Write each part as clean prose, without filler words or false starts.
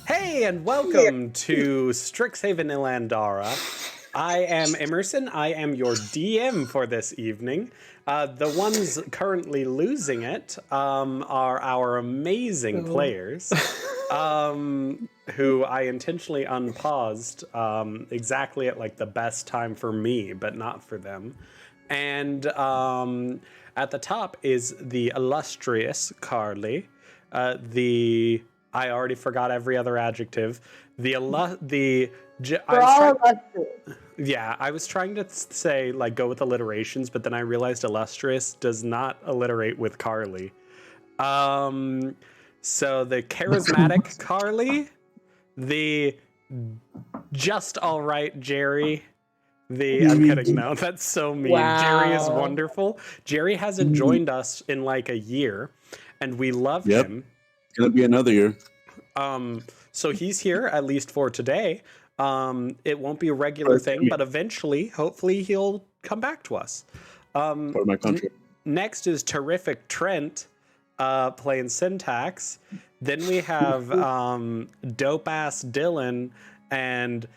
Hey, and welcome to Strixhaven Ilandara. I am Emerson. I am your DM for this evening. The ones currently losing it are our amazing players, who I intentionally unpaused exactly at like the best time for me, but not for them. And at the top is the illustrious Carly, I already forgot every other adjective. I was trying to say like go with alliterations, but then I realized illustrious does not alliterate with Carly. So the charismatic Carly, the just all right Jerry. I'm kidding, no, that's so mean. Wow. Jerry is wonderful. Jerry hasn't joined us in like a year, and we love him. It's gonna be another year. So he's here at least for today. It won't be a regular thing, but eventually, hopefully, he'll come back to us. For my country. Next is terrific Trent playing Syntax. Then we have dope ass Dylan and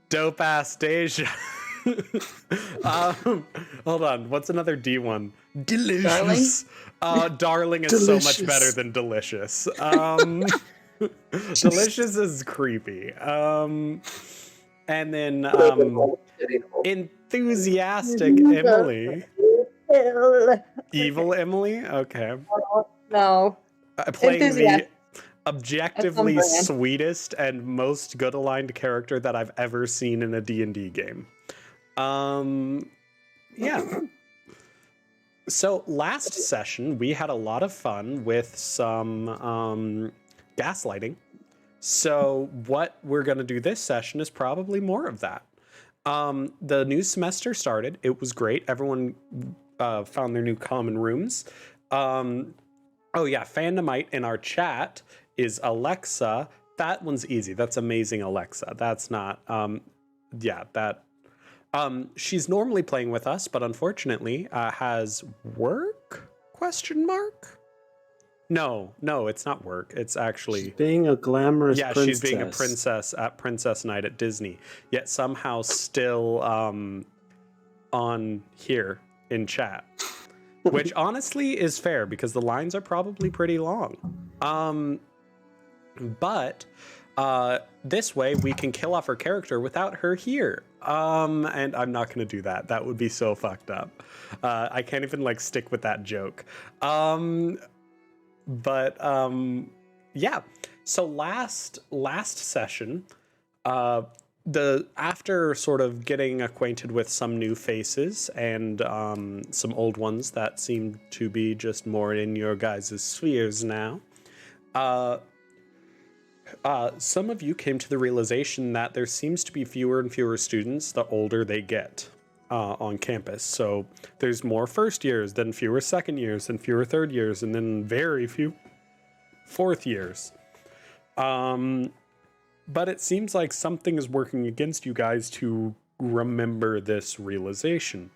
dope ass Deja. Hold on, what's another D one? Delicious. Darling is delicious. So much better than delicious. Delicious is creepy. And then enthusiastic Emily. Evil Emily? Okay. No. Playing the objectively sweetest and most good aligned character that I've ever seen in a D&D game. Yeah. So last session, we had a lot of fun with some gaslighting. So what we're going to do this session is probably more of that. The new semester started. It was great. Everyone found their new common rooms. Oh yeah, Fandomite in our chat is Alexa. That one's easy. That's amazing, Alexa. That's not, she's normally playing with us, but unfortunately has work? ? No, it's not work. It's actually... She's being a glamorous princess. Yeah, she's being a princess at Princess Night at Disney, yet somehow still on here in chat. Which honestly is fair, because the lines are probably pretty long. But this way we can kill off her character without her here. And I'm not going to do that. That would be so fucked up. I can't even like stick with that joke. Yeah. So last session, after sort of getting acquainted with some new faces and some old ones that seem to be just more in your guys' spheres now, some of you came to the realization that there seems to be fewer and fewer students the older they get on campus. So there's more first years, then fewer second years, then fewer third years, and then very few fourth years. But it seems like something is working against you guys to remember this realization.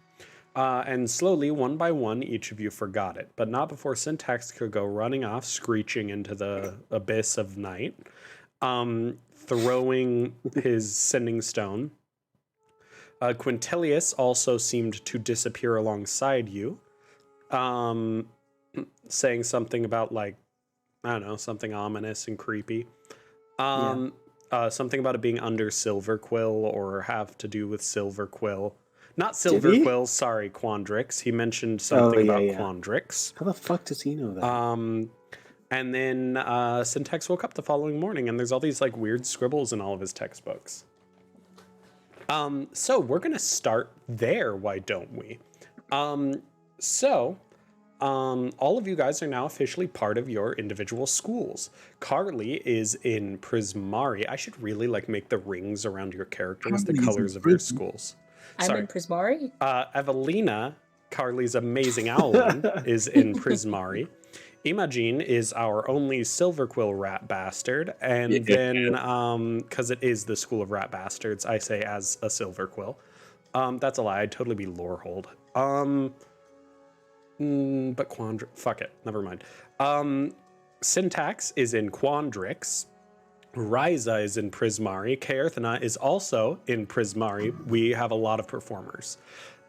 And slowly, one by one, each of you forgot it. But not before Syntax could go running off, screeching into the abyss of night, throwing his sending stone. Quintilius also seemed to disappear alongside you, saying something about, like, I don't know, something ominous and creepy. Something about it being under Silver Quill or have to do with Silver Quill. Not Silver Quill, sorry, Quandrix. He mentioned something about Quandrix. How the fuck does he know that? And then Syntax woke up the following morning, and there's all these like weird scribbles in all of his textbooks. So we're gonna start there, why don't we? All of you guys are now officially part of your individual schools. Carly is in Prismari. I should really like make the rings around your characters the colors of your schools. I'm in Prismari. Evelina, Carly's amazing owlin, is in Prismari. Imogene is our only Silver Quill rat bastard, and then, because it is the School of Rat Bastards, I say as a Silver Quill. That's a lie, I'd totally be Lorehold. But fuck it, never mind. Syntax is in Quandrix. Ryza is in Prismari. Kaerthana is also in Prismari. We have a lot of performers.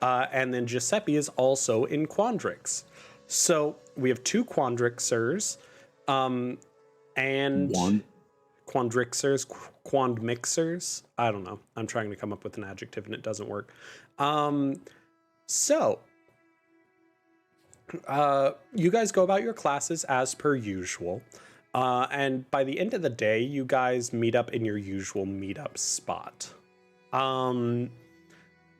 And then Giuseppe is also in Quandrix. So we have 2 Quandrixers, and Quandrixers, Quandmixers. I don't know. I'm trying to come up with an adjective and it doesn't work. So you guys go about your classes as per usual. And by the end of the day, you guys meet up in your usual meetup spot.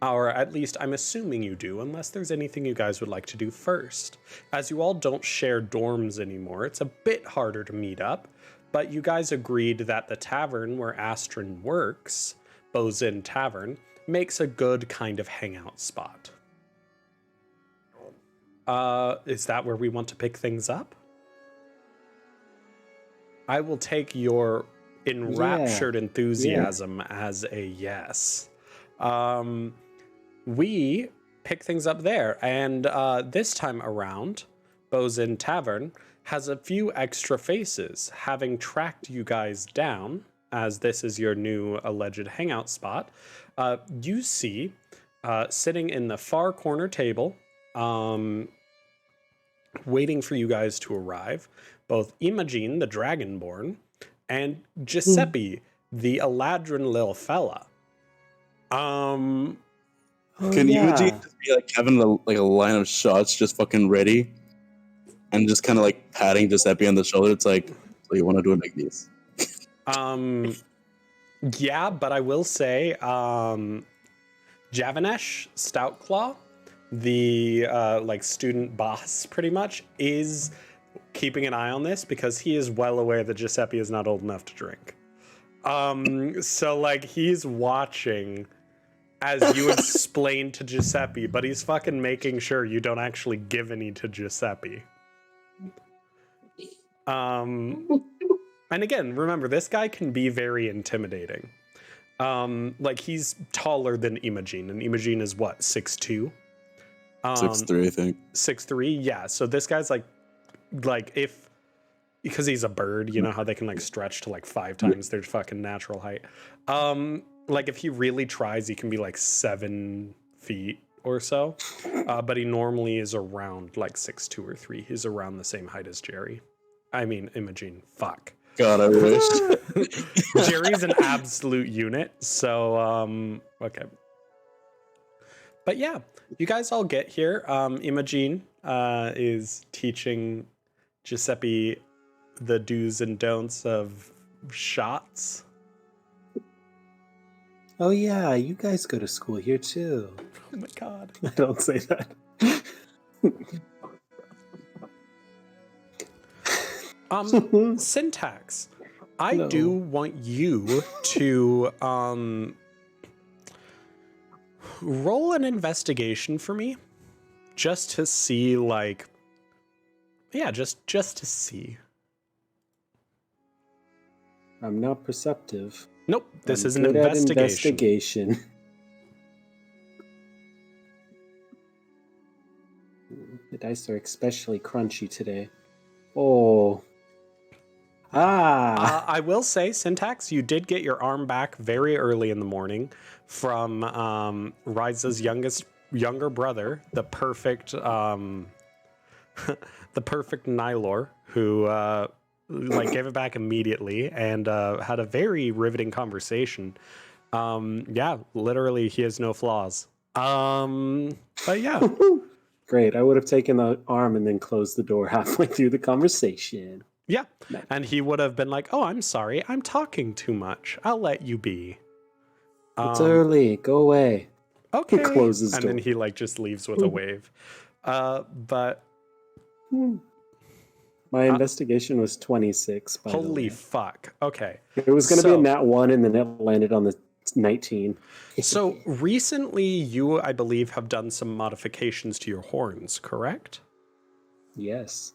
Or at least I'm assuming you do, unless there's anything you guys would like to do first. As you all don't share dorms anymore, it's a bit harder to meet up, but you guys agreed that the tavern where Astrin works, Bozin Tavern, makes a good kind of hangout spot. Is that where we want to pick things up? I will take your enraptured enthusiasm as a yes. We pick things up there, and this time around, Bozin Tavern has a few extra faces, having tracked you guys down, as this is your new alleged hangout spot. You see, sitting in the far corner table, waiting for you guys to arrive, both Imogen, the Dragonborn, and Giuseppe, the Eladrin Lil Fella. Can Imogen just be like having a line of shots just fucking ready, and just kind of like patting Giuseppe on the shoulder? It's like, so you want to do it like this? Yeah, but I will say, Javanesh Stoutclaw, the student boss, pretty much, is keeping an eye on this because he is well aware that Giuseppe is not old enough to drink. So like he's watching as you explain to Giuseppe, but he's fucking making sure you don't actually give any to Giuseppe. And again, remember, this guy can be very intimidating. Like he's taller than Imogen, and Imogen is what, 6'2"? 6'3", I think. 6'3", yeah. So this guy's like if, because he's a bird, you know how they can like stretch to like 5 times their fucking natural height. Like if he really tries, he can be like 7 feet or so. But he normally is around like 6'2" or 3. He's around the same height as Jerry. I mean, Imogen. Fuck. God, I wish. Jerry's an absolute unit. So, okay. But yeah, you guys all get here. Imogen is teaching Giuseppe the do's and don'ts of shots. Oh yeah, you guys go to school here too. Oh my god. Don't say that. Syntax. I do want you to roll an investigation for me, just to see, like, yeah, just to see. I'm not perceptive. Nope, this is an investigation. The dice are especially crunchy today. Oh. I will say, Syntax, you did get your arm back very early in the morning from Ryza's younger brother, the perfect Nylor, who gave it back immediately and had a very riveting conversation. Yeah, literally, he has no flaws. But yeah. Great. I would have taken the arm and then closed the door halfway through the conversation. Yeah. No. And he would have been like, oh, I'm sorry. I'm talking too much. I'll let you be. It's early. Go away. Okay. He closes and door. then he just leaves with a wave. But my investigation was 26. By holy the way. fuck. Okay. It was going to be a nat 1 and then it landed on the 19. So recently you, I believe, have done some modifications to your horns, correct? Yes.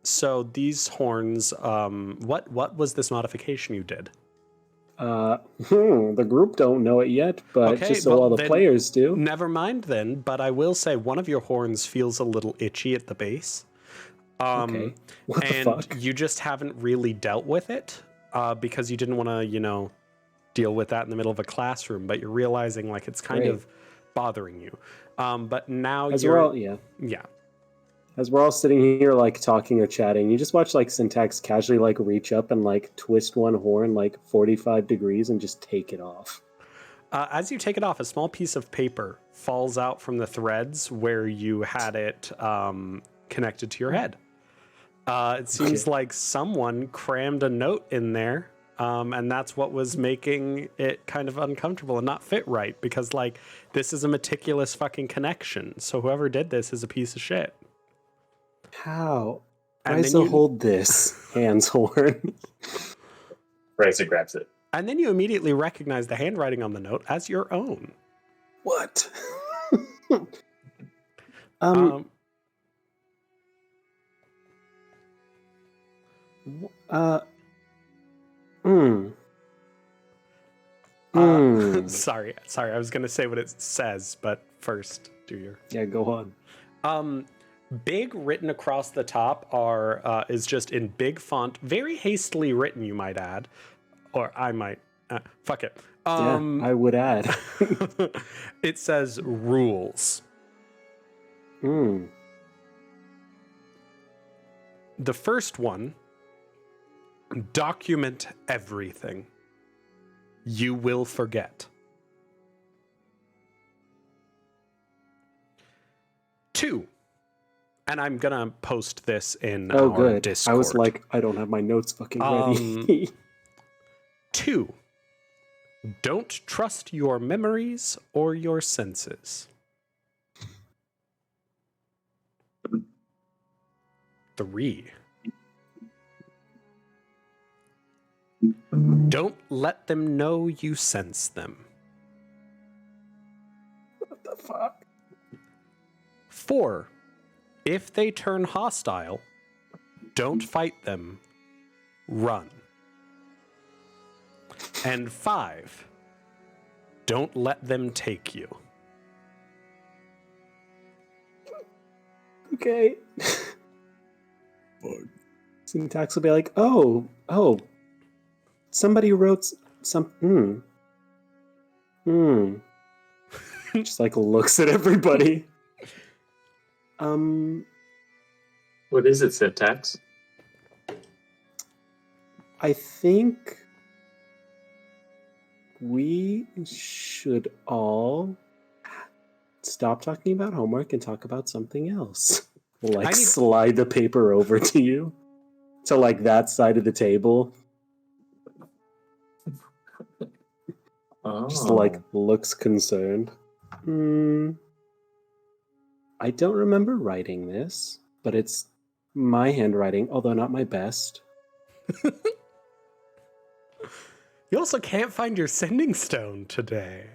So these horns, what was this modification you did? The group don't know it yet, but Okay, just so well, all the then- players do. Never mind then, but I will say one of your horns feels a little itchy at the base. Okay. What the And fuck? you just haven't really dealt with it because you didn't want to, deal with that in the middle of a classroom, but you're realizing like it's kind Great. of bothering you. But now As you're... we're all, As we're all sitting here, like, talking or chatting, you just watch, like, Syntax casually, like, reach up and, like, twist one horn, like, 45 degrees and just take it off. As you take it off, a small piece of paper falls out from the threads where you had it connected to your head. It seems like someone crammed a note in there, and that's what was making it kind of uncomfortable and not fit right, because, like, this is a meticulous fucking connection, so whoever did this is a piece of shit. How? And Ryza, then hold this hand's horn. Ryza grabs it. And then you immediately recognize the handwriting on the note as your own. What? Um, sorry, I was gonna say what it says, but first, do your... Yeah, go on. Big written across the top is just in big font, very hastily written, you might add, or I might. Fuck it. Yeah, I would add. It says rules. Hmm. The first one: document everything. You will forget. 2. And I'm gonna post this in Oh, our good. Discord. I was like, I don't have my notes fucking ready. 2. Don't trust your memories or your senses. 3. Don't let them know you sense them. What the fuck? 4. If they turn hostile, don't fight them. Run. And 5. Don't let them take you. Okay. Syntax will be like, oh, somebody wrote some, just like looks at everybody. What is it, Syntax? I think we should all stop talking about homework and talk about something else. Like, slide the paper over to you to, like, that side of the table. Oh. Just, like, looks concerned. I don't remember writing this, but it's my handwriting, although not my best. You also can't find your sending stone today.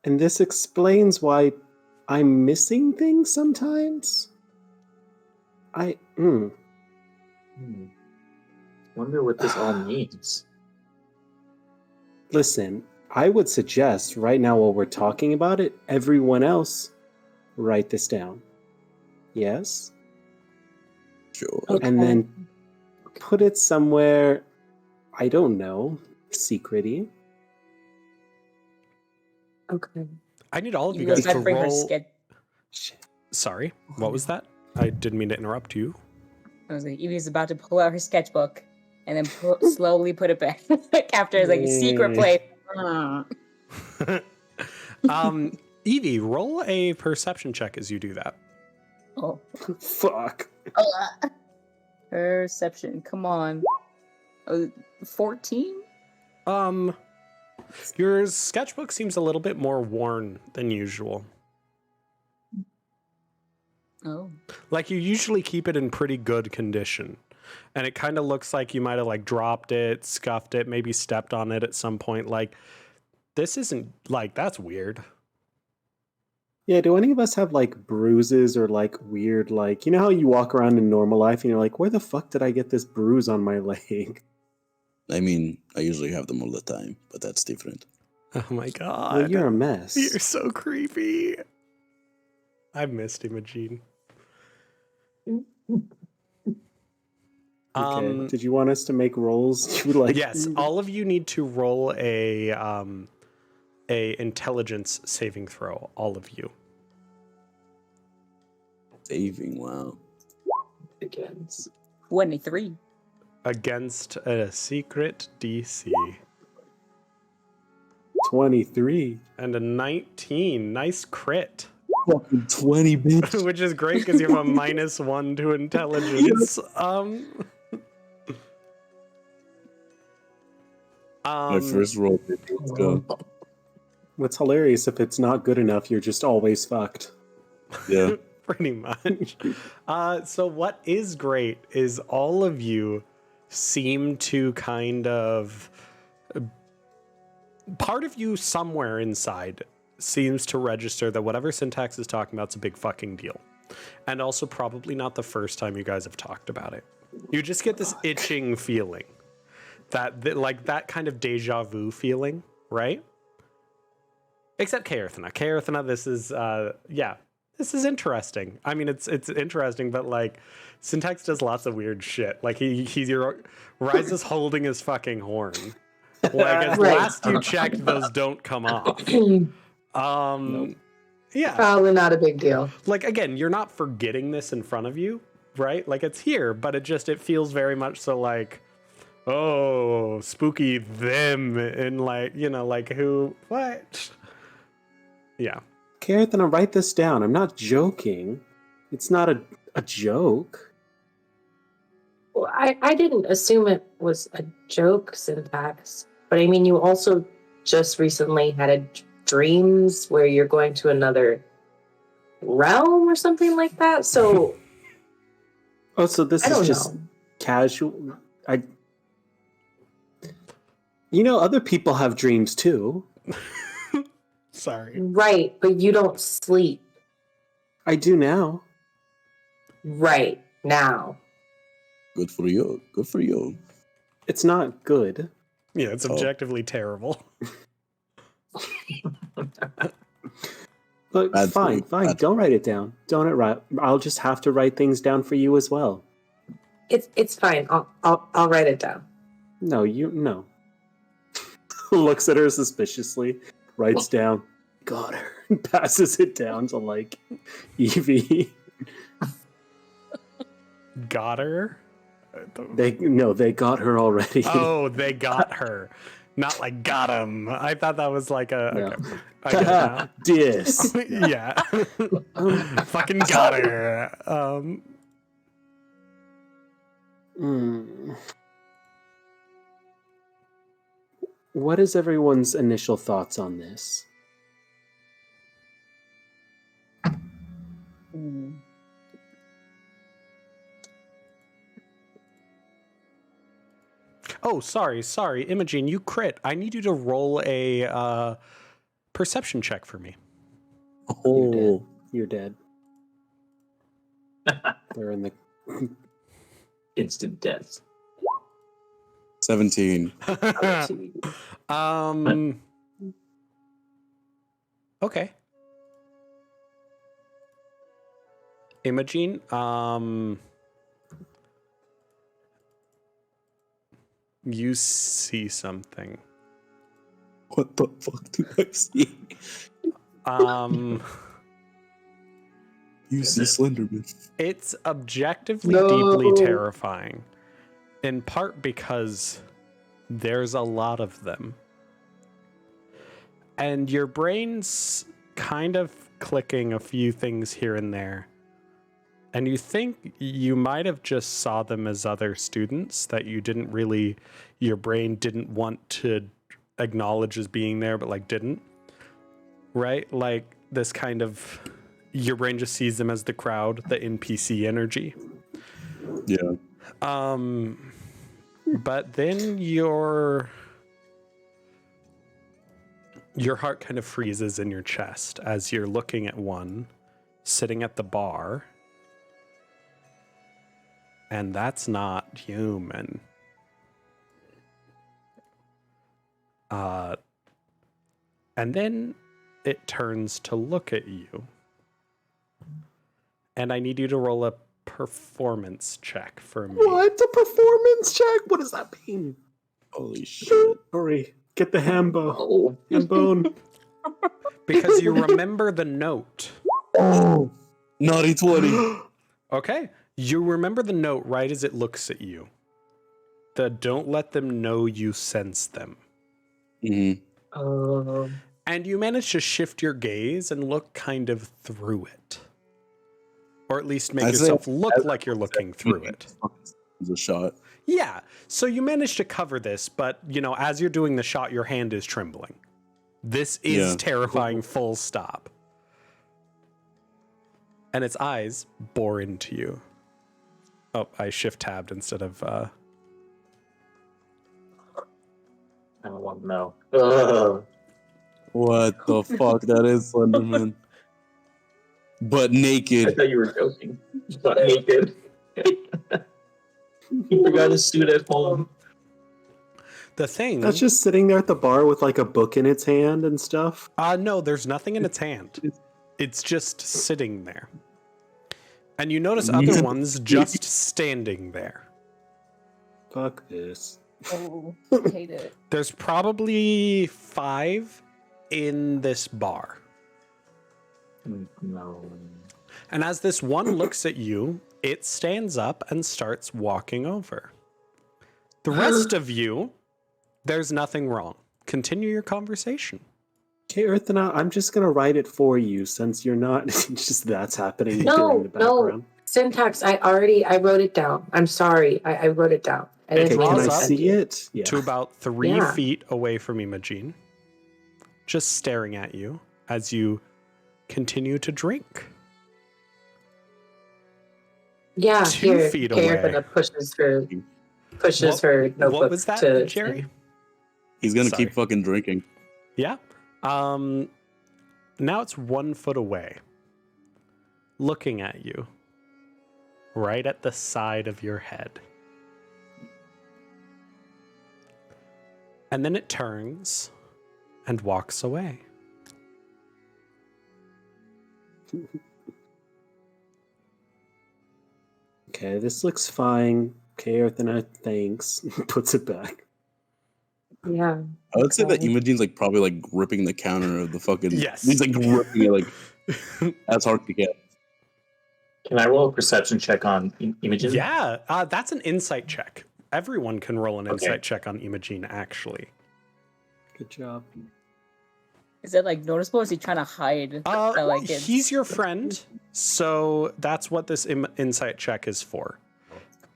And this explains why I'm missing things sometimes. Wonder what this all means. Listen, I would suggest right now while we're talking about it, everyone else write this down. Yes? Sure. Okay. And then put it somewhere, I don't know, secret-y. Okay. I need all of you You guys guys to bring her roll... sketch. Shit. Sorry, what was that? I didn't mean to interrupt you. I was like, Evie's about to pull out her sketchbook and then slowly put it back after it's like a secret place. Evie, roll a perception check as you do that. Oh. Fuck. Perception, come on. 14? Your sketchbook seems a little bit more worn than usual. Oh. Like, you usually keep it in pretty good condition. And it kind of looks like you might have, like, dropped it, scuffed it, maybe stepped on it at some point. Like, this isn't, like, that's weird. Yeah, do any of us have, like, bruises or, like, weird, like, you know how you walk around in normal life and you're like, where the fuck did I get this bruise on my leg? I mean, I usually have them all the time, but that's different. Oh my god. Well, you're a mess. You're so creepy. I've missed Imogene. Okay. Did you want us to make rolls? You like? Yes, all of you need to roll a intelligence saving throw. All of you. Saving, wow. Begins. 23. Against a secret DC. 23. And a 19. Nice crit. Fucking 20, bitch. Which is great because you have a -1 to intelligence. My first roll, baby. Let's go. What's hilarious, if it's not good enough, you're just always fucked. Yeah. Pretty much. So what is great is all of you seem to kind of... Part of you somewhere inside seems to register that whatever Syntax is talking about is a big fucking deal. And also probably not the first time you guys have talked about it. You just get this itching feeling. That like that kind of deja vu feeling, right? Except Kaerthana. Kaerthana, this is this is interesting. I mean, it's interesting, but like Syntax does lots of weird shit. Like he's rises holding his fucking horn. Like as last you checked, those don't come off. Yeah. Probably not a big deal. Like again, you're not forgetting this in front of you, right? Like it's here, but it feels very much so like, oh, spooky them, and like, you know, like who, what? Yeah. Kaerthana, write this down. I'm not joking. It's not a joke. Well, I didn't assume it was a joke, Syntax. But I mean, you also just recently had dreams where you're going to another realm or something like that. So, Oh, so this I don't is just know. casual. You know, other people have dreams too. Sorry. Right, but you don't sleep I do now. right now. Good for you. Good for you. It's not good. Yeah, it's objectively terrible. But Bad fine, sleep. fine. Bad- Don't write it down. Don't write. I'll just have to write things down for you as well. It's fine. I'll write it down. No, no. Looks at her suspiciously, writes down, got her, and passes it down to like Evie. Got her? They got her already. Oh, they got her. Not like got him. I thought that was like a... No. Okay. I get it now. Dis. Yeah. Fucking got her. What is everyone's initial thoughts on this? Oh, sorry. Imogen, you crit. I need you to roll a perception check for me. Oh, You're dead. They're in the... Instant death. 17. Okay. Imogen, you see something. What the fuck do I see? You see Slenderman. It's objectively No. deeply terrifying. In part because there's a lot of them. And your brain's kind of clicking a few things here and there. And you think you might have just saw them as other students that you didn't really, your brain didn't want to acknowledge as being there, but like didn't. Right? Like this kind of, your brain just sees them as the crowd, the NPC energy. Yeah. But then your heart kind of freezes in your chest as you're looking at one sitting at the bar. And that's not human. And then it turns to look at you. And I need you to roll a performance check for me. What? A performance check? What does that mean? Holy shit. Hurry, get the hambo. Oh, Hambone. Because you remember the note. Oh, naughty 20. Okay. You remember the note right as it looks at you. The don't let them know you sense them. Mm-hmm. And you manage to shift your gaze and look kind of through it. Or at least make yourself look like you're looking through it. It's a shot. Yeah. So you manage to cover this, but, you know, as you're doing the shot, your hand is trembling. This is terrifying, full stop. And its eyes bore into you. Oh, I shift-tabbed instead of... I don't want to know. Ugh. What the fuck? That is Slenderman. But I naked. thought you were joking. But naked. He forgot his suit at home. The thing... That's just sitting there at the bar with like a book in its hand and stuff. No, there's nothing in its hand. It's just sitting there. And you notice other ones just standing there. Fuck this. Oh, I hate it. There's probably 5 in this bar. No. And as this one looks at you, it stands up and starts walking over. The rest of you, there's nothing wrong. Continue your conversation. Okay, Earthana, I'm just gonna write it for you since you're not just that's happening No, during the background. Syntax, I wrote it down. I'm sorry. I wrote it down. I It didn't draws Can mean I up to see it? Yeah. to about 3 Yeah. feet away from Imogene, just staring at you as you continue to drink. Yeah, 2 here. feet Okay, away. Earthana pushes What- her notebook What was that, to Jerry? He's gonna Sorry. keep fucking drinking. Yeah. Now it's 1 foot away, looking at you, right at the side of your head. And then it turns and walks away. Okay, this looks fine. Okay, Earthana, thanks. Puts it back. Yeah. I would say that Okay. Imogene's like probably like gripping the counter of the fucking. Yes. He's like gripping it like that's hard to get. Can I roll a perception check on Imogen? Yeah, that's an insight check. Everyone can roll an Okay. insight check on Imogene, actually. Good job. Is it like noticeable? Or is he trying to hide? that, like, it's- He's your friend, so that's what this insight check is for.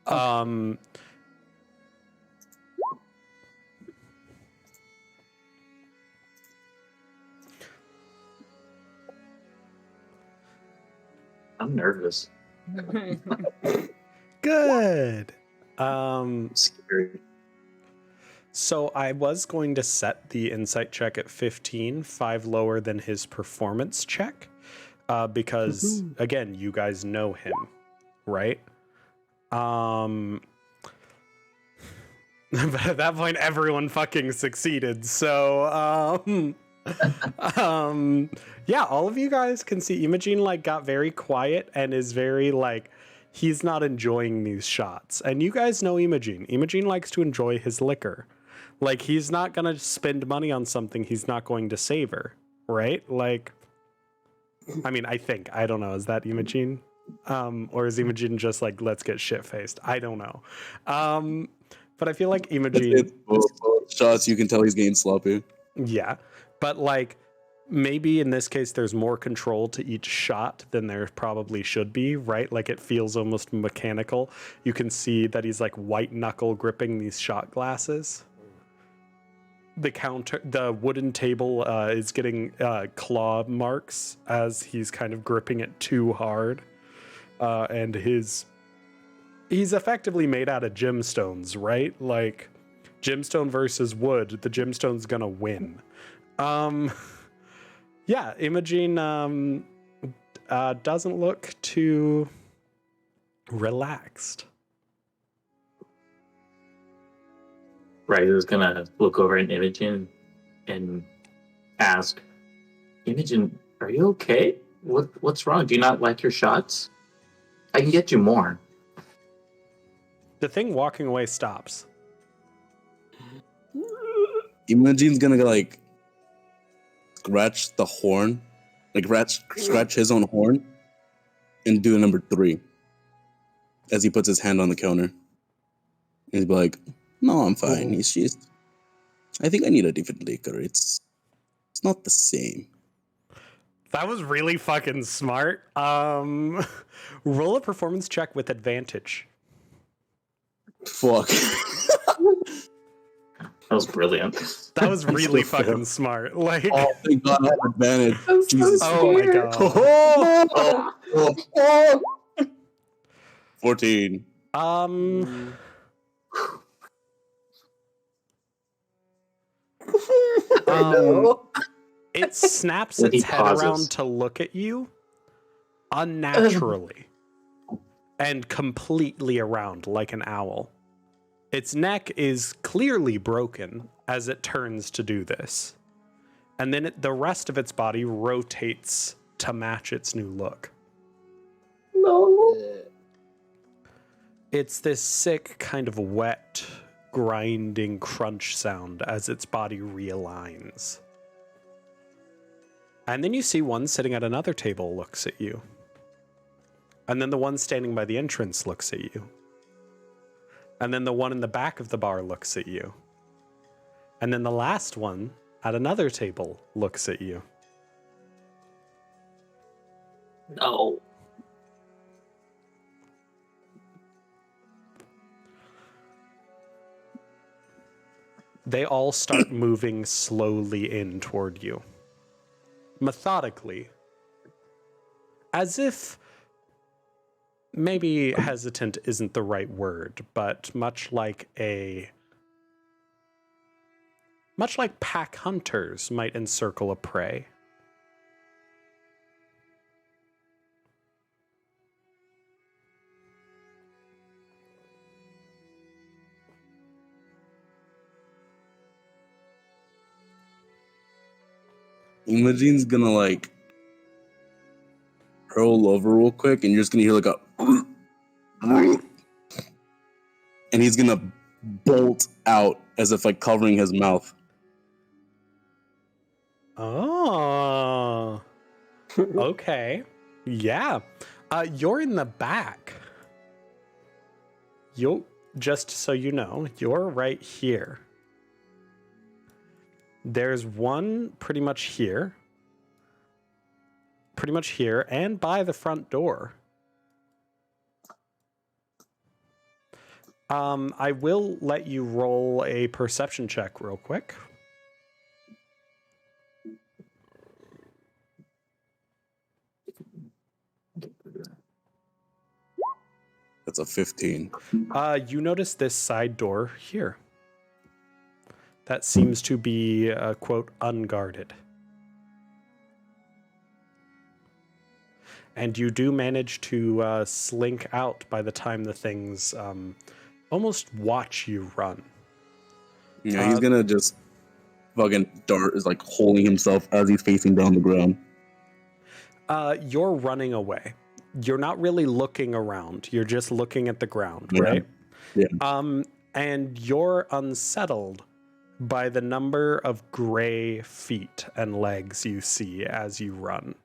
I'm nervous. Good. I'm scared. So I was going to set the insight check at 15, 5 lower than his performance check, because again, you guys know him, right? But at that point, everyone fucking succeeded. So, yeah, all of you guys can see Imogene like got very quiet and is very like, he's not enjoying these shots. And you guys know Imogene. Imogene likes to enjoy his liquor. Like, he's not gonna spend money on something he's not going to savor, right? Like, I mean, I think. I don't know. Is that Imogene? Or is Imogene just like, let's get shit-faced? I don't know. But I feel like Imogene... It's both shots. You can tell he's getting sloppy. Yeah. But, like, maybe in this case, there's more control to each shot than there probably should be, right? Like, it feels almost mechanical. You can see that he's, like, white-knuckle gripping these shot glasses. The wooden table is getting claw marks as he's kind of gripping it too hard. And he's effectively made out of gemstones, right? Like, gemstone versus wood, the gemstone's gonna win. Yeah, Imogene doesn't look too relaxed. Right, who's gonna look over at Imogen? and ask, Imogen, are you okay? What's wrong? Do you not like your shots? I can get you more. The thing walking away stops. Imogen's gonna like scratch the horn, like scratch his own horn, and do number 3 as he puts his hand on the counter. And he's like, "No, I'm fine. It's just, I think I need a different liquor. It's not the same." That was really fucking smart. Roll a performance check with advantage. Fuck. That was brilliant. That was really fucking smart. Like, Oh, thank God I have advantage. I'm so Jesus. oh my scared. god. 14. It snaps When he its head pauses. around to look at you unnaturally and completely around like an owl. Its neck is clearly broken as it turns to do this. And then the rest of its body rotates to match its new look. No. It's this sick, kind of wet, grinding crunch sound as its body realigns. And then you see one sitting at another table looks at you. And then the one standing by the entrance looks at you. And then the one in the back of the bar looks at you. And then the last one at another table looks at you. No. They all start moving slowly in toward you. Methodically. As if, maybe hesitant isn't the right word, but much like pack hunters might encircle a prey. Imogen's gonna like roll over real quick, and you're just gonna hear like a, and he's gonna bolt out as if like covering his mouth. Oh. Okay. Yeah. You're in the back. Just so you know, you're right here. There's one pretty much here, and by the front door. I will let you roll a perception check real quick. That's a 15. You notice this side door here. That seems to be, quote, unguarded. And you do manage to slink out by the time the things almost watch you run. Yeah, he's gonna just fucking dart is like holding himself as he's facing down the ground. You're running away. You're not really looking around. You're just looking at the ground, Yeah. right? Yeah. And you're unsettled by the number of gray feet and legs you see as you run.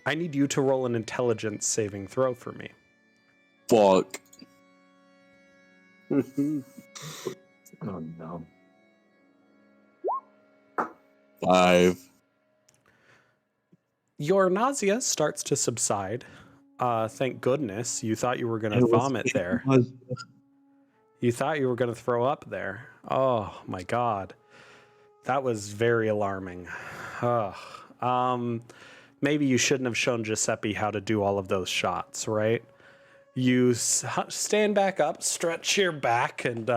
I need you to roll an intelligence saving throw for me. Fuck. Oh no. 5. Your nausea starts to subside. Thank goodness. You thought you were going to vomit there. You thought you were going to throw up there. Oh my God. That was very alarming. Maybe you shouldn't have shown Giuseppe how to do all of those shots, right? You stand back up, stretch your back, and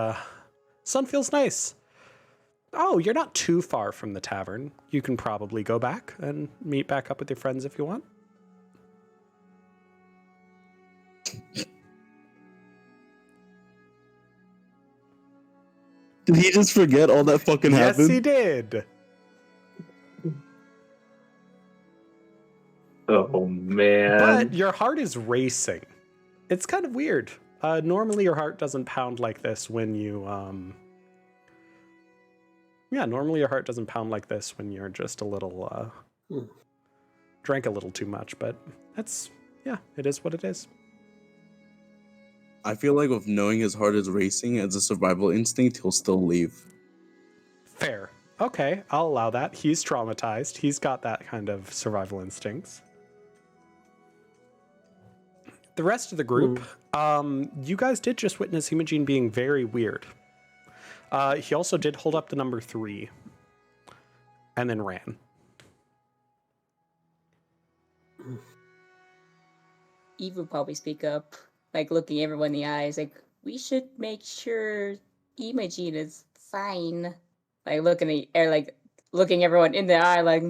sun feels nice. Oh, you're not too far from the tavern. You can probably go back and meet back up with your friends if you want. Did he just forget all that fucking Yes, happened? he did. Oh man. But your heart is racing. It's kind of weird. Normally your heart doesn't pound like this when you normally your heart doesn't pound like this when you're just a little drank a little too much, but it is what it is. I feel like with knowing his heart is racing as a survival instinct, he'll still leave. Fair. Okay, I'll allow that. He's traumatized. He's got that kind of survival instincts. The rest of the group, you guys did just witness Imogene being very weird. He also did hold up the number 3 and then ran. Eve would probably speak up, like looking everyone in the eyes, like, we should make sure Imogene is fine. Like looking everyone in the eye, like,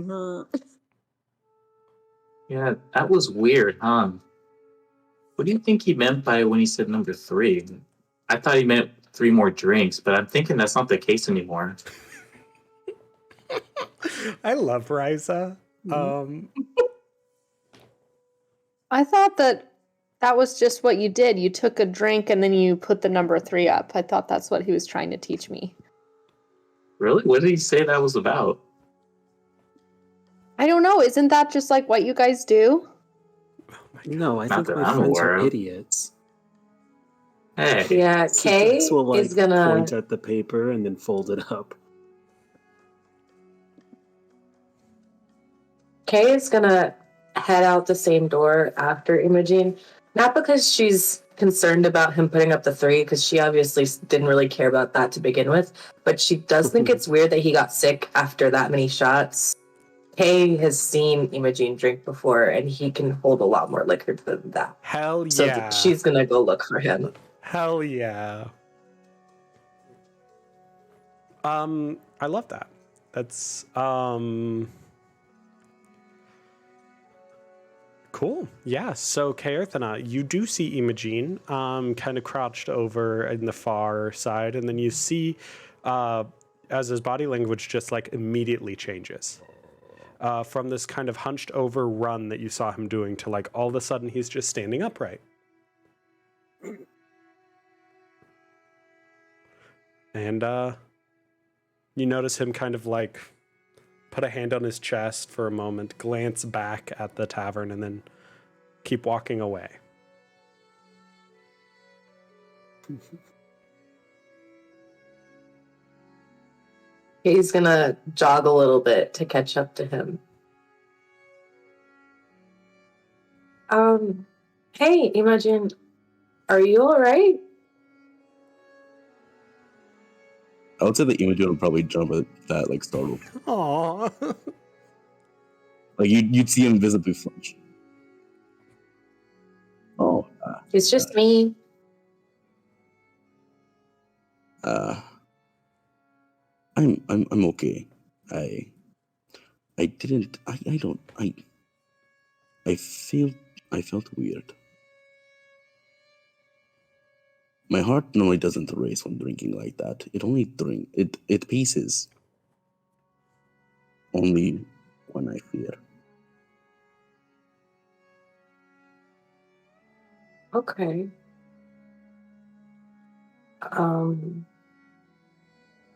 Yeah, that was weird, huh? What do you think he meant by when he said number 3? I thought he meant 3 more drinks, but I'm thinking that's not the case anymore. I love Ryza. I thought that was just what you did. You took a drink and then you put the number 3 up. I thought that's what he was trying to teach me. Really? What did he say that was about? I don't know. Isn't that just like what you guys do? No, I Not think that my I'm friends aware are of. idiots. Hey. Yeah, So Kay Jess will like is gonna. point at the paper and then fold it up. Kay is gonna head out the same door after Imogene, not because she's concerned about him putting up the 3, because she obviously didn't really care about that to begin with, but she does think it's weird that he got sick after that many shots. Kay has seen Imogene drink before, and he can hold a lot more liquor than that. Hell So yeah. she's gonna go look for him. Hell yeah. I love that. That's cool. Yeah. So Kaerthana, you do see Imogene kind of crouched over in the far side, and then you see as his body language just like immediately changes. From this kind of hunched over run that you saw him doing to like all of a sudden he's just standing upright. And you notice him kind of like put a hand on his chest for a moment, glance back at the tavern, and then keep walking away. He's gonna jog a little bit to catch up to him. Hey, Imogen, are you alright? I would say the Imogen would probably jump at that, like, startled. Aww. Like, you'd see him visibly flinch. Oh. It's just me. I'm okay. I felt weird. My heart normally doesn't race when drinking like that. It paces. Only when I fear. Okay.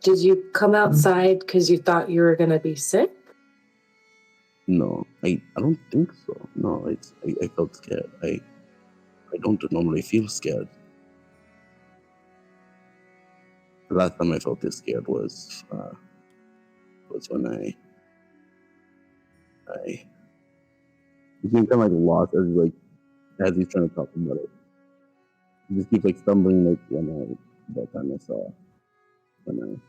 Did you come outside because you thought you were gonna be sick? No, I don't think so. No, I felt scared. I don't normally feel scared. The last time I felt this scared was when I he seemed kind of like lost as he's trying to talk about it. He just keeps like stumbling like that time I saw when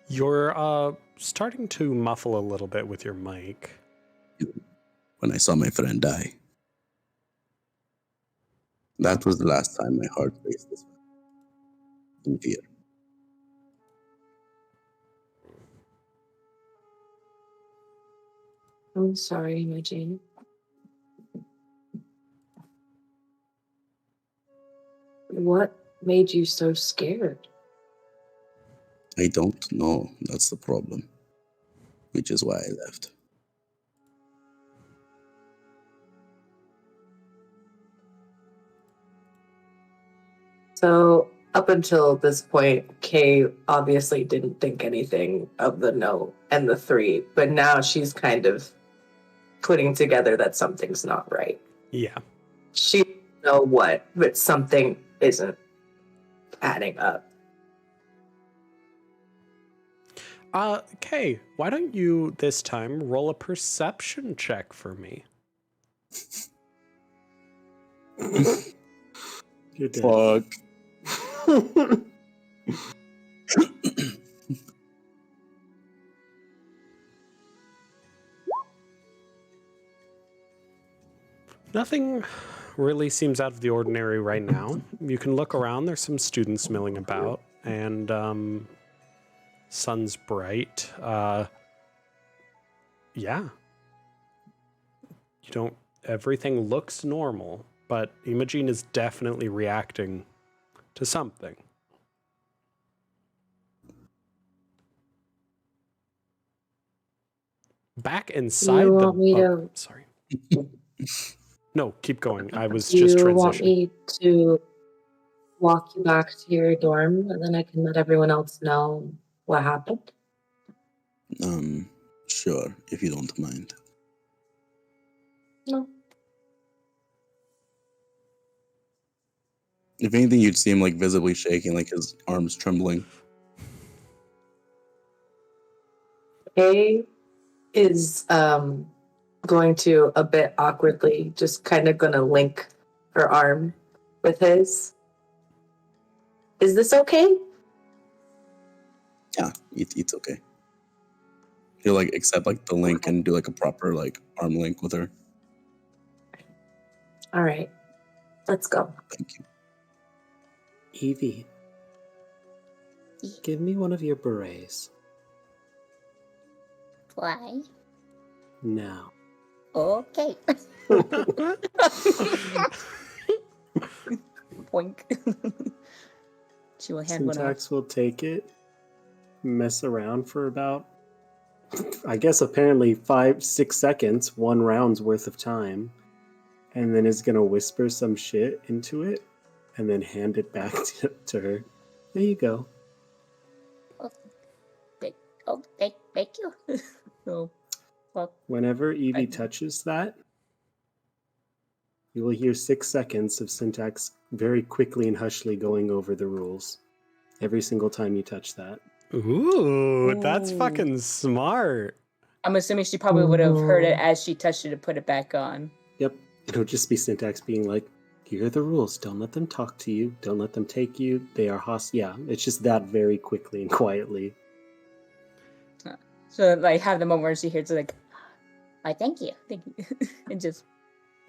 You're starting to muffle a little bit with your mic. when I saw my friend die. That was the last time my heart raced this way. In fear. I'm sorry, Imogen. What made you so scared? I don't know. That's the problem. Which is why I left. So up until this point, Kay obviously didn't think anything of the no and the 3, but now she's kind of putting together that something's not right. Yeah. She doesn't know what, but something isn't adding up. Kay, why don't you this time roll a perception check for me? You're dead. Fuck. Nothing really seems out of the ordinary right now. You can look around. There's some students milling about, and sun's bright. Yeah. You don't. Everything looks normal, but Imogene is definitely reacting to something. Back inside You the. want me to- Sorry. No, keep going. I was Do just you want transitioning. me to walk you back to your dorm and then I can let everyone else know what happened? Sure, if you don't mind. No. If anything, you'd see him like visibly shaking, like his arms trembling. Kay is going to a bit awkwardly, just kind of gonna link her arm with his. Is this okay? Yeah, it's okay. He'll like accept like the link and do like a proper like arm link with her. All right, let's go. Thank you. Evie, give me one of your berets. Why? Now. Okay. Boink. She will hand one off. Syntax will take it, mess around for about, I guess apparently 5-6 seconds, 1 round's worth of time, and then is gonna whisper some shit into it, and then hand it back to her. There you go. Thank you. So, well, Whenever Evie touches that, you will hear 6 seconds of Syntax very quickly and hushly going over the rules. Every single time you touch that. Ooh, that's fucking smart. I'm assuming she probably would have heard it as she touched it to put it back on. Yep. It'll just be Syntax being like, here are the rules. Don't let them talk to you. Don't let them take you. They are hostile. Yeah, it's just that very quickly and quietly. So, like, have the moment where she hears it, like, I thank you. And just,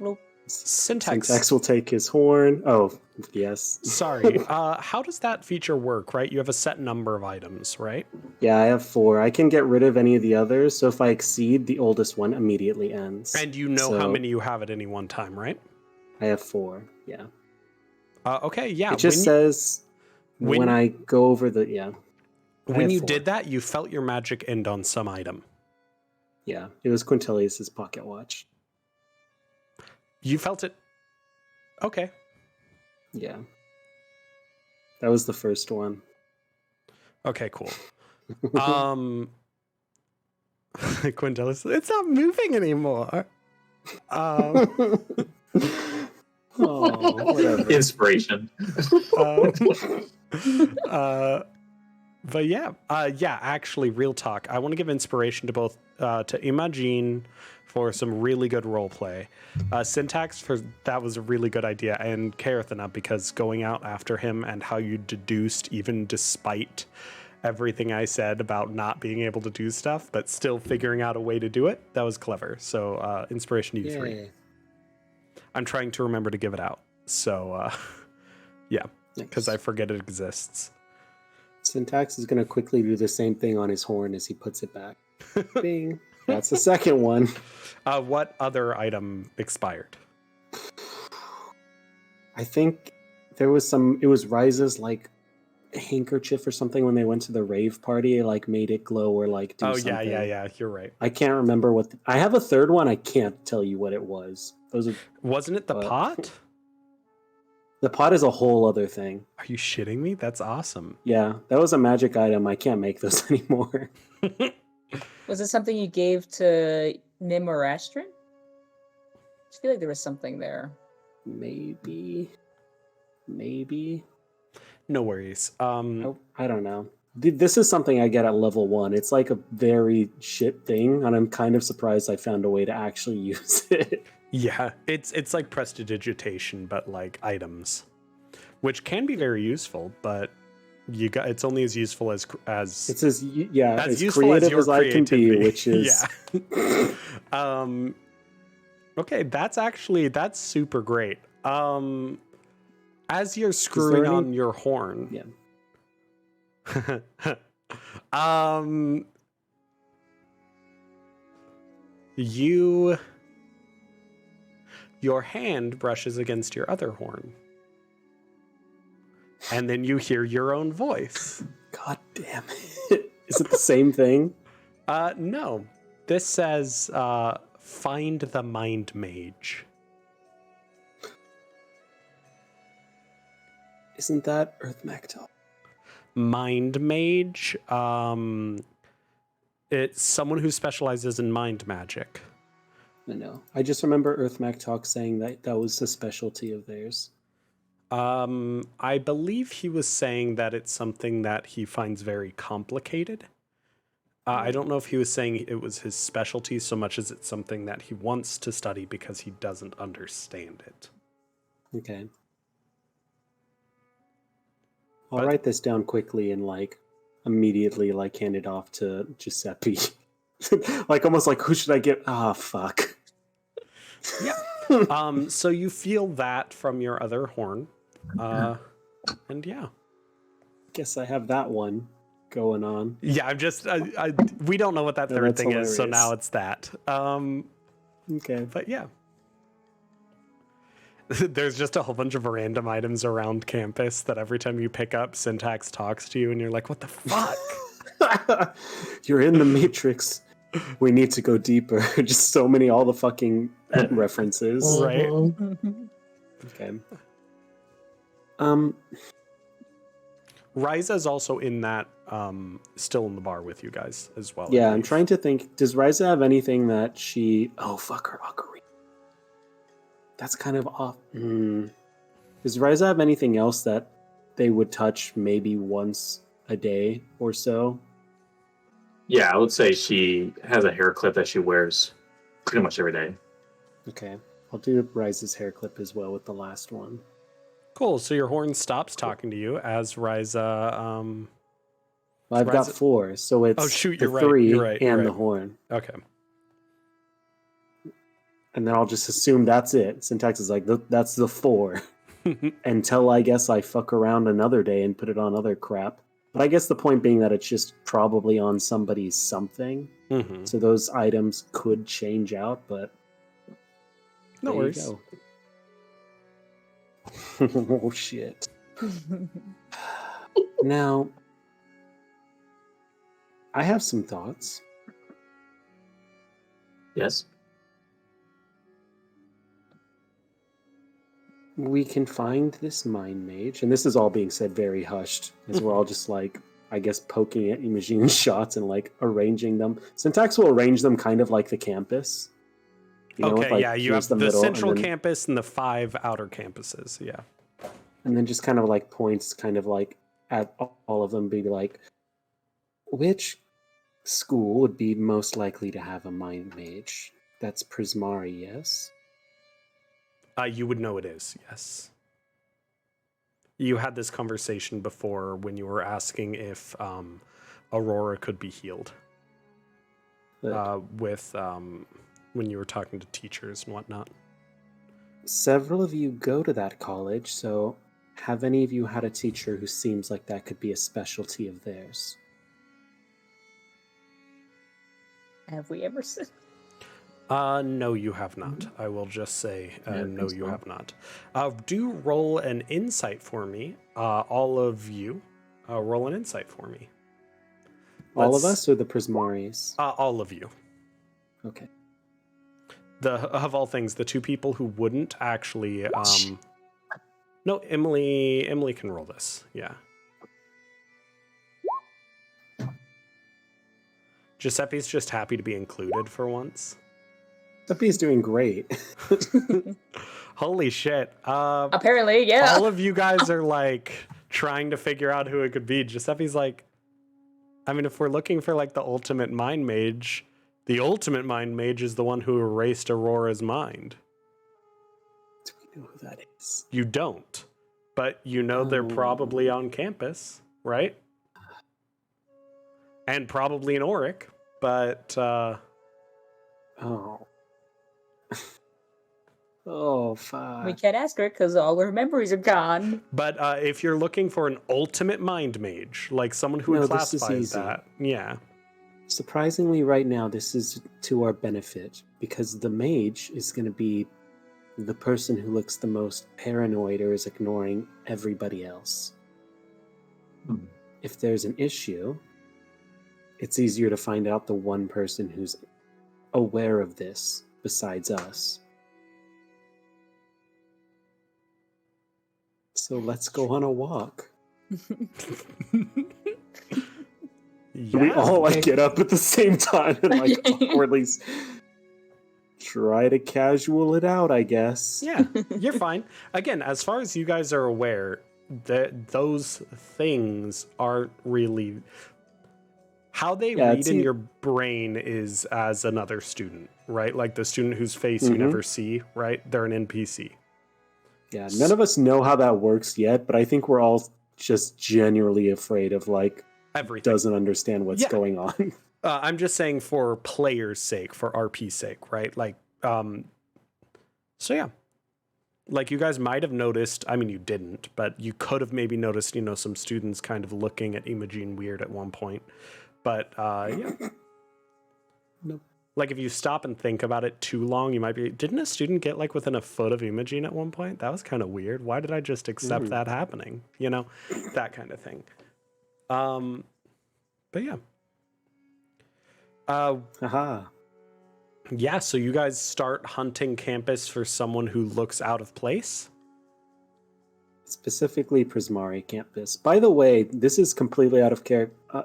bloop. Syntax will take his horn. Oh, yes. Sorry. How does that feature work, right? You have a set number of items, right? Yeah, I have 4. I can get rid of any of the others, so if I exceed, the oldest one immediately ends. And you know how many you have at any one time, right? I have 4, yeah. Okay, yeah. It just says when I go over the, yeah. When you did that, you felt your magic end on some item. Yeah, it was Quintilius's pocket watch. You felt it? Okay. Yeah. That was the first one. Okay, cool. Quintilius, it's not moving anymore. Whatever. Inspiration. But yeah, actually, real talk. I want to give inspiration to both to Imogene for some really good role play, Syntax for that was a really good idea, and Karathana because going out after him and how you deduced, even despite everything I said about not being able to do stuff, but still figuring out a way to do it, that was clever. So inspiration to you 3. I'm trying to remember to give it out. So yeah, because I forget it exists. Syntax is going to quickly do the same thing on his horn as he puts it back. Bing. That's the second one. What other item expired? I think there was some. It was Rise's like handkerchief or something when they went to the rave party. It like made it glow or like do Oh something. yeah. You're right. I can't remember what. I have a third one. I can't tell you what it was. Those are Wasn't it the pot? the pot is a whole other thing. Are you shitting me? That's awesome. Yeah, that was a magic item. I can't make those anymore. Was it something you gave to Nim or Astrid? I feel like there was something there. Maybe. No worries. I don't know. This is something I get at level 1. It's like a very shit thing, and I'm kind of surprised I found a way to actually use it. Yeah, it's like prestidigitation, but like items, which can be very useful. But it's only as useful as It's as useful creative as your I can be, creativity. which is yeah. Okay, that's super great. As you're screwing on your horn, yeah. Your hand brushes against your other horn. And then you hear your own voice. God damn it. Is it the same thing? No. This says, find the mind mage. Isn't that Earth Mactop? Mind mage, it's someone who specializes in mind magic. I know. I just remember Earth Mactalk saying that was a specialty of theirs. I believe he was saying that it's something that he finds very complicated. I don't know if he was saying it was his specialty so much as it's something that he wants to study because he doesn't understand it. Okay. I'll write this down quickly and like immediately like hand it off to Giuseppe. Like almost like, who should I get? Fuck. Yeah. So you feel that from your other horn. And yeah. Guess I have that one going on. Yeah, I'm just we don't know what that third thing is, so now it's that. Okay. But yeah. There's just a whole bunch of random items around campus that every time you pick up, Syntax talks to you and you're like, what the fuck? You're in the Matrix. We need to go deeper. Just so many, all the fucking references. Right. Okay. Ryza's also in that, still in the bar with you guys as well. Yeah, I'm trying to think. Does Ryza have anything that she... Oh, fuck her ocarina. That's kind of off. Does Ryza have anything else that they would touch maybe once a day or so? Yeah, I would say she has a hair clip that she wears pretty much every day. Okay. I'll do Ryza's hair clip as well with the last one. Cool. So your horn stops talking to you as Ryza. Well, I've got 4, so it's shoot, the you're 3 right. and the horn. Okay. And then I'll just assume that's it. Syntax is like, that's the 4. Until I guess I fuck around another day and put it on other crap. But I guess the point being that it's just probably on somebody's something. Mm-hmm. So those items could change out, but... No worries. Oh, shit. Now, I have some thoughts. Yes? We can find this mind mage, and this is all being said very hushed, as we're all just like, I guess, poking at Imogene shots and like arranging them. Syntax will arrange them kind of like the campus. You know, Okay, with, like, yeah, you have here's the middle, central and then, campus and the 5 outer campuses, yeah. and then just kind of like points kind of like at all of them, be like, which school would be most likely to have a mind mage? That's Prismari, yes? You would know it is, yes. You had this conversation before when you were asking if Aurora could be healed. With when you were talking to teachers and whatnot. Several of you go to that college, so have any of you had a teacher who seems like that could be a specialty of theirs? Have we ever seen? No, you have not. I will just say, Yeah, no, thanks, you Mom. have not. Do roll an insight for me. All of you, roll an insight for me. All of Let's- us or the Prismaris? All of you. Okay. Of all things, the two people who wouldn't actually. No, Emily. Emily can roll this. Yeah. Giuseppe's just happy to be included for once. Tuppy's doing great. Holy shit. Apparently, yeah. All of you guys are like trying to figure out who it could be. Giuseppe's like, I mean, if we're looking for like the ultimate mind mage, the ultimate mind mage is the one who erased Aurora's mind. Do we know who that is? You don't, but you know they're probably on campus, right? And probably in Auric, but Oh. Oh, fuck. We can't ask her because all her memories are gone. But if you're looking for an ultimate mind mage, like someone who No, would this is classify as easy. that, yeah. Surprisingly, right now, this is to our benefit because the mage is going to be the person who looks the most paranoid or is ignoring everybody else. Hmm. If there's an issue, it's easier to find out the one person who's aware of this besides us. So let's go on a walk. Yeah. We all like get up at the same time and like awkwardly try to casual it out, I guess. Yeah, you're fine. Again, as far as you guys are aware, those things aren't really how they Yeah, read it's in e- your brain is as another student, right? Like the student whose face you never see, right? They're an NPC. Yeah, none of us know how that works yet, but I think we're all just genuinely afraid of like Everything. doesn't understand what's Yeah. going on. I'm just saying for players' sake, for RP's sake, right? Like, so yeah. Like you guys might have noticed, I mean, you didn't, but you could have maybe noticed, some students kind of looking at Imogene weird at one point. But, yeah. Nope. Like if you stop and think about it too long, you might be, didn't a student get like within a foot of Imogene at one point? That was kind of weird. Why did I just accept that happening? That kind of thing. But yeah. Haha. Yeah, so you guys start hunting campus for someone who looks out of place? Specifically Prismari campus. By the way, this is completely out of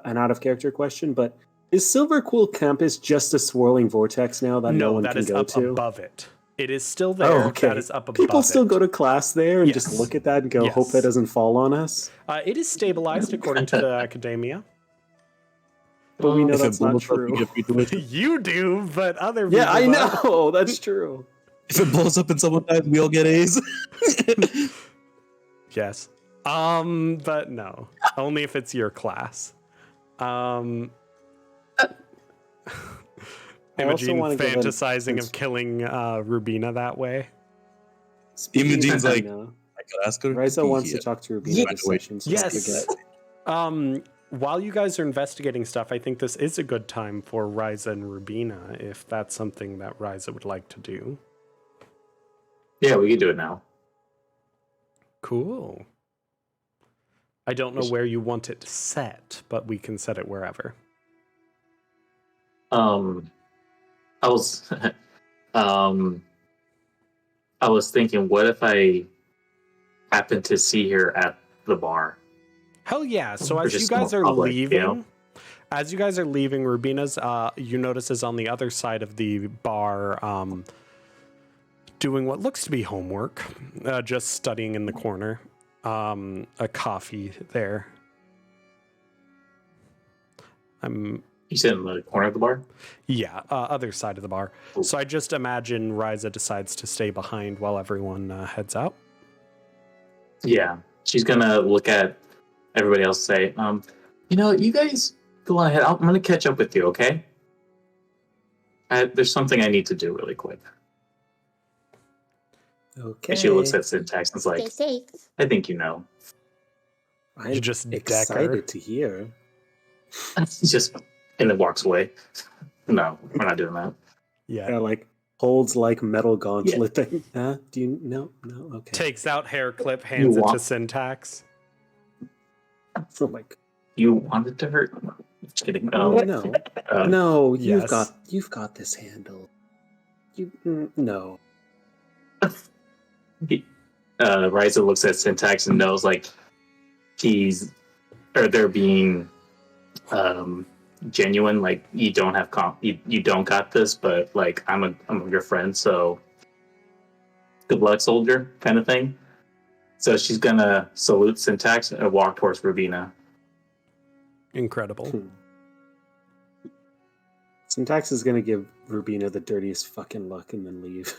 an out of character question, but is Silverquill campus just a swirling vortex now that no one that can is go up to? above it. It is still there. Oh, okay. That is up above People still it. go to class there and just Yes. look at that and go, hope Yes. that doesn't fall on us. It is stabilized according to the academia. But we know If it that's not blows up, we true. get free tuition. You do, but other people Yeah, I don't. know. That's true. If it blows up and someone dies, we all get A's. Yes. But no. Only if it's your class. I also Imogene wanna give an- fantasizing of killing Rubina that way. Speaking Imogene's of like, Rubina, I could ask her. Ryza wants to Yeah. talk to Rubina Yeah. this session, so don't Yes. forget. While you guys are investigating stuff, I think this is a good time for Ryza and Rubina, if that's something that Ryza would like to do. Yeah, we can do it now. Cool. I don't know where you want it set, but we can set it wherever. I was I was thinking, what if I happen to see her at the bar? Hell yeah. So Or as you just guys more are public, leaving, Rubina's, you notice is on the other side of the bar, doing what looks to be homework, just studying in the corner. A coffee there. You said in the corner of the bar? Yeah, other side of the bar. Cool. So I just imagine Ryza decides to stay behind while everyone heads out. Yeah. She's gonna look at everybody else and say, you guys go on ahead. I'm gonna catch up with you, okay? There's something I need to do really quick. Okay. And she looks at Syntax and is like, Stay safe. I think you know. I'm You just excited decker. to hear. Just and then walks away. No, we're not doing that. Yeah. Yeah, like holds like metal gauntlet thing. Huh? Do you no? Okay. Takes out hair clip, hands it to want- Syntax. So like, You want it to hurt? Just kidding. no, uh, no, yes. you've got this handle. No. Ryza looks at Syntax and knows like they're being genuine. Like you don't have you don't got this, but like I'm your friend, so good luck, soldier, kind of thing. So she's gonna salute Syntax and walk towards Rubina. Incredible. Syntax is gonna give Rubina the dirtiest fucking look and then leave.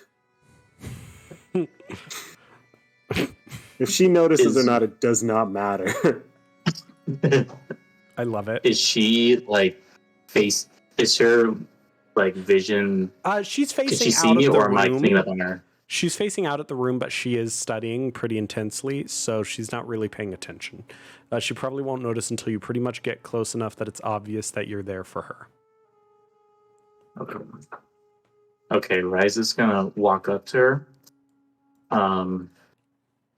If she notices or not, it does not matter. I love it. Is she like face? Is her like vision? She's Can facing she see out me, of the or am I room. cleaning up on her? She's facing out at the room, but she is studying pretty intensely, so she's not really paying attention. She probably won't notice until you pretty much get close enough that it's obvious that you're there for her. Okay, Ryza's gonna walk up to her.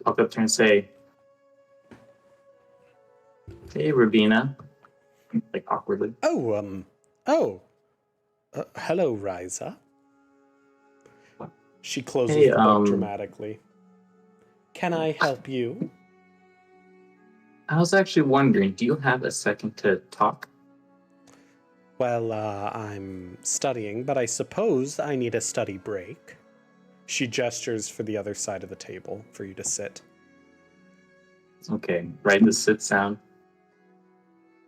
Walk up to her and say, "Hey, Rubina," like awkwardly. Hello, Ryza. She closes Hey, the book dramatically. Can I help you? I was actually wondering, do you have a second to talk? Well, I'm studying, but I suppose I need a study break. She gestures for the other side of the table for you to sit. Okay, Ryza sits down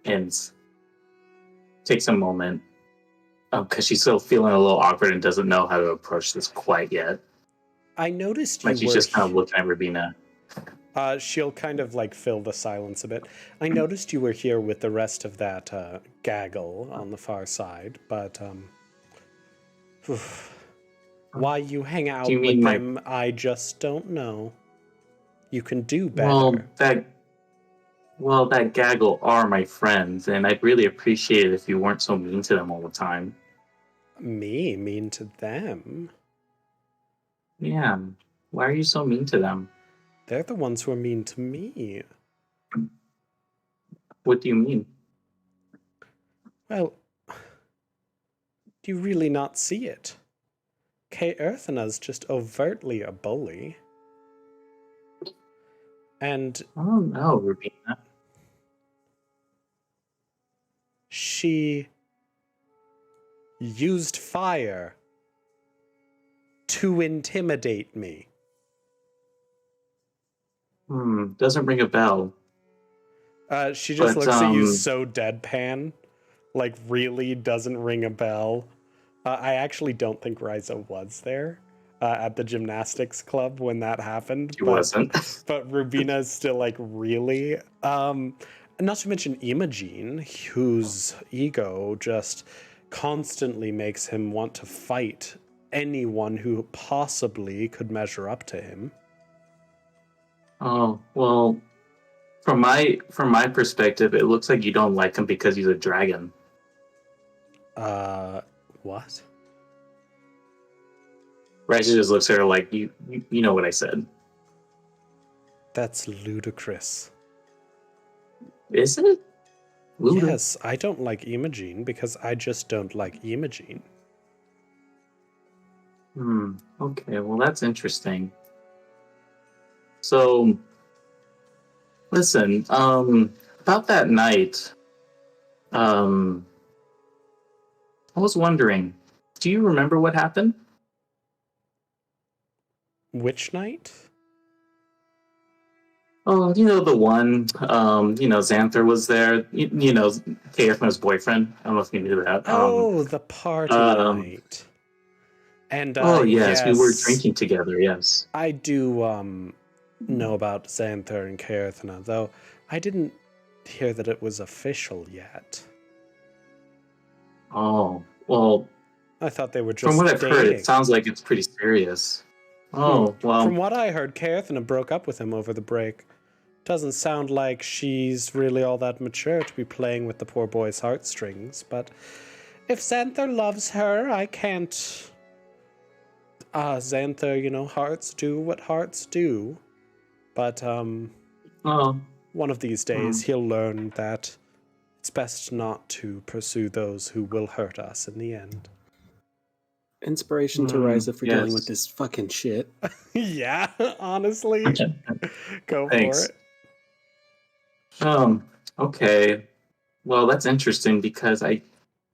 and takes a moment because she's still feeling a little awkward and doesn't know how to approach this quite yet. I noticed you Like she's were just kind of looking at Rubina. She'll kind of like fill the silence a bit. I noticed you were here with the rest of that gaggle on the far side, but why you hang out you with mean my- them, I just don't know. You can do better. Well, that gaggle are my friends, and I'd really appreciate it if you weren't so mean to them all the time. Me mean to them? Yeah, why are you so mean to them? They're the ones who are mean to me. What do you mean? Well, do you really not see it? Kay Earthana's just overtly a bully. And Oh no, Rubina. she used fire to intimidate me. Doesn't ring a bell. She just But, looks at you so deadpan, like really doesn't ring a bell. I actually don't think Ryza was there at the gymnastics club when that happened. She wasn't. But Rubina's still like, really? Not to mention Imogen, whose ego just constantly makes him want to fight anyone who possibly could measure up to him. Oh, well, from my perspective, it looks like you don't like him because he's a dragon. What? Ryza just looks at her like, you know what I said. That's ludicrous. Is it? Luda. Yes, I don't like Imogen because I just don't like Imogen. Okay, well, that's interesting. So, listen, about that night, I was wondering, do you remember what happened? Which night? Oh, you know, the one, Xanther was there, Kaethma's boyfriend. I don't know if you knew that. The party night. And yes, we were yes, drinking together, yes. I do know about Xanther and Kaethna, though I didn't hear that it was official yet. Oh, well, I thought they were just from what I've heard, dating. it sounds like it's pretty serious. Oh, well. From what I heard, Kaethna broke up with him over the break. Doesn't sound like she's really all that mature to be playing with the poor boy's heartstrings, but if Xanther loves her, I can't Xanther, you know, hearts do what hearts do. But Oh, one of these days he'll learn that it's best not to pursue those who will hurt us in the end. Inspiration to Ryza for dealing yes. with this fucking shit. Yeah, honestly. Go Thanks. for it. Okay. Well, that's interesting because I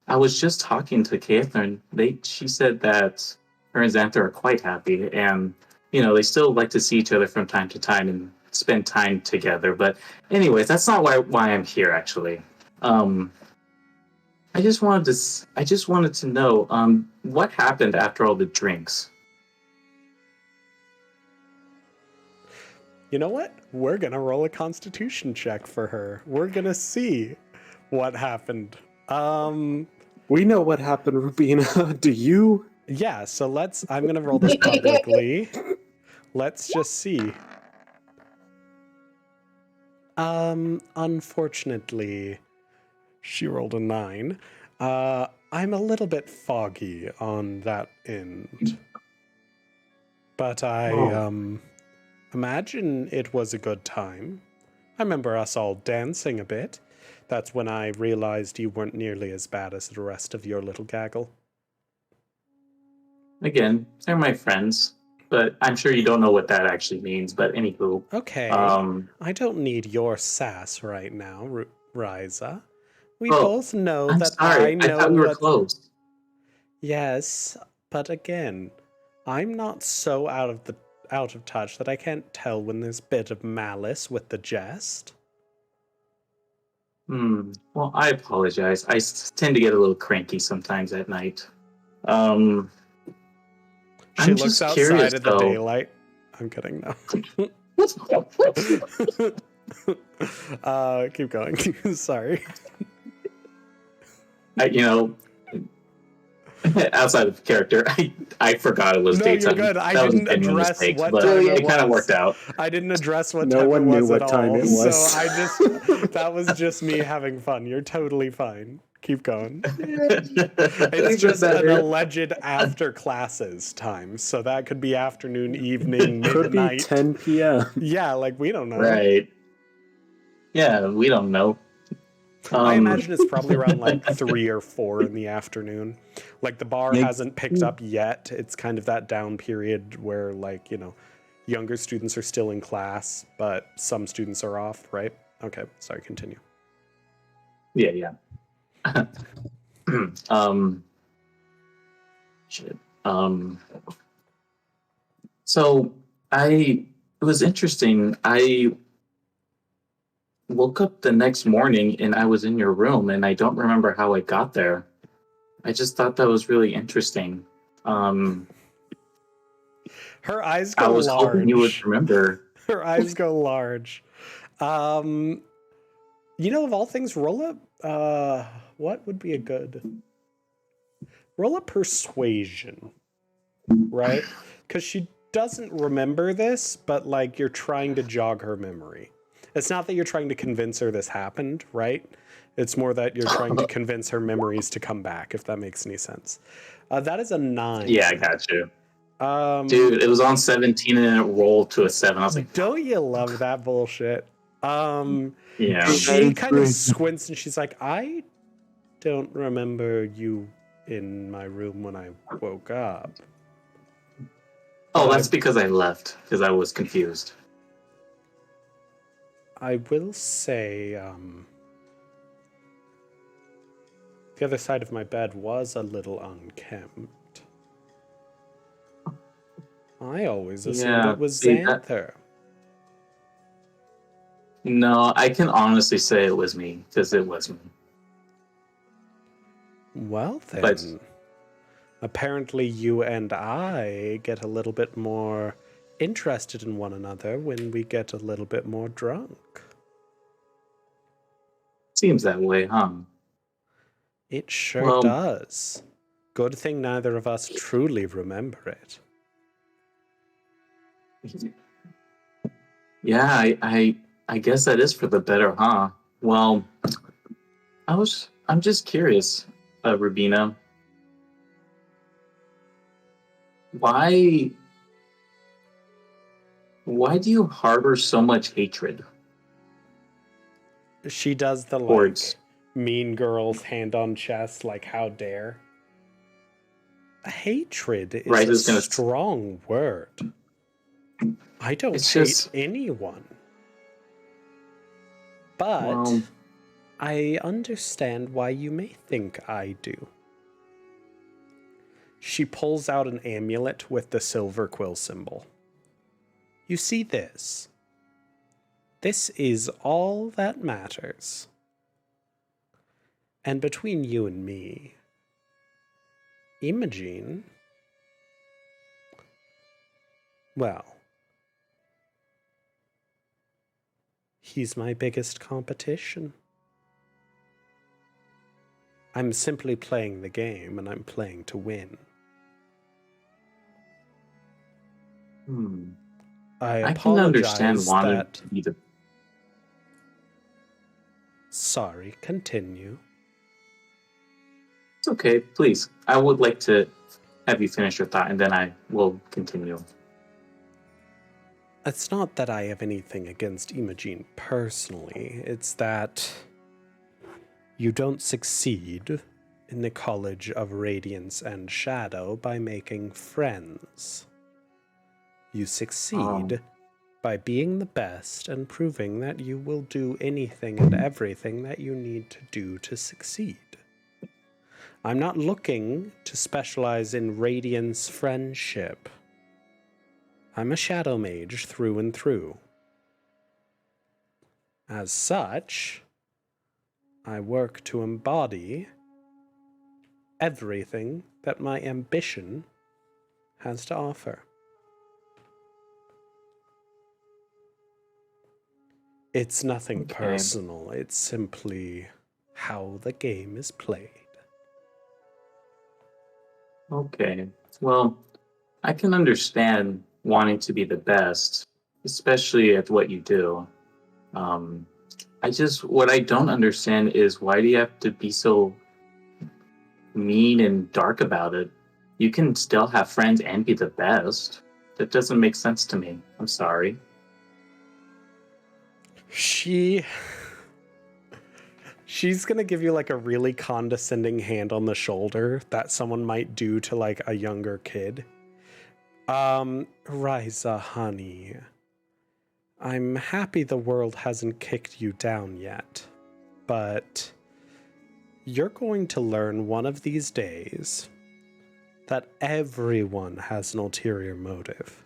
was just talking to Catherine. She said that her and Xanther are quite happy, and they still like to see each other from time to time and spend time together. But anyways, that's not why I'm here actually. I just wanted to know what happened after all the drinks. You know what? We're gonna roll a constitution check for her. We're gonna see what happened. We know what happened, Rubina. Do you? Yeah, so I'm gonna roll this publicly. Let's just see. Unfortunately, she rolled a 9. I'm a little bit foggy on that end. But I imagine it was a good time. I remember us all dancing a bit. That's when I realized you weren't nearly as bad as the rest of your little gaggle. Again, they're my friends, but I'm sure you don't know what that actually means. But anywho, Okay, I don't need your sass right now, Ryza. We both know I'm that sorry. I know thought we were what... close. Yes, but again, I'm not so out of touch that I can't tell when there's a bit of malice with the jest. Well, I apologize. I tend to get a little cranky sometimes at night. She I'm looks just outside curious, of the though. daylight. I'm kidding, no. Keep going. Sorry. Outside of character, I forgot it was No, daytime. you're good. I That was a didn't genuine address mistake, what but time it kind of was. worked out. I didn't address what No time one it knew was what at time all. it was. So that was just me having fun. You're totally fine. Keep going. It's just an alleged after classes time. So that could be afternoon, evening, Could be midnight. 10 p.m. Yeah, like we don't know. Right. Yeah, we don't know. I imagine it's probably around like 3 or 4 in the afternoon. Like the bar hasn't picked up yet. It's kind of that down period where younger students are still in class, but some students are off, right? Okay, sorry, continue. Yeah. Shit. So it was interesting. I woke up the next morning and I was in your room and I don't remember how I got there. I just thought that was really interesting. Her eyes go I was large. hoping you would remember. Her eyes go large. Of all things, roll up. What would be a good... Roll a persuasion, right? Because she doesn't remember this, but you're trying to jog her memory. It's not that you're trying to convince her this happened, right? It's more that you're trying to convince her memories to come back, if that makes any sense. That is a 9. Yeah, I got you. Dude, it was on 17 and it rolled to a 7. I was like, don't you love that bullshit? yeah. She kind of squints and she's like, I don't remember you in my room when I woke up. Oh, that's because I left, because I was confused. I will say, the other side of my bed was a little unkempt. I always assumed it was Xanther. No, I can honestly say it was me, because it was me. Well then, apparently you and I get a little bit more interested in one another when we get a little bit more drunk. Seems that way, huh? It sure does. Good thing neither of us truly remember it. Yeah, I guess that is for the better, huh? Well, I'm just curious, Rubina. Why do you harbor so much hatred She does the like towards? mean girls hand on chest, like how dare. Hatred is Right, a is gonna- strong word. I don't It's hate just- anyone. But Well, I understand why you may think I do. She pulls out an amulet with the silver quill symbol. You see this? This is all that matters. And between you and me, Imogen, well, he's my biggest competition. I'm simply playing the game, and I'm playing to win. I can understand apologize wanting that... to be the. Sorry, continue. It's okay, please. I would like to have you finish your thought, and then I will continue. It's not that I have anything against Imogen personally. It's that you don't succeed in the College of Radiance and Shadow by making friends. You succeed by being the best and proving that you will do anything and everything that you need to do to succeed. I'm not looking to specialize in Radiance friendship. I'm a shadow mage through and through. As such, I work to embody everything that my ambition has to offer. It's nothing personal, it's simply how the game is played. Okay. Well, I can understand wanting to be the best, especially at what you do. What I don't understand is why do you have to be so mean and dark about it? You can still have friends and be the best. That doesn't make sense to me. I'm sorry. She's gonna give you like a really condescending hand on the shoulder that someone might do to like a younger kid. Ryza, honey, I'm happy the world hasn't kicked you down yet, but you're going to learn one of these days that everyone has an ulterior motive.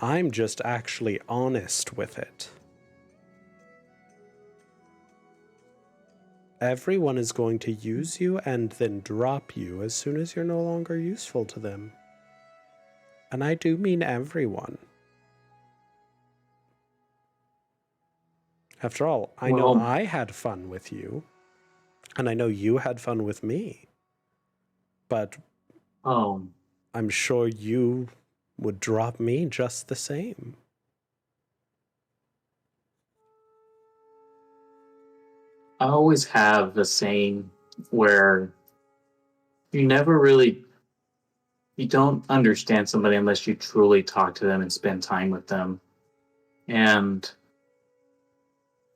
I'm just actually honest with it. Everyone is going to use you and then drop you as soon as you're no longer useful to them. And I do mean everyone. After all, I know I had fun with you, and I know you had fun with me. But I'm sure you would drop me just the same. I always have the saying where you don't understand somebody unless you truly talk to them and spend time with them. And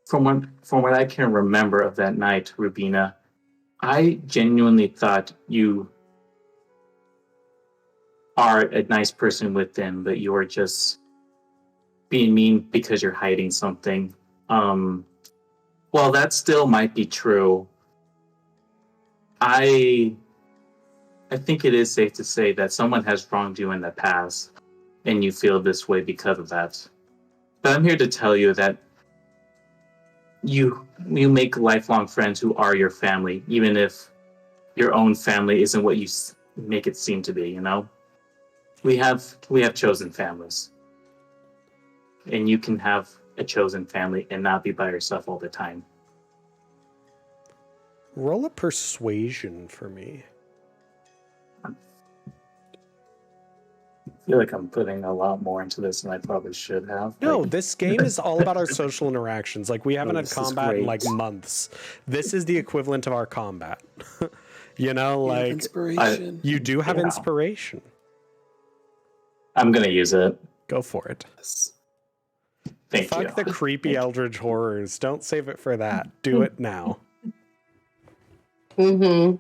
from what I can remember of that night, Rubina, I genuinely thought you are a nice person with them, but you are just being mean because you're hiding something. Well, that still might be true. I think it is safe to say that someone has wronged you in the past, and you feel this way because of that. But I'm here to tell you that you make lifelong friends who are your family, even if your own family isn't what you make it seem to be. You know, we have chosen families, and you can have a chosen family and not be by yourself all the time. Roll a persuasion for me. I feel like I'm putting a lot more into this than I probably should have. No, this game is all about our social interactions. Like, we haven't had combat in like months. This is the equivalent of our combat. You know, like, inspiration. you do have inspiration. I'm gonna use it. Go for it. Thank you. Fuck the creepy eldritch horrors. Don't save it for that. Do it now. Mm-hmm.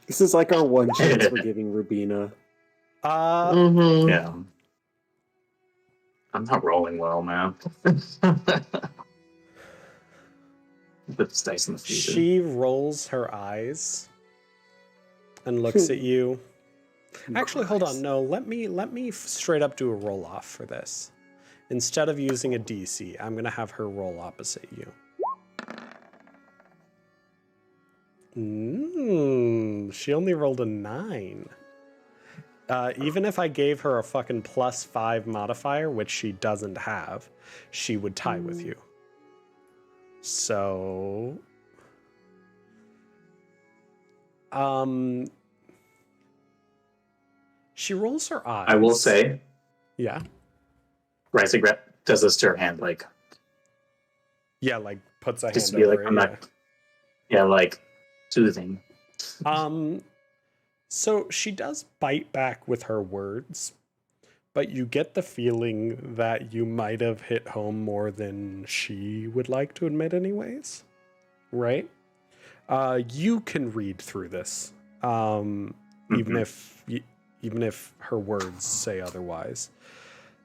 This is like our one chance for giving Rubina. Mm-hmm. Yeah. I'm not rolling well, man. Put this dice in the freezer. She rolls her eyes and looks at you. Actually, hold on. No, let me straight up do a roll off for this. Instead of using a DC, I'm gonna have her roll opposite you. She only rolled a 9. Even if I gave her a fucking +5 modifier, which she doesn't have, she would tie with you. So, she rolls her eyes. I will say, yeah, Rising does this to her hand, like like puts a just hand to be over like, it. I'm not, like soothing. So she does bite back with her words, but you get the feeling that you might have hit home more than she would like to admit anyways, right? You can read through this, even if her words say otherwise.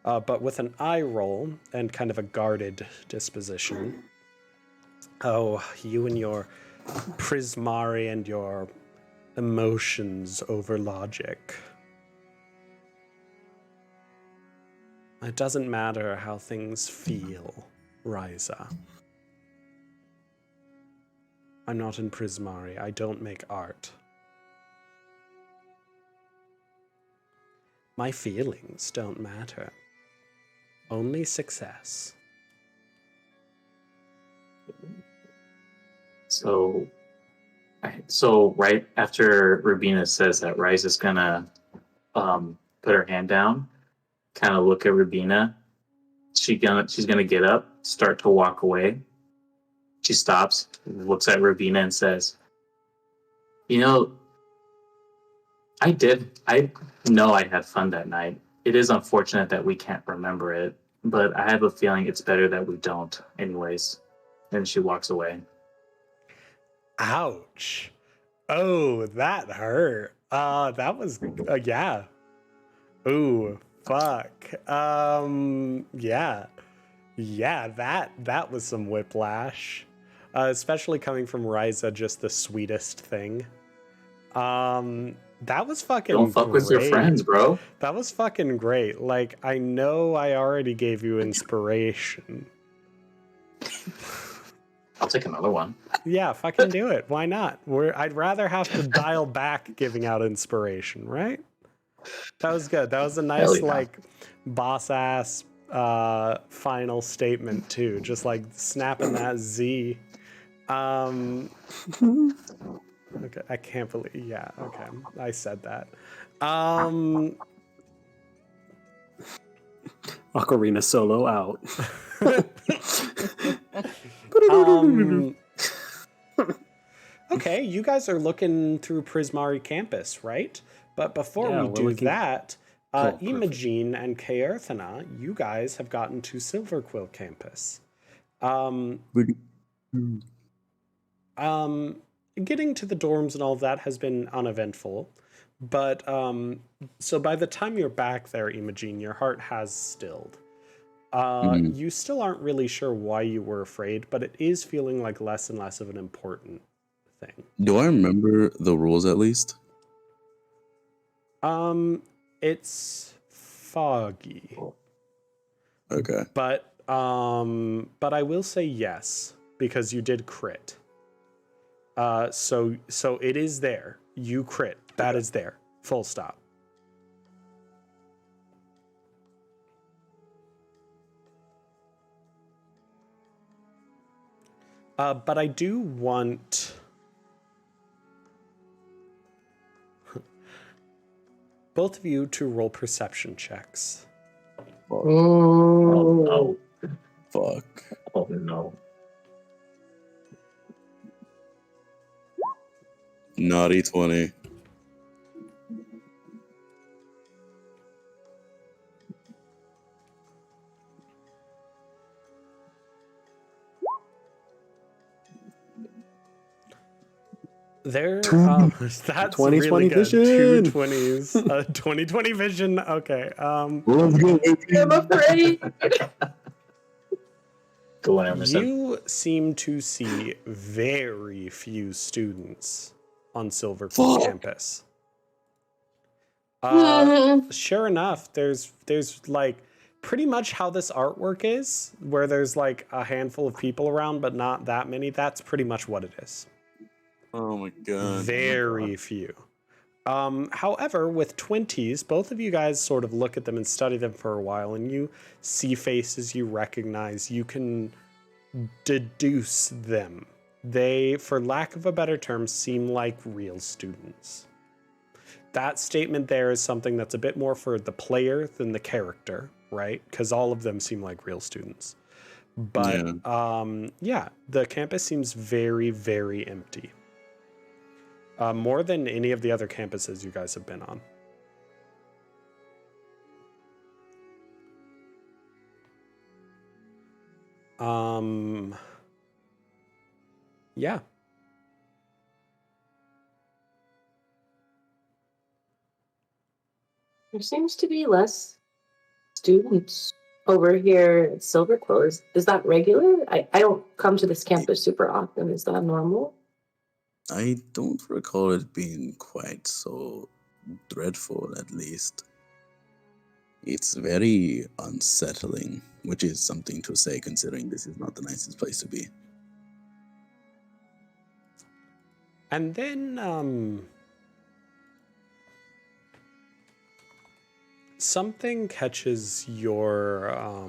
But with an eye roll and kind of a guarded disposition. Oh, you and your Prismari and your emotions over logic. It doesn't matter how things feel, Ryza. I'm not in Prismari. I don't make art. My feelings don't matter. Only success. So right after Rubina says that, Rise is gonna put her hand down, kind of look at Rubina. She's gonna get up, start to walk away. She stops, looks at Rubina, and says, "You know, I know I had fun that night. It is unfortunate that we can't remember it, but I have a feeling it's better that we don't, anyways." And she walks away. Ouch. Oh, that hurt. That was, yeah. Ooh, fuck. Yeah. Yeah, that was some whiplash. Especially coming from Ryza, just the sweetest thing. That was fucking Don't fuck with your great. friends, bro. That was fucking great. Like, I know I already gave you inspiration. I'll take another one. Yeah, fucking do it. Why not? I'd rather have to dial back giving out inspiration, right? That was good. That was a nice, yeah. like, boss ass final statement too. Just like snapping that Z. Okay, I can't believe. Yeah, okay, I said that. Ocarina solo out. Okay, you guys are looking through Prismari campus, right? But before we do that, Imogen and Kaerthana, you guys have gotten to Silverquill campus. Getting to the dorms and all of that has been uneventful. But so by the time you're back there, Imogen, your heart has stilled. You still aren't really sure why you were afraid, but it is feeling like less and less of an important thing. Do I remember the rules at least? It's foggy. Okay. But I will say yes, because you did crit. So it is there. You crit. That is there. Full stop. But I do want both of you to roll perception checks. Oh no. Fuck. Oh no. Naughty 20. There, that's 20/20 really good. vision. 2 20s. 20/20 vision. Okay. Let's go, I'm afraid. Go on, Emerson. You seem to see very few students on Silver Queen campus. Sure enough, there's like pretty much how this artwork is, where there's like a handful of people around, but not that many. That's pretty much what it is. Oh my god. Very few. However, with 20s, both of you guys sort of look at them and study them for a while, and you see faces you recognize. You can deduce them. They, for lack of a better term, seem like real students. That statement there is something that's a bit more for the player than the character, right? Because all of them seem like real students. But yeah, the campus seems very, very empty. More than any of the other campuses you guys have been on. Yeah. There seems to be less students over here at Silver Quill. Is that regular? I don't come to this campus super often. Is that normal? I don't recall it being quite so dreadful, at least. It's very unsettling, which is something to say considering this is not the nicest place to be. And then, something catches your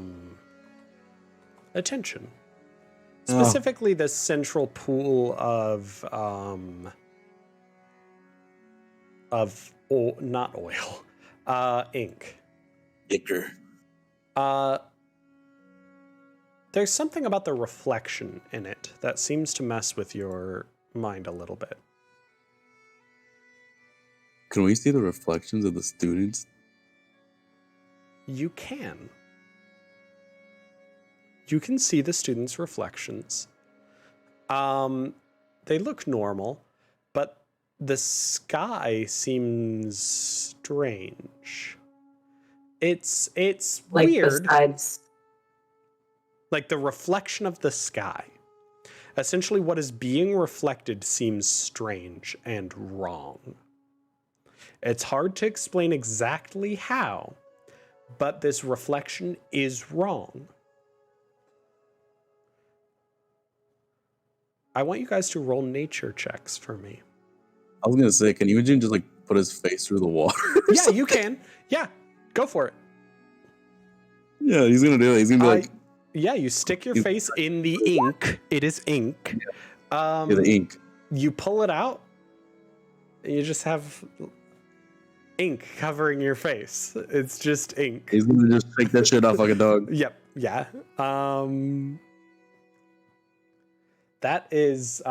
attention. Specifically, the central pool of not oil, ink. Icker. There's something about the reflection in it that seems to mess with your mind a little bit. Can we see the reflections of the students? You can. You can see the students' reflections. They look normal, but the sky seems strange. It's Like weird. besides, Like the reflection of the sky. Essentially, what is being reflected seems strange and wrong. It's hard to explain exactly how, but this reflection is wrong. I want you guys to roll nature checks for me. I was gonna say, can Imogen just like put his face through the water? Yeah, you can. Yeah, go for it. Yeah, he's gonna do it. He's gonna be like, Yeah, you stick your face in the ink. It is ink. yeah, the ink. You pull it out, and you just have ink covering your face. It's just ink. He's gonna just shake that shit off like a dog. Yep. Yeah. That is,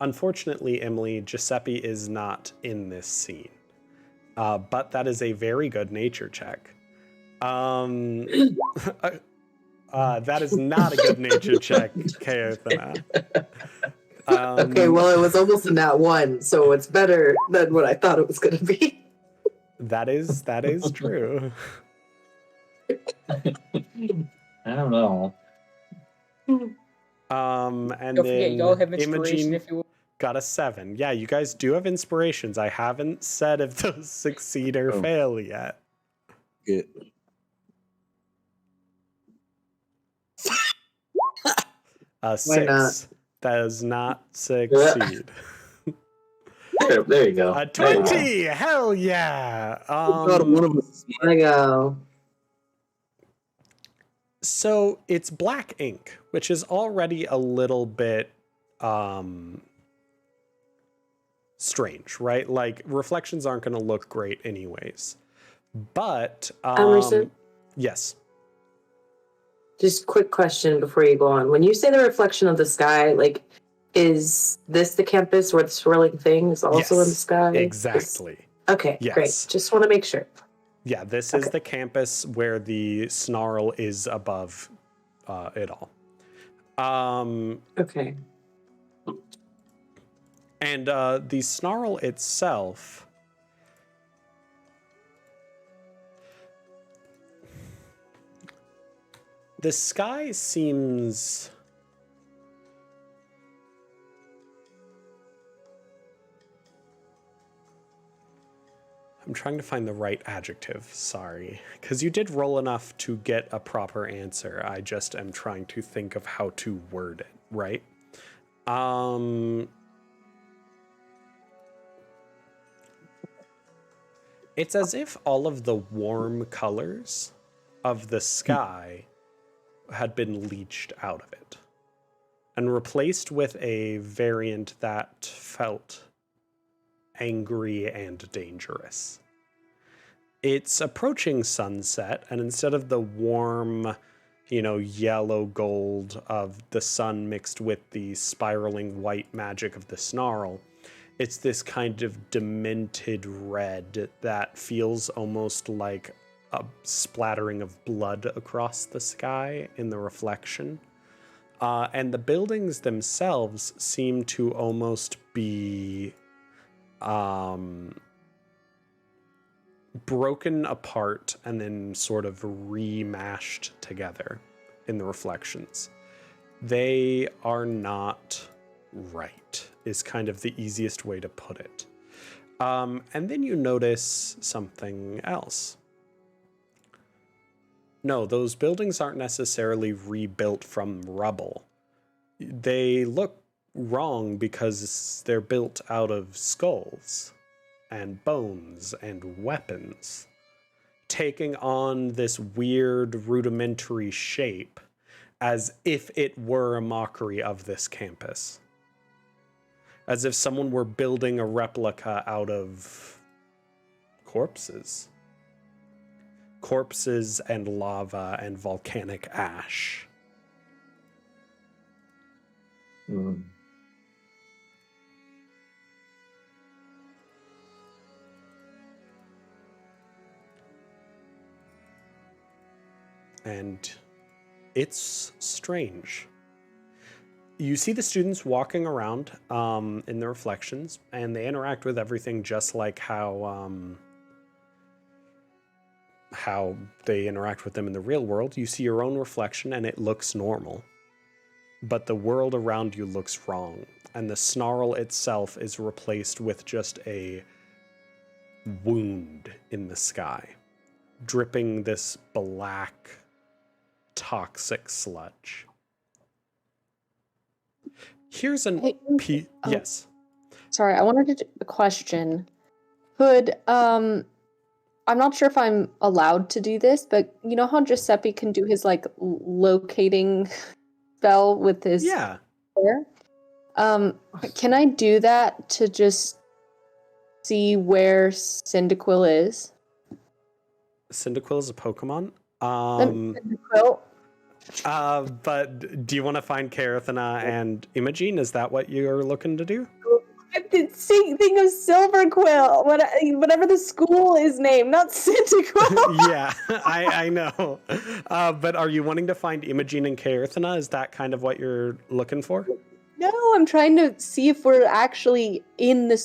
unfortunately, Emily, Giuseppe is not in this scene. But that is a very good nature check. That is not a good nature check, Kaothana. okay, well, it was almost a nat 1, so it's better than what I thought it was going to be. That is true. I don't know. And Don't forget, y'all have then inspiration Imogen if you got a 7. Yeah, you guys do have inspirations. I haven't said if those succeed or fail yet. Good. Why 6 not? does not succeed. There you go. A There you go. 20, hell yeah. God, one of us. There you go. So it's black ink, which is already a little bit strange, right? Like reflections aren't going to look great anyways. But Emerson? yes. Just quick question before you go on. When you say the reflection of the sky, like, is this the campus where the swirling thing is also in the Yes, sky? exactly. Okay, Yes. great. Just want to make sure. Yeah, this is the campus where the snarl is above it all. Okay. And the snarl itself, the sky seems I'm trying to find the right adjective, sorry. Because you did roll enough to get a proper answer. I just am trying to think of how to word it, right? It's as if all of the warm colors of the sky had been leached out of it and replaced with a variant that felt angry and dangerous. It's approaching sunset, and instead of the warm, yellow gold of the sun mixed with the spiraling white magic of the snarl, it's this kind of demented red that feels almost like a splattering of blood across the sky in the reflection. And the buildings themselves seem to almost be broken apart and then sort of remashed together in the reflections. They are not right, is kind of the easiest way to put it. And then you notice something else. No, those buildings aren't necessarily rebuilt from rubble. They look wrong because they're built out of skulls and bones and weapons, taking on this weird rudimentary shape as if it were a mockery of this campus. As if someone were building a replica out of corpses. Corpses and lava and volcanic ash. Mm. And it's strange. You see the students walking around in the reflections, and they interact with everything just like how they interact with them in the real world. You see your own reflection, and it looks normal. But the world around you looks wrong, and the snarl itself is replaced with just a wound in the sky, dripping this black, toxic sludge. Here's an yes. Sorry, I wanted to question. Could I'm not sure if I'm allowed to do this, but you know how Giuseppe can do his locating spell with his hair? Can I do that to just see where Cyndaquil is? Cyndaquil is a Pokemon. Cyndaquil. But do you want to find Carathena and Imogene? Is that what you're looking to do? I did think of Silverquill, whatever the school is named, not Cyndaquil. Yeah, I know. But are you wanting to find Imogene and Carathena? Is that kind of what you're looking for? No, I'm trying to see if we're actually in the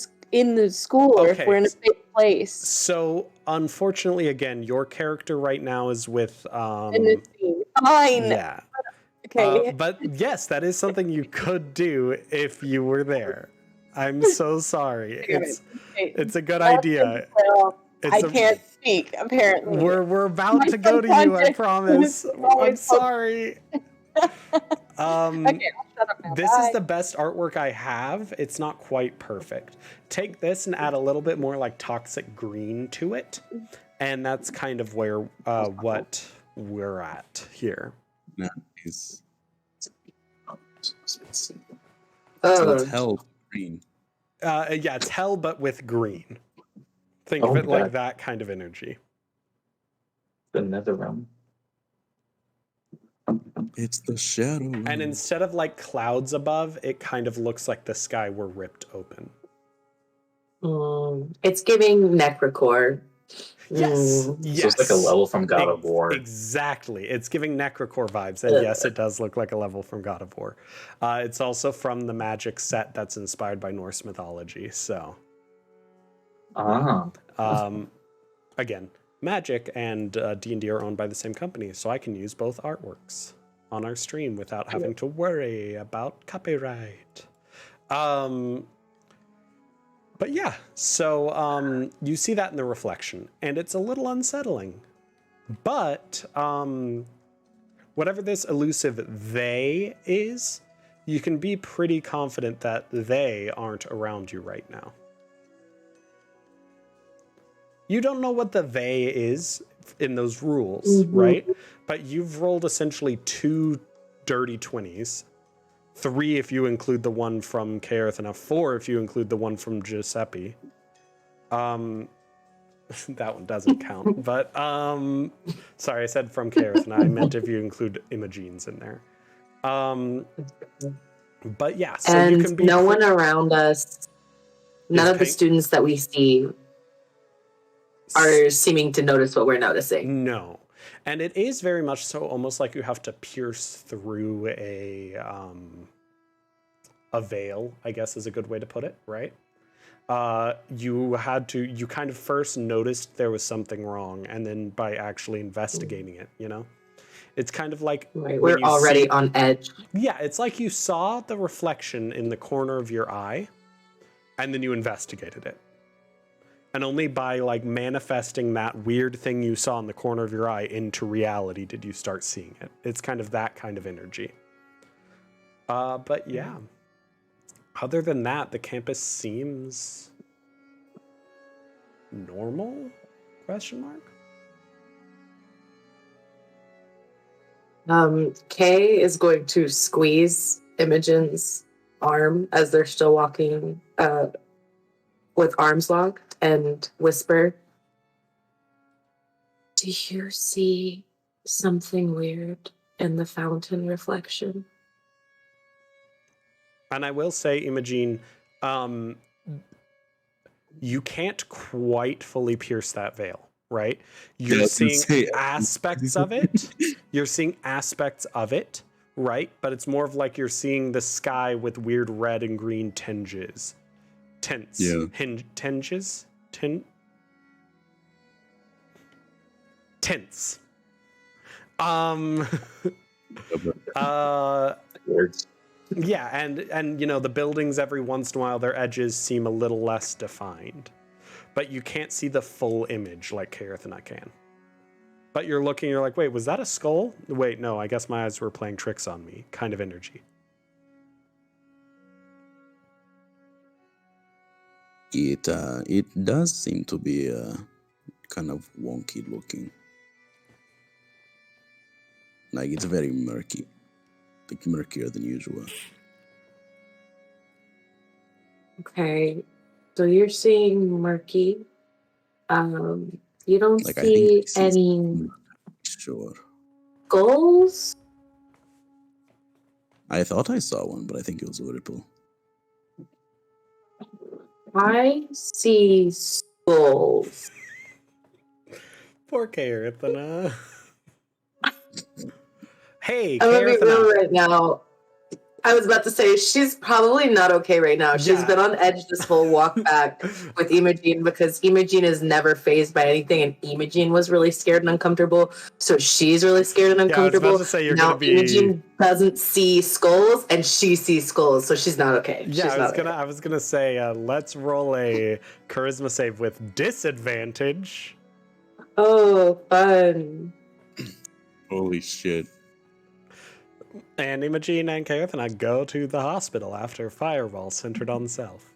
school or if we're in a safe place. So, unfortunately, again, your character right now is with In this scene. Fine. Yeah. Okay. But yes, that is something you could do if you were there. I'm so sorry. It's a good idea. I can't speak, apparently. We're about to go to you, I promise. I'm sorry. Okay, I'll shut up now. This Bye. is the best artwork I have. It's not quite perfect. Take this and add a little bit more toxic green to it. And that's kind of where what we're at here. Nice. So Oh, it's hell green. Yeah, it's hell, but with green. Think of it like that kind of energy. The nether realm. It's the shadow. And instead of clouds above, it kind of looks like the sky were ripped open. it's giving Necrocore. Yes. Mm. Yes. So it's like a level from God of War. Exactly. It's giving Necrocore vibes. And yes, it does look like a level from God of War. It's also from the magic set that's inspired by Norse mythology. So, again, magic and D&D are owned by the same company. So I can use both artworks on our stream without having to worry about copyright. But yeah, so you see that in the reflection, and it's a little unsettling. But whatever this elusive they is, you can be pretty confident that they aren't around you right now. You don't know what the they is in those rules, right? But you've rolled essentially 2 dirty 20s. 3 if you include the one from Kaerith, and 4 if you include the one from Giuseppe. That one doesn't count, but sorry, I said from Kaerith, and I meant if you include Imogene's in there. But yeah, so and you can be no one around us, none of the students that we see are seeming to notice what we're noticing. No. And it is very much so almost like you have to pierce through a veil, I guess is a good way to put it, right? You kind of first noticed there was something wrong, and then by actually investigating it, you know? It's kind of like... Right, we're already on edge. Yeah, it's like you saw the reflection in the corner of your eye, and then you investigated it. And only by like manifesting that weird thing you saw in the corner of your eye into reality did you start seeing it. It's kind of that kind of energy. But yeah. Other than that, the campus seems normal? Question mark? Kay is going to squeeze Imogen's arm as they're still walking with arms locked and whisper, "Do you see something weird in the fountain reflection?" And I will say, Imogen, you can't quite fully pierce that veil, right? You're seeing aspects of it. You're seeing aspects of it, right? But it's more of like you're seeing the sky with weird red and green tinges. Tints. Yeah. Tinges? Tints. Words. Yeah, and you know, the buildings every once in a while, their edges seem a little less defined. But you can't see the full image like Kaerith and I can. But you're looking, you're like, wait, was that a skull? Wait, no, I guess my eyes were playing tricks on me, kind of energy. It does seem to be kind of wonky looking. Like it's very murky. Like murkier than usual. Okay. So you're seeing murky. You don't Like, see I think any sure. skulls? I thought I saw one, but I think it was a ripple. I see skulls. Poor Kaerith. Hey, I'm gonna be real Kaerith. right now. I was about to say she's probably not okay right now. She's been on edge this whole walk back with Imogen because Imogen is never fazed by anything, and Imogen was really scared and uncomfortable. So she's really scared and uncomfortable. I was about to say you're now gonna be... Imogen doesn't see skulls, and she sees skulls, so she's not okay. Yeah, I was gonna say let's roll a charisma save with disadvantage. Oh, fun! Holy shit. And Imogen and Kaerith and I go to the hospital after Fireball centered on self.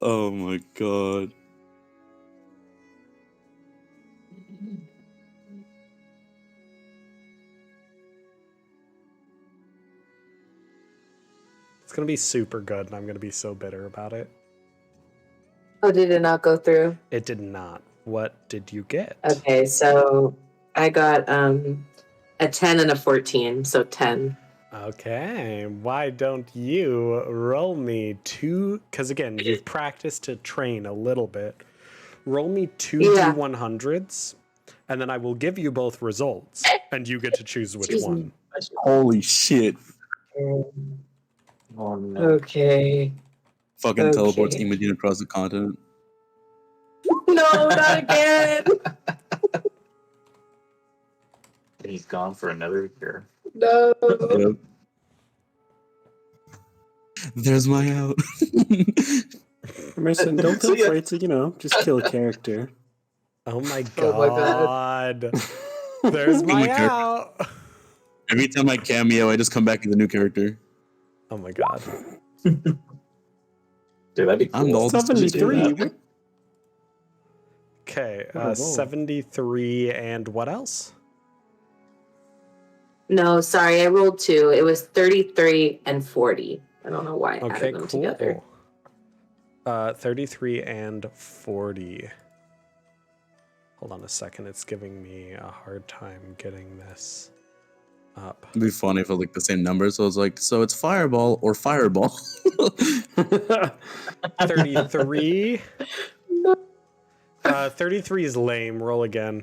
Oh my god. It's gonna be super good, and I'm gonna be so bitter about it. Oh, did it not go through? It did not. What did you get? Okay, so I got a 10 and a 14, so 10. Okay, why don't you roll me two? Because again, you've practiced to train a little bit. Roll me two Yeah. D100s, and then I will give you both results, and you get to choose which Excuse one. me. Holy shit. Oh no. Okay. Fucking teleports Okay. Imogen across the continent. No, not again. He's gone for another year. No. Yep. There's my out. Emerson, don't So, feel yeah. afraid to, just kill a character. Oh my Oh my god. God. There's my my character. out. Every time I cameo, I just come back as a new character. Oh my god. Dude, that'd be cool. I'm the oldest to do 73. that. Okay, What a roll. 73 and what else? No, sorry, I rolled 2. It was 33 and 40. I don't know why I Okay, added them together. cool. 33 and 40. Hold on a second, it's giving me a hard time getting this up. It'd be funny if it like the same number. So it's like, so it's fireball or fireball. 33. 33 is lame. Roll again.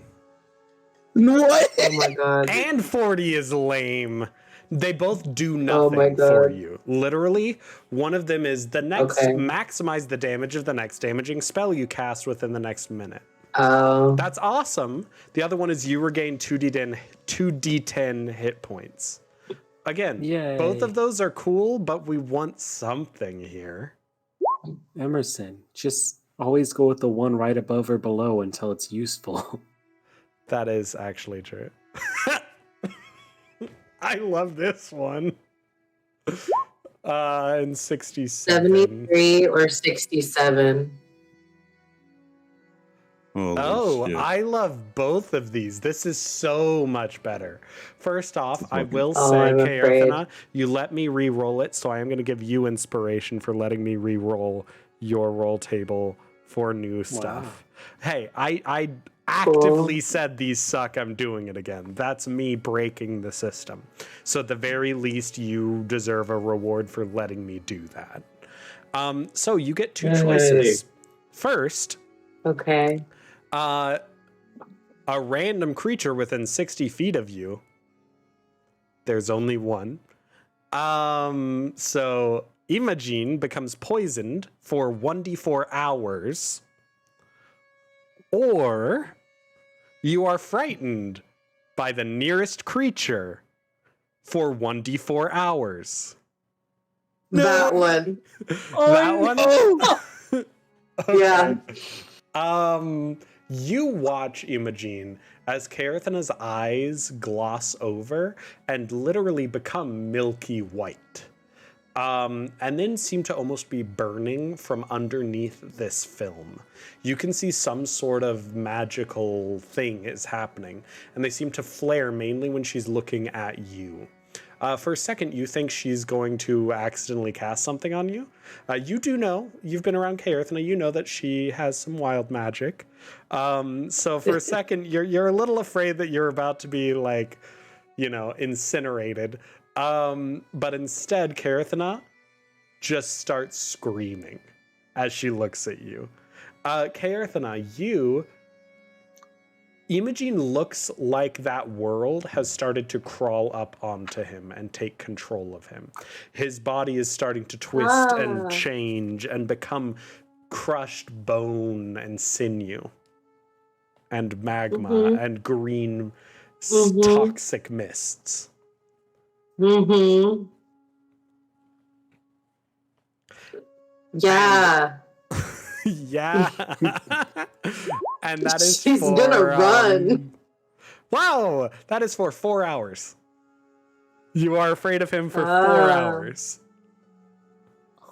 No way. Oh my God. And 40 is lame. They both do Oh my nothing for God. you. Literally, one of them is the next Okay. maximize the damage of the next damaging spell you cast within the next minute. Oh. That's awesome. The other one is you regain 2d10 hit points. Again, Yay. both of those are cool, but we want something here. Emerson, just always go with the one right above or below until it's useful. That is actually true. I love this one. And 67. 73 or 67. Oh, shit. I love both of these. This is so much better. First off, I will Oh, say, I'm afraid. Kaerthana, you let me re-roll it, so I am going to give you inspiration for letting me re-roll your roll table for new stuff. Hey, I actively said these suck. I'm doing it again. That's me breaking the system. So at the very least, you deserve a reward for letting me do that. So you get two choices. First, Okay. a random creature within 60 feet of you. There's only one. So Imogen becomes poisoned for 1d4 hours. Or you are frightened by the nearest creature for 1d4 hours. That one. That one? Yeah. You watch Imogen as Kaerthana's eyes gloss over and literally become milky white. And then seem to almost be burning from underneath this film. You can see some sort of magical thing is happening, and they seem to flare mainly when she's looking at you. For a second, you think she's going to accidentally cast something on you. You do know, you've been around Kaerthana, you know that she has some wild magic. So for a second, you're a little afraid that you're about to be like, incinerated. But instead, Kaerthana just starts screaming as she looks at you. Kaerthana, Imogen looks like that world has started to crawl up onto him and take control of him. His body is starting to twist and change and become crushed bone and sinew and magma and green toxic mists. Mm-hmm. Yeah. Yeah. And that is She's gonna run. Wow, that is for 4 hours. You are afraid of him for 4 hours.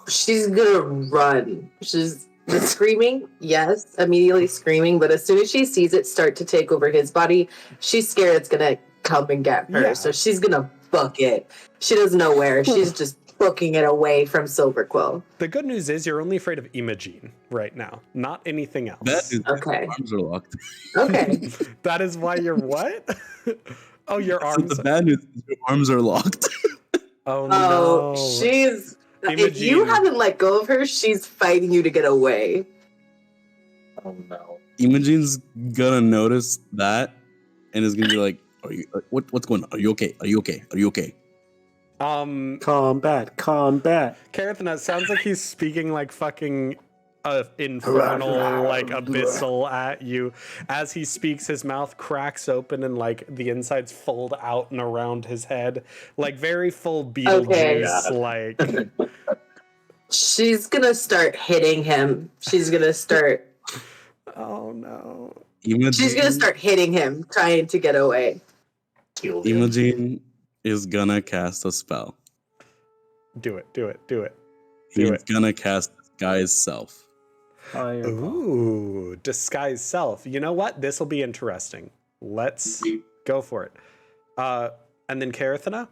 She's gonna run. She's the screaming, yes, immediately screaming, but as soon as she sees it start to take over his body, she's scared it's gonna come and get her. Yeah. So she's gonna book it. She doesn't know where. She's just booking it away from Silverquill. The good news is you're only afraid of Imogen right now, not anything else. That is, Okay. arms are locked. Okay. That is why you're what? Oh, your So arms. the bad news is your arms are locked. Oh Oh, no. she's. If you Imogene. haven't let go of her, she's fighting you to get away. Oh no. Imogene's gonna notice that and is gonna be like, "Are you? What's going on? Are you okay? Are you okay? Are you okay?" Combat. Carathon, it sounds like he's speaking like fucking infernal, like abyssal at you. As he speaks, his mouth cracks open and like the insides fold out and around his head, like very full Beetlejuice. Like She's gonna start hitting him. She's gonna start. oh no. She's gonna start hitting him, trying to get away. Imogen is gonna cast a spell. Do it. Do He's it. gonna cast Disguise Self. Fireball. Ooh, disguise self. You know what? This will be interesting. Let's go for it. And then Carathana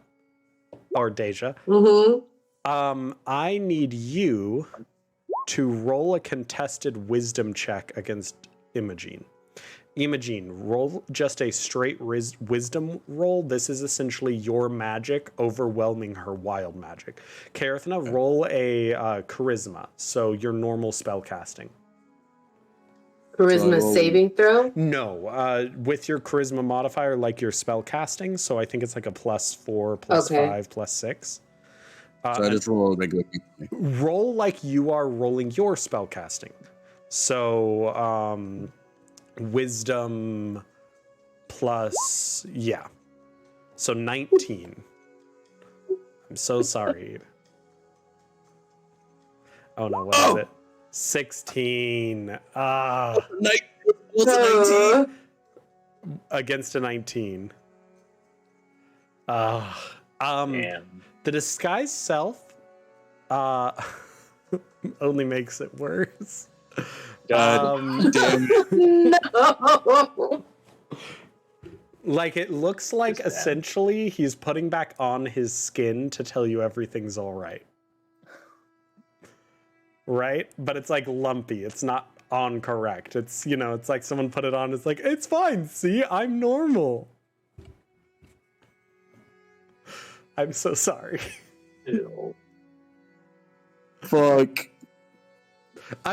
or Deja. Mm-hmm. I need you to roll a contested wisdom check against Imogen. Imogen, roll just a straight wisdom roll. This is essentially your magic overwhelming her wild magic. Carathana, roll a charisma, so your normal spell casting. Charisma So- saving throw. No, with your charisma modifier, like your spell casting, so I think it's like a +4, +5, +6. So I just roll a regular d20. Roll like you are rolling your spell casting. So, wisdom plus, yeah. So 19. I'm so sorry. Oh no, what is it? 16. What's a 19? Against a 19. Damn. The disguise self only makes it worse. God damn. No. Like it looks like Just essentially he's putting back on his skin to tell you everything's all right. Right? But it's like lumpy. It's not on correct. It's, you know, it's like someone put it on. It's like, it's fine. See, I'm normal. I'm so sorry. Ew. Fuck.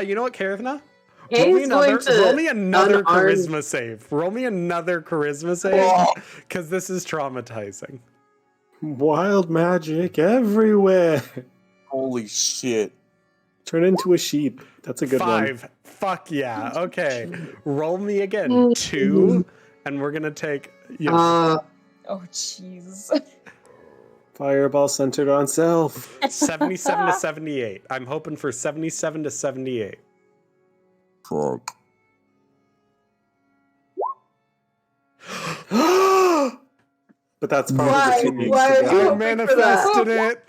You know what, Carathana? He's going to roll me another unarmed- charisma save. Roll me another charisma save, because this is traumatizing. Wild magic everywhere. Holy shit. Turn into a sheep. That's a good 5. Fuck yeah. Okay. Roll me again. 2, and we're gonna take. You know, Oh, jeez. one. Fireball centered on self. 77 to 78. I'm hoping for 77 to 78. Fuck. But that's part Why? of the 2 weeks Why to are go. you- I manifested it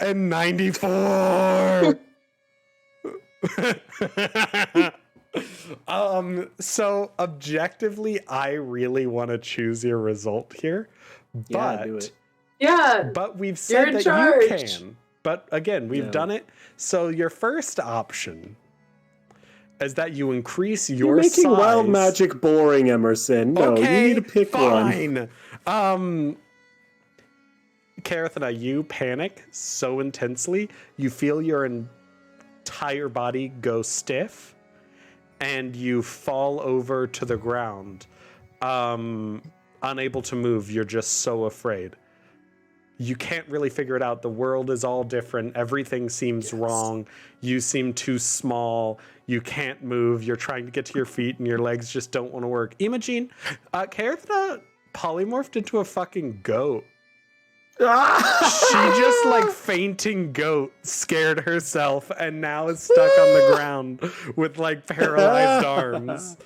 in 94. So objectively, I really want to choose your result here, Yeah, but do it. Yeah. but we've You're said in that charge. you can. But again, we've No. done it. So your first option is that you increase your You're making size. wild magic boring, Emerson. No, you need to pick one. Fine. Carathana, you panic so intensely, you feel your entire body go stiff, and you fall over to the ground, unable to move. You're just so afraid. You can't really figure it out. The world is all different. Everything seems wrong. You seem too small. You can't move. You're trying to get to your feet, and your legs just don't want to work. Imogen, Carathana polymorphed into a fucking goat. She just like fainting goat scared herself and now is stuck on the ground with like paralyzed arms.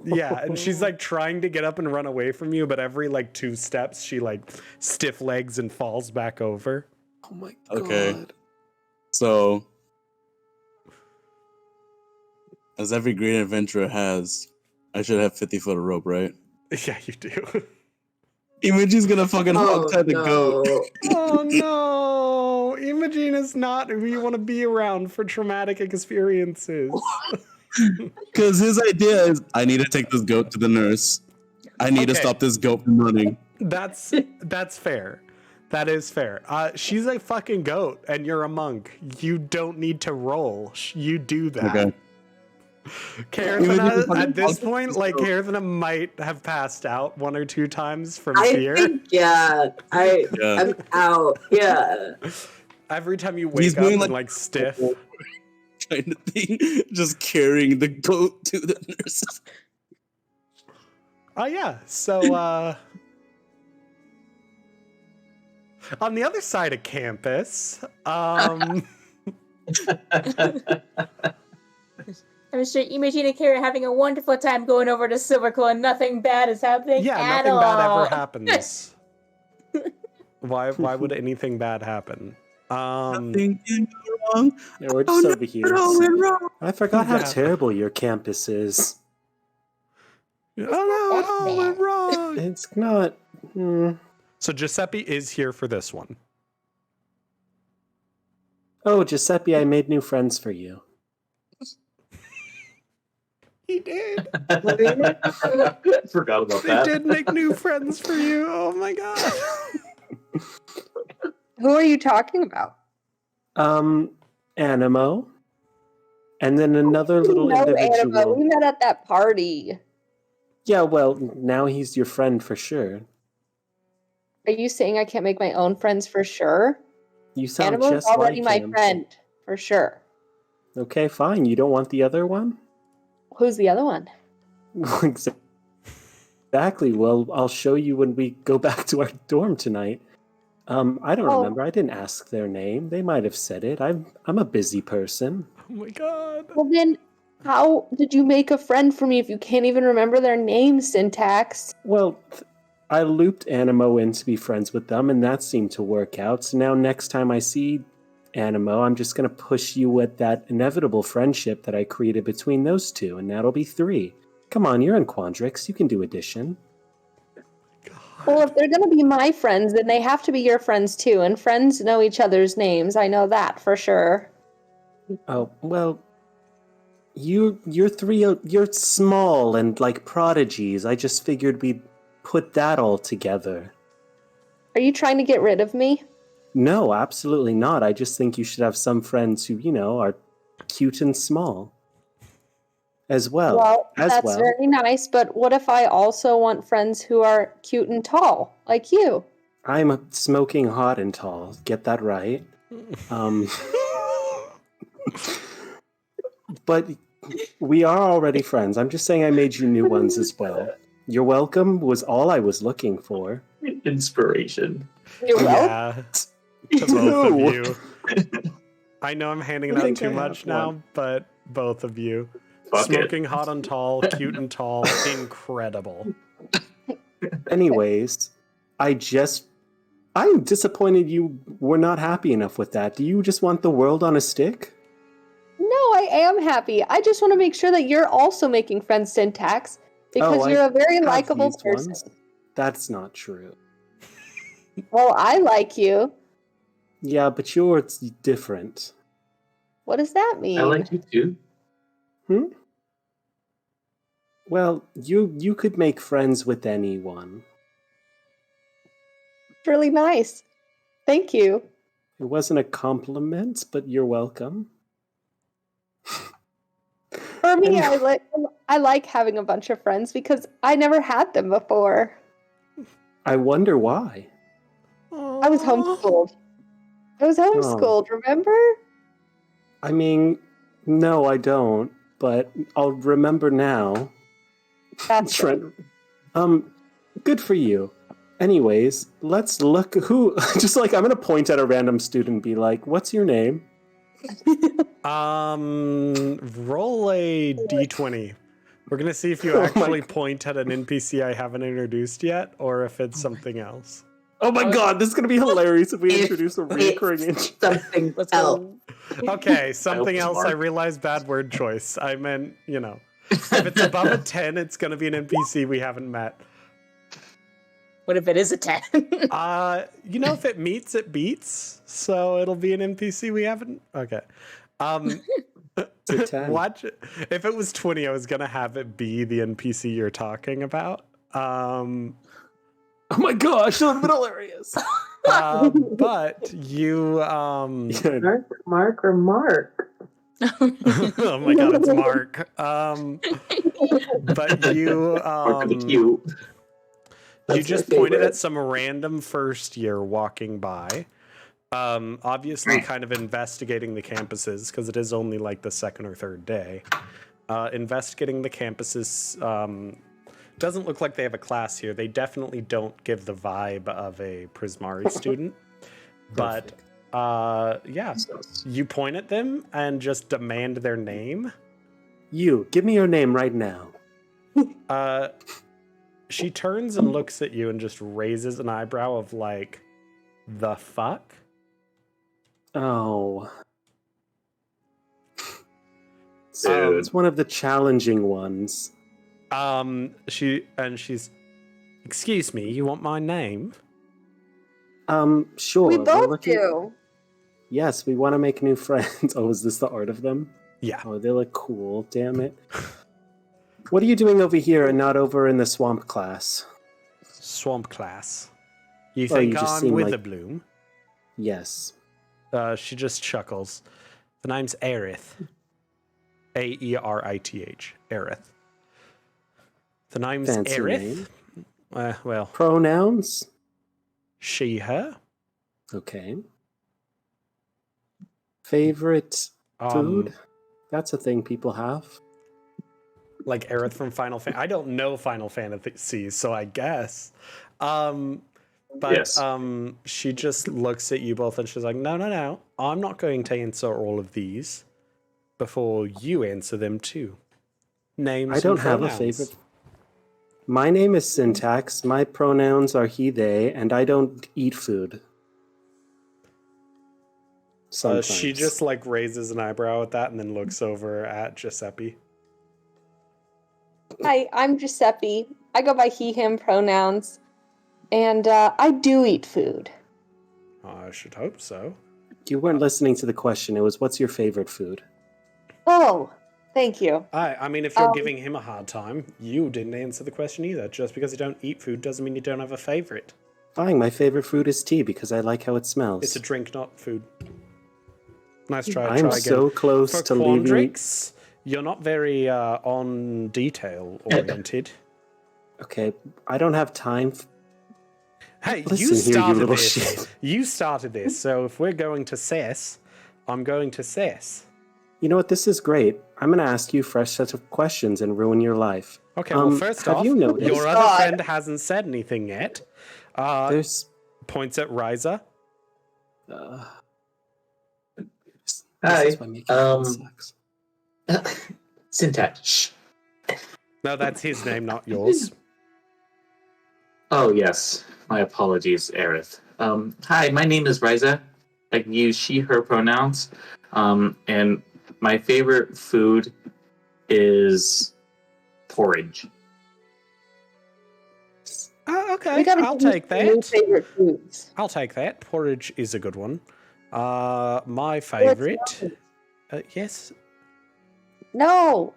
Yeah, and she's like trying to get up and run away from you, but every like 2 steps she like stiff legs and falls back over. Oh my god. Okay. So, as every great adventurer has, I should have 50 foot of rope, right? Yeah, you do. Imogen's gonna fucking hog tie the goat. Oh no, Imogen is not who you want to be around for traumatic experiences. Because his idea is, I need to take this goat to the nurse. I need to Okay. stop this goat from running. That's fair. That is fair. She's a fucking goat, and you're a monk. You don't need to roll. You do that. Okay. Karithana, at this point, like, Karithana might have passed out 1 or 2 times from I fear. think, I'm out. Yeah. Every time you He's wake up doing, and, like, stiff. Kind of thing, just carrying the goat to the nurses. Oh, yeah. So, on the other side of campus, I'm sure Imogene and Kara are having a wonderful time going over to Silverclaw and nothing bad is happening yeah, at nothing bad all. ever happens. Why would anything bad happen? Nothing can go wrong. Yeah, we're just Oh, over here. it all went wrong. I forgot how Yeah. terrible your campus is. Oh no, it all went wrong. It's not. So Giuseppe is here for this one. Oh, Giuseppe, I made new friends for you. He did. Forgot about They that. did make new friends for you. Oh my god. Who are you talking about? Animo. And then another little No, individual. Annabelle. We met at that party. Yeah, well, now he's your friend for sure. Are you saying I can't make my own friends for sure? You sound Animal's just already like my him. friend for sure. Okay, fine. You don't want the other one? Who's the other one? Exactly. Well, I'll show you when we go back to our dorm tonight. I don't Oh. remember. I didn't ask their name. They might have said it. I'm a busy person. Oh my god. Well, then, how did you make a friend for me if you can't even remember their name, Syntax? Well, I looped Animo in to be friends with them, and that seemed to work out. So now next time I see Animo, I'm just going to push you with that inevitable friendship that I created between those two, and that'll be 3. Come on, you're in Quandrix. You can do addition. Well, if they're going to be my friends, then they have to be your friends too. And friends know each other's names. I know that for sure. Oh, well, you're 3, you're small and like prodigies. I just figured we'd put that all together. Are you trying to get rid of me? No, absolutely not. I just think you should have some friends who, are cute and small. As well. That's very nice, but what if I also want friends who are cute and tall, like you? I'm smoking hot and tall. Get that right. But we are already friends. I'm just saying I made you new ones as well. Your welcome was all I was looking for. Inspiration. You're welcome. Yeah. To both of No. you. I know I'm handing it I out think too I much have now, one. but both of you. Fuck it. Smoking hot and tall, cute and tall, incredible. Anyways, I'm disappointed you were not happy enough with that. Do you just want the world on a stick? No, I am happy. I just want to make sure that you're also making friends, Syntax, because I you're a very have likable used person. ones. That's not true. Well, I like you. Yeah, but you're different. What does that mean? I like you too. Well, you could make friends with anyone. Really nice. Thank you. It wasn't a compliment, but you're welcome. For me, And- I like having a bunch of friends because I never had them before. I wonder why. I was homeschooled. Remember? I mean, no, I don't, but I'll remember now. That's Trent. Good for you. Anyways, let's look who just like I'm gonna point at a random student and be like, what's your name? Roll a d20. We're gonna see if you Oh my actually God. point at an NPC I haven't introduced yet, or if it's something else. Oh my god, this is gonna be hilarious if we If introduce a it's recurring something Let's else. go. Okay, something it's else. I Mark. realized bad word choice. I meant, if it's above a 10, it's gonna be an NPC we haven't met. What if it is a 10? If it meets, it beats. So it'll be an NPC we haven't. Okay. It's a 10. Watch it. If it was 20, I was gonna have it be the NPC you're talking about. Oh my gosh, that would have been hilarious. But you Mark or Mark? oh my god, it's Mark. But you Mark the cute. you That's just my pointed favorite. at some random first year walking by. Obviously kind of investigating the campuses because it is only like the second or third day. Investigating the campuses. Doesn't look like they have a class here. They definitely don't give the vibe of a Prismari student. But yeah, you point at them and just demand their name. You, give me your name right now. She turns and looks at you and just raises an eyebrow of like, the fuck? Oh. Dude. It's one of the challenging ones. She's, excuse me, you want my name? Sure. We we're both looking- do. Yes, we want to make new friends. Oh, is this the art of them? Yeah. Oh, they look cool. Damn it. What are you doing over here and not over in the swamp class? Swamp class. You Oh, think you just I'm seem like- Witherbloom? Yes. She just chuckles. The name's Aerith. Aerith. Aerith. The name's Fancy Aerith. name. Well, Pronouns? she, her. Okay. Favorite food? That's a thing people have. Like Aerith from Final Fantasy. I don't know Final Fantasy, so I guess. But Yes. she just looks at you both and she's like, no. I'm not going to answer all of these before you answer them too. Names I don't and have a pronouns. favorite. My name is Syntax. My pronouns are he, they, and I don't eat food. Sometimes. She just like raises an eyebrow at that and then looks over at Giuseppe. Hi, I'm Giuseppe. I go by he, him pronouns. And I do eat food. I should hope so. You weren't listening to the question. It was, what's your favorite food? Oh, thank you. I mean, if you're giving him a hard time, you didn't answer the question either. Just because you don't eat food doesn't mean you don't have a favorite. Fine, my favorite food is tea because I like how it smells. It's a drink, not food. Nice try. I'm try again. so close For to leaving. Quandrix, you're not very on detail oriented. Okay, I don't have time. Hey, Listen you here, you started little this. shit. You started this. So if we're going to cess, I'm going to cess. You know what? This is great. I'm going to ask you a fresh set of questions and ruin your life. Okay, well, first have off, you noticed? your other God. friend hasn't said anything yet. There's. Points at Ryza. Hi. This is why making fun sucks. Syntax. Shh. No, that's his name, not yours. Oh, yes. My apologies, Aerith. Hi, my name is Riza. I can use she, her pronouns. And my favorite food is porridge. Okay, We gotta I'll give you take some new that. favorite foods. I'll take that. Porridge is a good one. My favorite. Yes. No.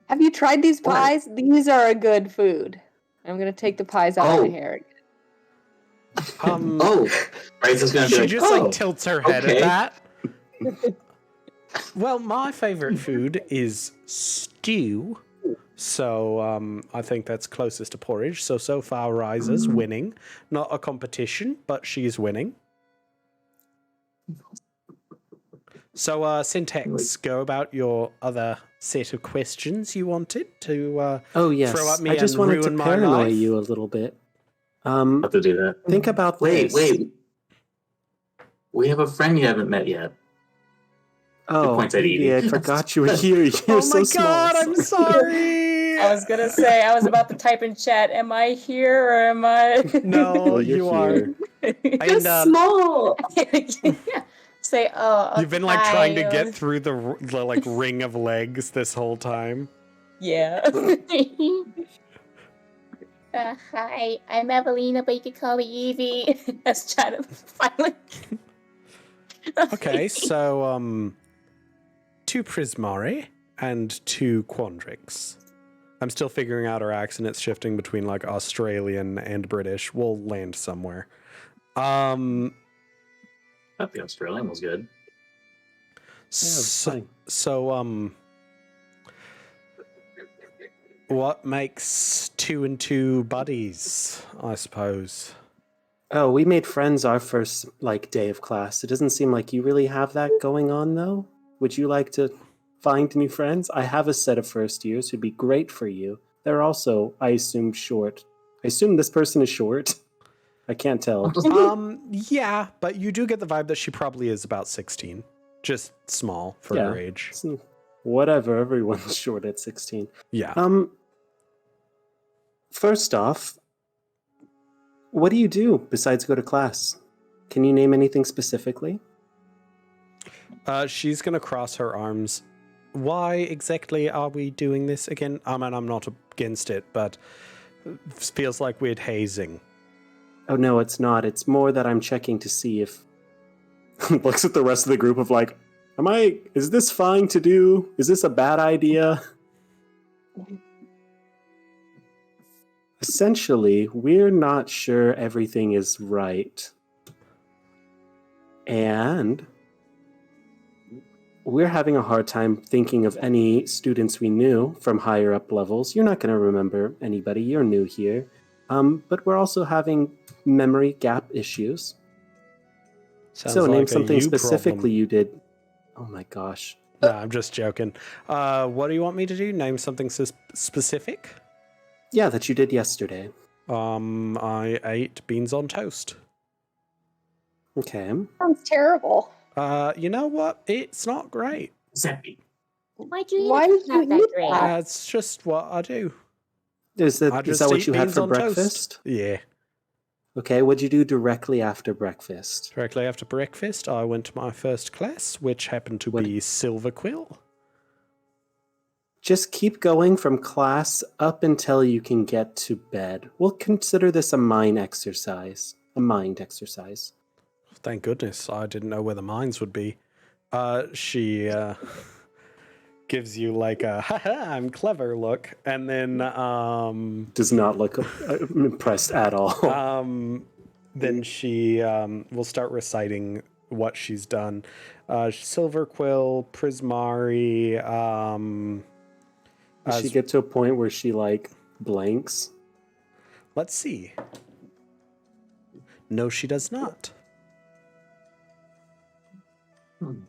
Have you tried these What? pies? These are a good food. I'm gonna take the pies out of my Oh. hair. Oh, Riza's gonna be She like, just oh, like tilts her head okay. at that. Well, my favorite food is stew. So I think that's closest to porridge. So far, Riza's winning. Not a competition, but she's winning. So, Syntax, go about your other set of questions you wanted to Oh, yes. throw at me I just and wanted to ruin my paranoid life. you a little bit. Have to do that. Think about Wait. this. We have a friend you haven't met yet. Oh, points at Edie. yeah, I forgot you were here. You're Oh so my small. god, I'm sorry! I was gonna say, I was about to type in chat, am I here or am I? No, Oh, you're you are. here. Just And, small. Say, oh, you've been like hi, trying to get through the like ring of legs this whole time. Yeah. Hi, I'm Evelina, but you can call me Evie. Let's try to finally. Okay, so 2 Prismari and 2 Quandrix. I'm still figuring out our accent. It's shifting between like Australian and British. We'll land somewhere. Um. I thought the Australian was good. So, fine. so what makes 2 and 2 buddies? I suppose. Oh, we made friends our first day of class. It doesn't seem like you really have that going on, though. Would you like to find new friends? I have a set of first years who'd be great for you. They're also, I assume, short. I assume this person is short. I can't tell. Yeah, but you do get the vibe that she probably is about 16. Just small for her age. Whatever, everyone's short at 16. Yeah. First off, what do you do besides go to class? Can you name anything specifically? She's gonna cross her arms. Why exactly are we doing this again? I mean, I'm not against it, but it feels like weird hazing. Oh no, it's not. It's more that I'm checking to see if looks at the rest of the group of is this fine to do? Is this a bad idea? Essentially, we're not sure everything is right. And we're having a hard time thinking of any students we knew from higher up levels. You're not going to remember anybody. You're new here. But we're also having memory gap issues. Sounds name like something you specifically problem. you did. Oh my gosh. No, I'm just joking. What do you want me to do? Name something specific? Yeah, that you did yesterday. I ate beans on toast. Okay. Sounds terrible. You know what? It's not great. Zappy. Why'd you eat Why it? did It's not you that eat great. that? It's just what I do. Is I that just what eat you had beans for on toast. breakfast? Yeah. Okay, what'd you do directly after breakfast? Directly after breakfast, I went to my first class, which happened to be Silver Quill. Just keep going from class up until you can get to bed. We'll consider this a mind exercise. A mind exercise. Thank goodness. I didn't know where the mines would be. She gives you a haha, I'm clever look, and then Does not look impressed at all. then she will start reciting what she's done. Silver Quill, Prismari, Does she get to a point where she blanks? let's see. No, she does not.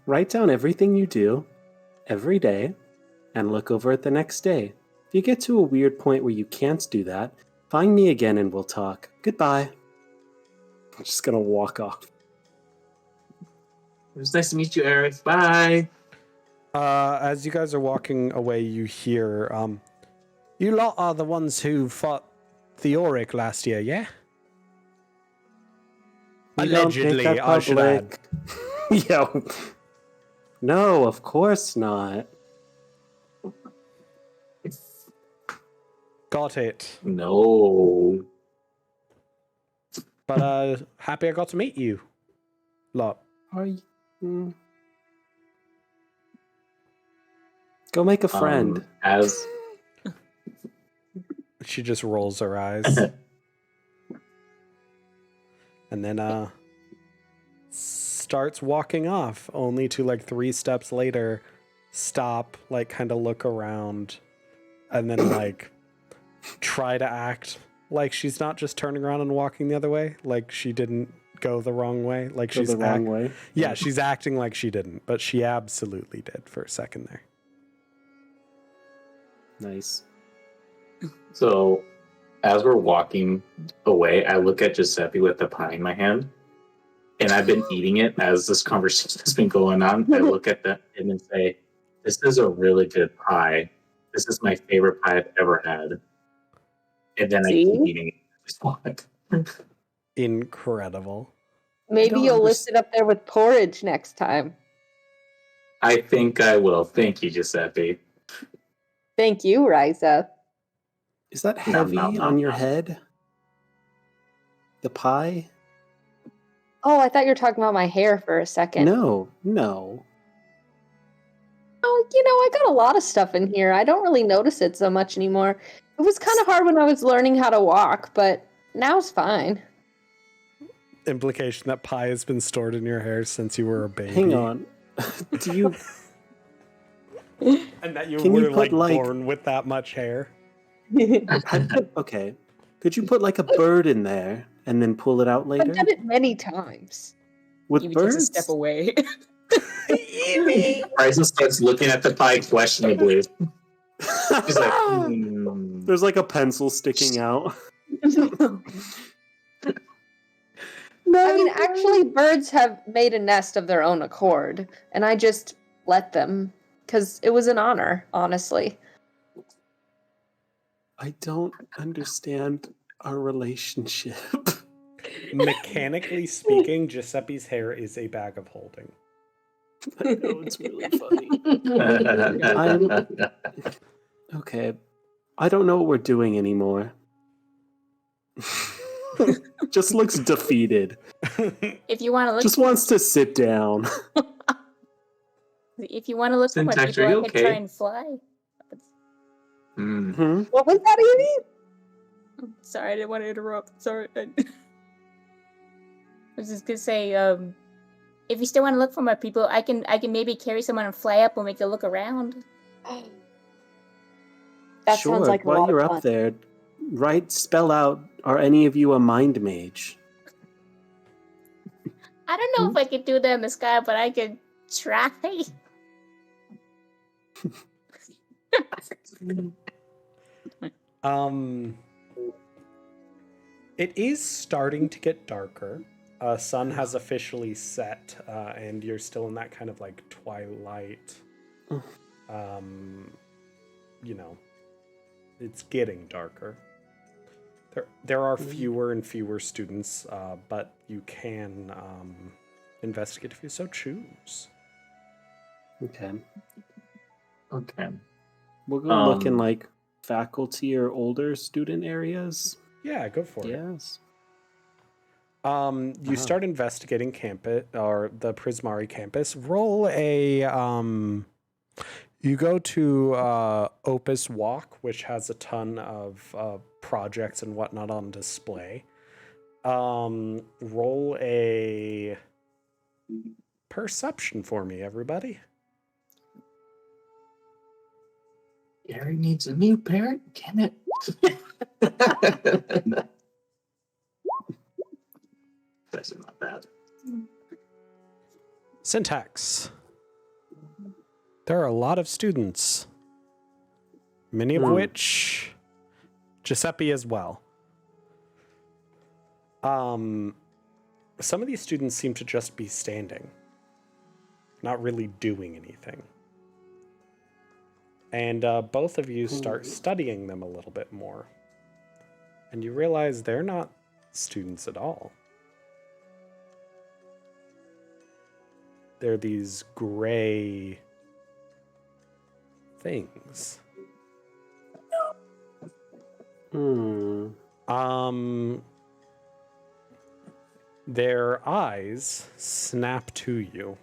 Write down everything you do every day and look over it the next day. If you get to a weird point where you can't do that, find me again and we'll talk. Goodbye. I'm just gonna walk off. It was nice to meet you, Eric. Bye. As you guys are walking away, you hear, you lot are the ones who fought Theoric last year, yeah? We don't make Allegedly, that I should add. public. Yeah. No, of course not. Got it. No. But, happy I got to meet you. Lot. Are you... Go make a friend. As She just rolls her eyes. And then, starts walking off, only to 3 steps later stop, kind of look around, and then try to act like she's not just turning around and walking the other way, like she didn't go the wrong way, like Go she's the wrong way. Yeah, she's acting like she didn't, but she absolutely did for a second there. Nice. so, as we're walking away, I look at Giuseppe with the pie in my hand, and I've been eating it as this conversation has been going on. I look at him and say, "This is a really good pie. This is my favorite pie I've ever had." And then I keep eating it. Incredible. Maybe you'll list it up there with porridge next time. I think I will. Thank you, Giuseppe. Thank you, Riza. Is that heavy on your head? The pie? Oh, I thought you were talking about my hair for a second. No. Oh, I got a lot of stuff in here. I don't really notice it so much anymore. It was kind of hard when I was learning how to walk, but now it's fine. implication that pie has been stored in your hair since you were a baby. Hang on. Do you? And that you Can were you put, like- born with that much hair. Okay. Could you put like a bird in there and then pull it out I've later done it many times. with Evie takes a birds? step away. Ryzen starts looking at the pie questionably. He's like, There's like a pencil sticking out. I mean, actually, birds have made a nest of their own accord, and I just let them because it was an honor, honestly. I don't understand our relationship. Mechanically speaking, Giuseppe's hair is a bag of holding. I know it's really funny. Okay. I don't know what we're doing anymore. Just looks defeated. If you want to look, Just wants to sit down. if you want to look for more Syntax, people, are I you could okay? try and fly. Hmm? What was that, Evie? Sorry, I didn't want to interrupt. Sorry. I was just gonna say, if you still want to look for more people, I can maybe carry someone and fly up and make a look around. That Sure, sounds like a while lot you're of up fun. there, spell out, are any of you a mind mage? I don't know if I could do that in the sky, but I could try. It is starting to get darker. Sun has officially set, and you're still in that kind of like twilight. It's getting darker. There are fewer and fewer students, but you can investigate if you so choose. Okay. Okay. We'll go look in like faculty or older student areas. Yeah, go for it. Yes. You start investigating campus or the Prismari campus. Roll a you go to Opus Walk, which has a ton of projects and whatnot on display. Roll a perception for me, everybody. Gary needs a new parent? Damn it. That's not bad. Syntax. There are a lot of students, many of which Giuseppe as well. Some of these students seem to just be standing, not really doing anything. And both of you start studying them a little bit more. And you realize they're not students at all. They're these gray things. Their eyes snap to you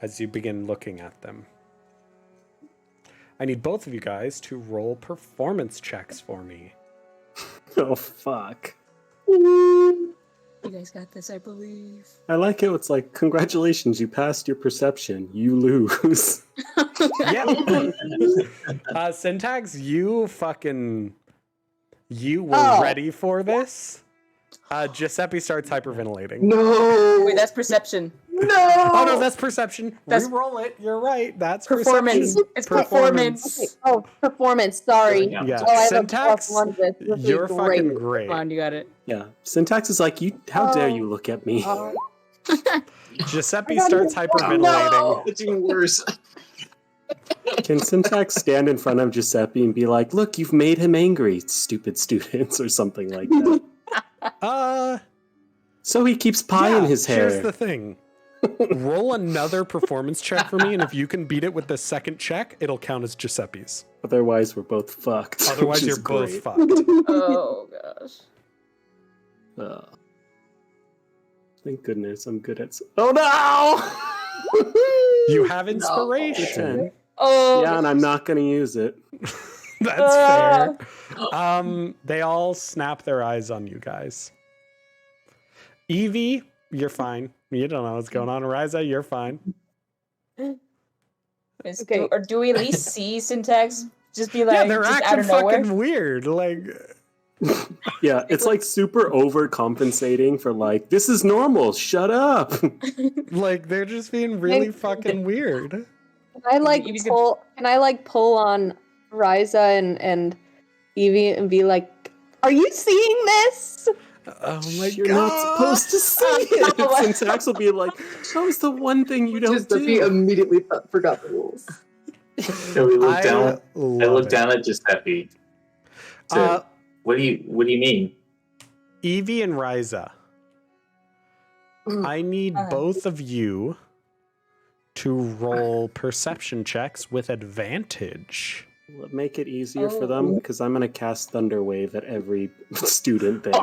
as you begin looking at them. I need both of you guys to roll performance checks for me. Oh, fuck. You guys got this, I believe. I like how it's like, congratulations, you passed your perception. You lose. Yeah. Syntax, you were ready for this. Giuseppe starts hyperventilating. No! Wait, that's perception. Oh no, that's perception. That's- Re-roll it. You're right. That's Performance. perception. It's performance. Oh, performance. Sorry. Yeah. Yeah, Oh, I have Syntax, a +1 this. This is you're fucking Come great. on, you got it. Yeah. Syntax is like, how dare you look at me? Giuseppe starts hyperventilating. It's even worse. Can Syntax stand in front of Giuseppe and be like, look, you've made him angry, stupid students, or something like that? So he keeps pie in his hair. Here's the thing. Roll another performance check for me, and if you can beat it with the second check, it'll count as Giuseppe's. Otherwise, we're both fucked. Otherwise, which you're is both great. fucked. Oh gosh. Thank goodness I'm good at. Oh no! You have inspiration. Oh. Yeah, and I'm not going to use it. That's fair. They all snap their eyes on you guys. Evie, you're fine. You don't know what's going on. Ryza, you're fine. Okay. Or do we at least see Syntax just be like, Yeah, they're just out acting of nowhere? fucking weird. Like, Yeah, it's like super overcompensating for like, this is normal, shut up. like they're just being really fucking weird. Can I like Evie's gonna- pull? Can I like pull on Ryza and Evie and be like, "Are you seeing this?" Oh my You're god. not supposed to see it. Syntax will be like, that was the one thing you don't Giuseppe do. immediately forgot the rules. So we look down. I love look it. down at Giuseppe. So, what do you mean? Evie and Ryza, I need both of you to roll perception checks with advantage. Make it easier for them because I'm gonna cast Thunder Wave at every student there.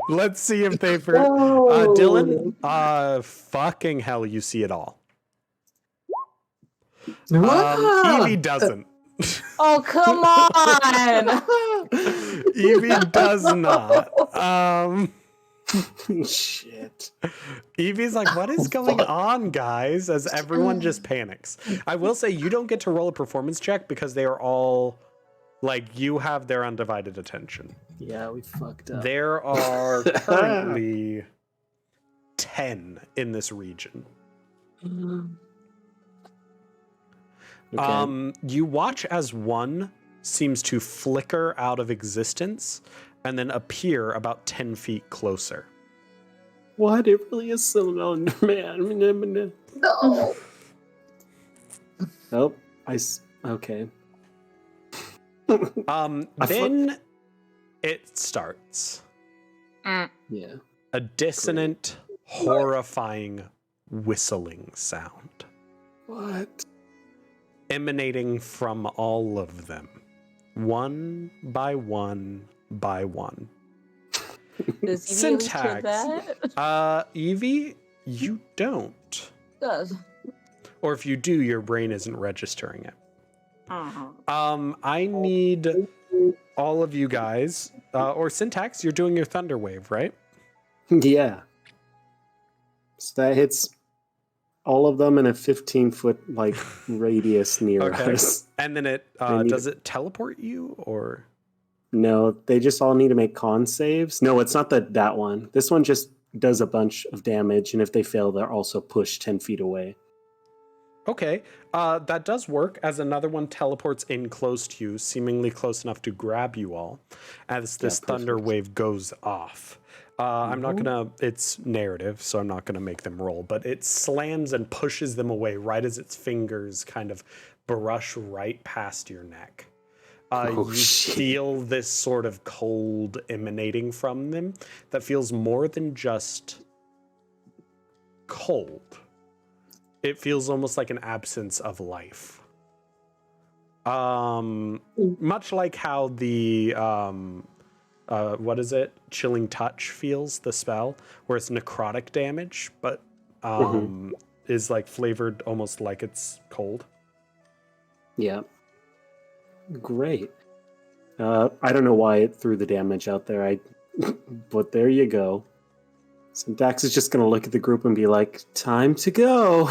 Let's see if they Whoa. Dylan, fucking hell, you see it all. Evie doesn't. Oh, come on! Evie does not. Shit. Evie's like, what is going on, guys? As everyone just panics. I will say you don't get to roll a performance check because they are all like, you have their undivided attention. Yeah, we fucked up. There are currently 10 in this region. Okay. You watch as one seems to flicker out of existence and then appear about 10 feet closer. What? It really is so man. No. Oh, okay. Then it starts. Yeah. A dissonant, horrifying whistling sound What? emanating from all of them, one by one by one. Does Evie at least hear Syntax. that? Evie, you don't. Does. Or if you do, your brain isn't registering it. Uh-huh. I need all of you guys, or Syntax, you're doing your Thunder Wave, right? Yeah. So that hits all of them in a 15-foot like radius near Okay. us. And then it I need does it teleport you or? No, they just all need to make con saves. No, it's not that one. This one just does a bunch of damage, and if they fail, they're also pushed 10 feet away. Okay, that does work as another one teleports in close to you, seemingly close enough to grab you all as this thunder wave goes off. I'm not gonna, it's narrative, so I'm not gonna make them roll, but it slams and pushes them away right as its fingers kind of brush right past your neck. You feel this sort of cold emanating from them that feels more than just cold. It feels almost like an absence of life. Much like how the what is it? Chilling Touch feels, the spell, where it's necrotic damage, but is like flavored almost like it's cold. Yeah. Great. I don't know why it threw the damage out there. But there you go. Syntax is just gonna look at the group and be like, "Time to go."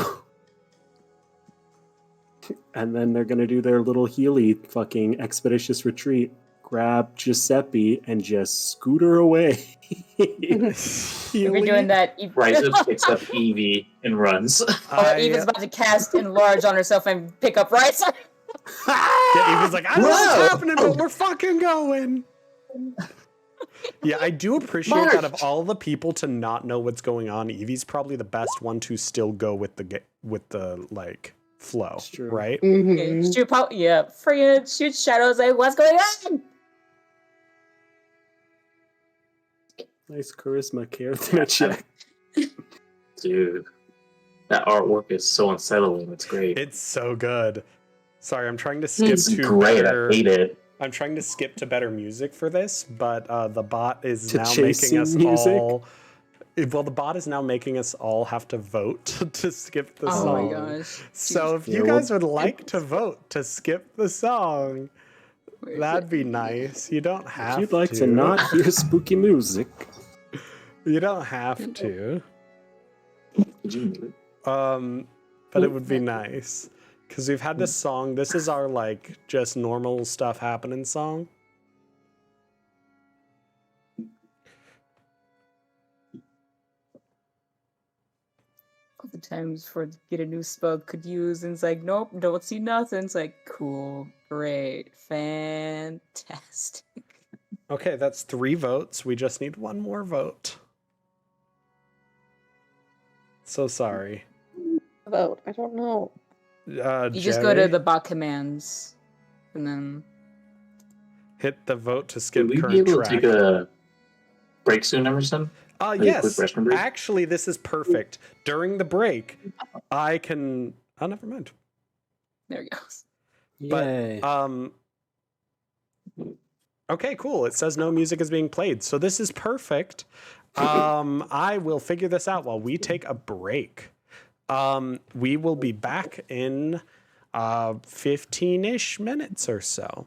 And then they're gonna do their little Healy fucking expeditious retreat, grab Giuseppe, and just scooter away. If you're doing that, Ryza picks up Evie and runs. or Eva's about to cast enlarge on herself and pick up Ryza. Yeah, Eva's like, I don't know what's happening, but we're fucking going. Yeah, I do appreciate that of all the people to not know what's going on, Evie's probably the best one to still go with the like flow, right? Mm-hmm. Shoot, friggin' shoot shadows. Like, what's going on? Nice charisma character check. Dude, that artwork is so unsettling. It's great. It's so good. Sorry, I'm trying to skip It's to great. better. I hate it. I'm trying to skip to better music for this, but the bot is To now chasing making us music? all. Well, the bot is now making us all have to vote to skip the Oh song. my gosh. So if Yeah, you well- guys would like to vote to skip the song, Where is that'd it? be nice. You don't have If you'd like to not hear spooky music, You don't have to. Did you mute it? But it would be nice. Because we've had this song. This is our, like, just normal stuff happening song. All the times for get a new spell could use, and it's like, nope, don't see nothing. It's like, cool, great, fantastic. Okay, that's 3 votes. We just need 1 more vote. So sorry. Vote. I don't know. You just go to the bot commands, and then hit the vote to skip Would we be current able track. to take a break soon, Emerson? Maybe a quick Yes. restroom break? Actually, this is perfect. During the break, I can. Oh, never mind. there it goes. But Yay. okay, cool. It says no music is being played, so this is perfect. I will figure this out while we take a break. We will be back in 15-ish minutes or so.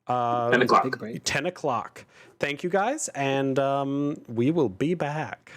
10 o'clock. Big break. 10 o'clock. Thank you guys, and we will be back.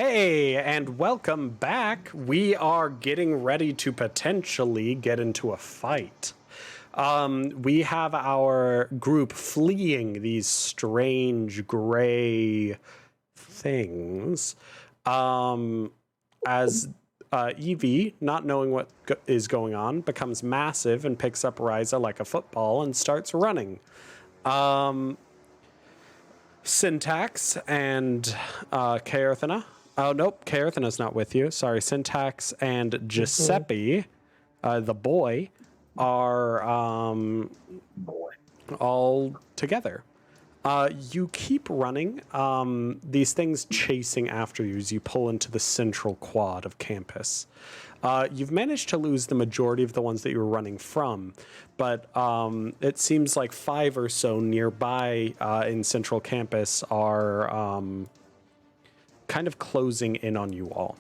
Hey, and welcome back. We are getting ready to potentially get into a fight. We have our group fleeing these strange gray things. As Evie, not knowing what is going on, becomes massive and picks up Ryza like a football and starts running. Syntax and Kaerthana. Oh, nope, Kaerthana's not with you. Sorry, Syntax and Giuseppe, the boy, are all together. You keep running. These things chasing after you as you pull into the central quad of campus. You've managed to lose the majority of the ones that you were running from, but it seems like 5 or so nearby in central campus are kind of closing in on you all.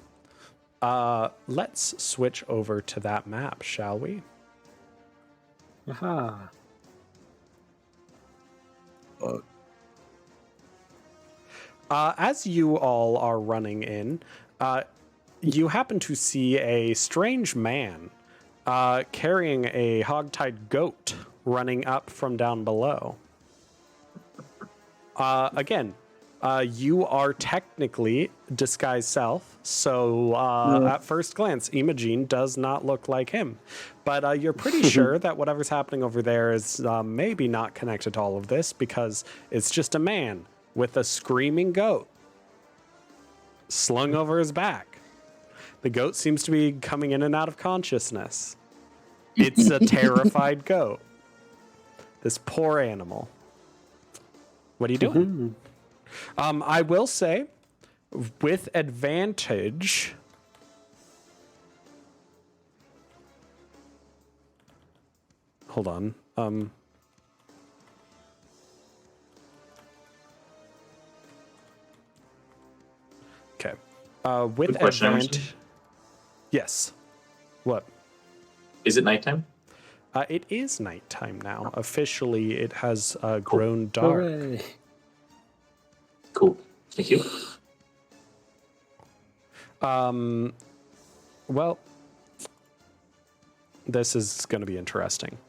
Let's switch over to that map, shall we? Aha. As you all are running in, you happen to see a strange man carrying a hog-tied goat running up from down below. Again, you are technically disguised self, so at first glance, Imogen does not look like him. But you're pretty sure that whatever's happening over there is maybe not connected to all of this, because it's just a man with a screaming goat slung over his back. The goat seems to be coming in and out of consciousness. It's a terrified goat. This poor animal. What are you doing? I will say, with advantage, hold on. Okay. With advantage. Yes. What? Is it nighttime? It is nighttime now. Officially, it has grown dark. Hooray. Cool. Thank you. Well, this is going to be interesting.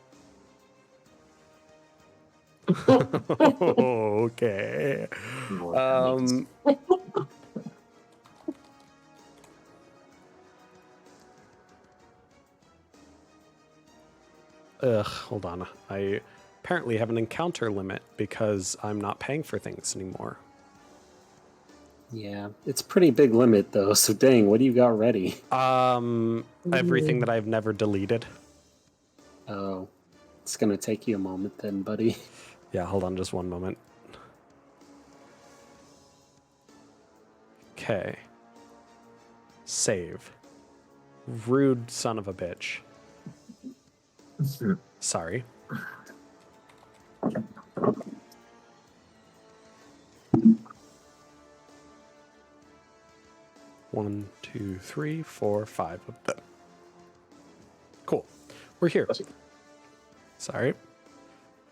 Okay. Hold on. I apparently have an encounter limit because I'm not paying for things anymore. Yeah, it's a pretty big limit though. So dang, what do you got ready? Everything that I've never deleted. Oh, it's gonna take you a moment then, buddy. Yeah, hold on just one moment. Okay. Save. Rude son of a bitch. Sorry. One, two, three, four, 5 of them. Cool. We're here. Sorry.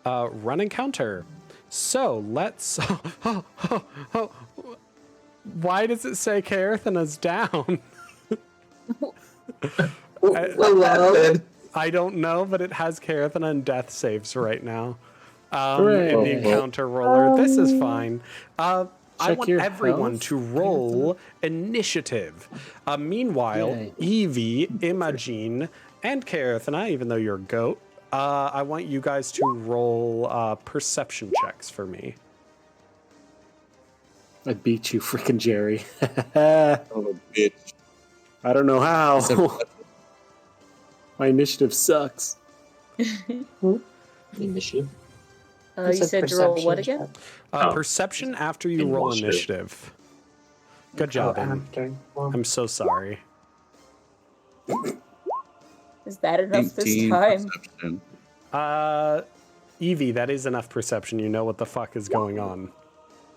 Run encounter. So let's. Why does it say Kaerthana's down? I don't know, but it has Kaerthana and death saves right now. In the encounter roller. This is fine. I want everyone to roll initiative. Meanwhile, Yay. Evie, Imogen, and Kaerthana, even though you're a goat, I want you guys to roll perception checks for me. I beat you, freaking Jerry. Oh, bitch. I don't know how. My initiative sucks. Initiative. You said to roll what again? Perception after you roll initiative. Good job, Em. I'm so sorry. Is that enough this 18 time? perception. Evie, that is enough perception. You know what the fuck is going on.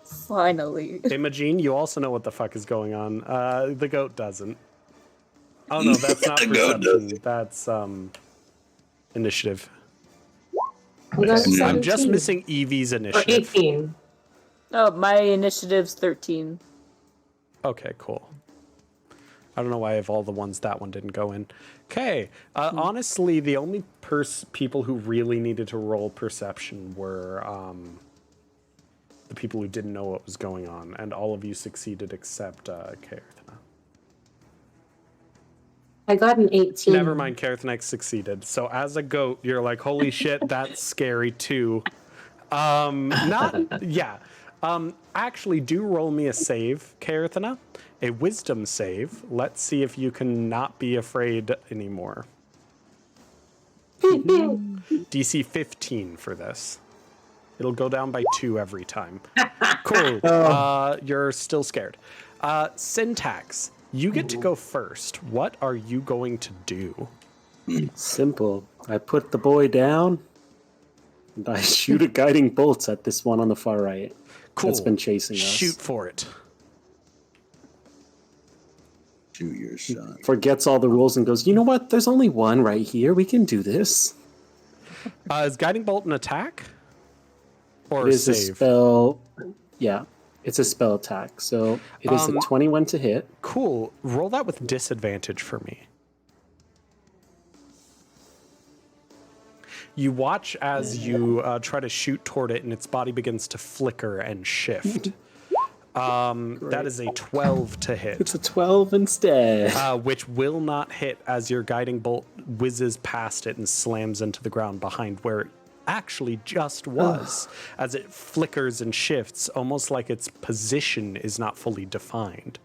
Finally. Imogen, you also know what the fuck is going on. The goat doesn't. Oh no, that's not perception. That's initiative. Okay. I'm just missing Evie's Or initiative. 18. Oh, my initiative's 13. Okay, cool. I don't know why I have all the ones that one didn't go in. Okay. Honestly, the only people who really needed to roll perception were the people who didn't know what was going on, and all of you succeeded except Kaerthana. I got an 18. Never mind, Kaerthana succeeded. So as a goat, you're like, holy shit, that's scary too. Actually, do roll me a save, Kaerthana. A wisdom save. Let's see if you can not be afraid anymore. DC 15 for this. It'll go down by 2 every time. Cool. You're still scared. Syntax, you get to go first. What are you going to do? Simple. I put the boy down, and I shoot a guiding bolt at this one on the far right. Cool. That's been chasing us. Shoot for it. Shoot your shot. Forgets all the rules and goes, you know what? There's only one right here. We can do this. Is Guiding Bolt an attack? Or It a is a save? spell. Yeah, it's a spell attack. So it is a 21 to hit. Cool. Roll that with disadvantage for me. You watch as you try to shoot toward it, and its body begins to flicker and shift. That is a 12 to hit. It's a 12 instead. Which will not hit as your guiding bolt whizzes past it and slams into the ground behind where it actually just was, as it flickers and shifts, almost like its position is not fully defined.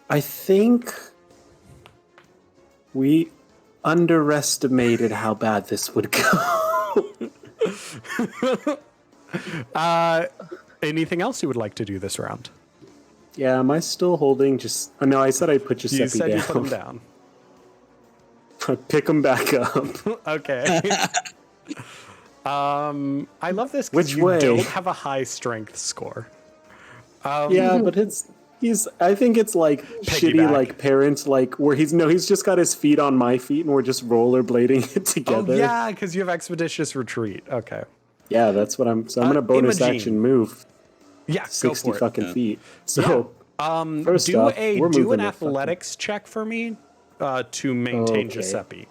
I think we underestimated how bad this would go. Anything else you would like to do this round? Yeah, am I still holding just... Oh, no, I said I'd put Giuseppe You said down. you put him down. Pick him back up. Okay. I love this Which because you way? don't have a high strength score. Yeah, but I think it's like shitty, Piggyback. like parents, like where he's just got his feet on my feet and we're just rollerblading it together. Oh, yeah, because you have Expeditious Retreat. Okay. Yeah, that's what I'm gonna bonus Imogen. action move Yeah, go 60 for it. fucking feet. So first do off, we're do moving an the fucking- athletics check for me to maintain Okay. Giuseppe.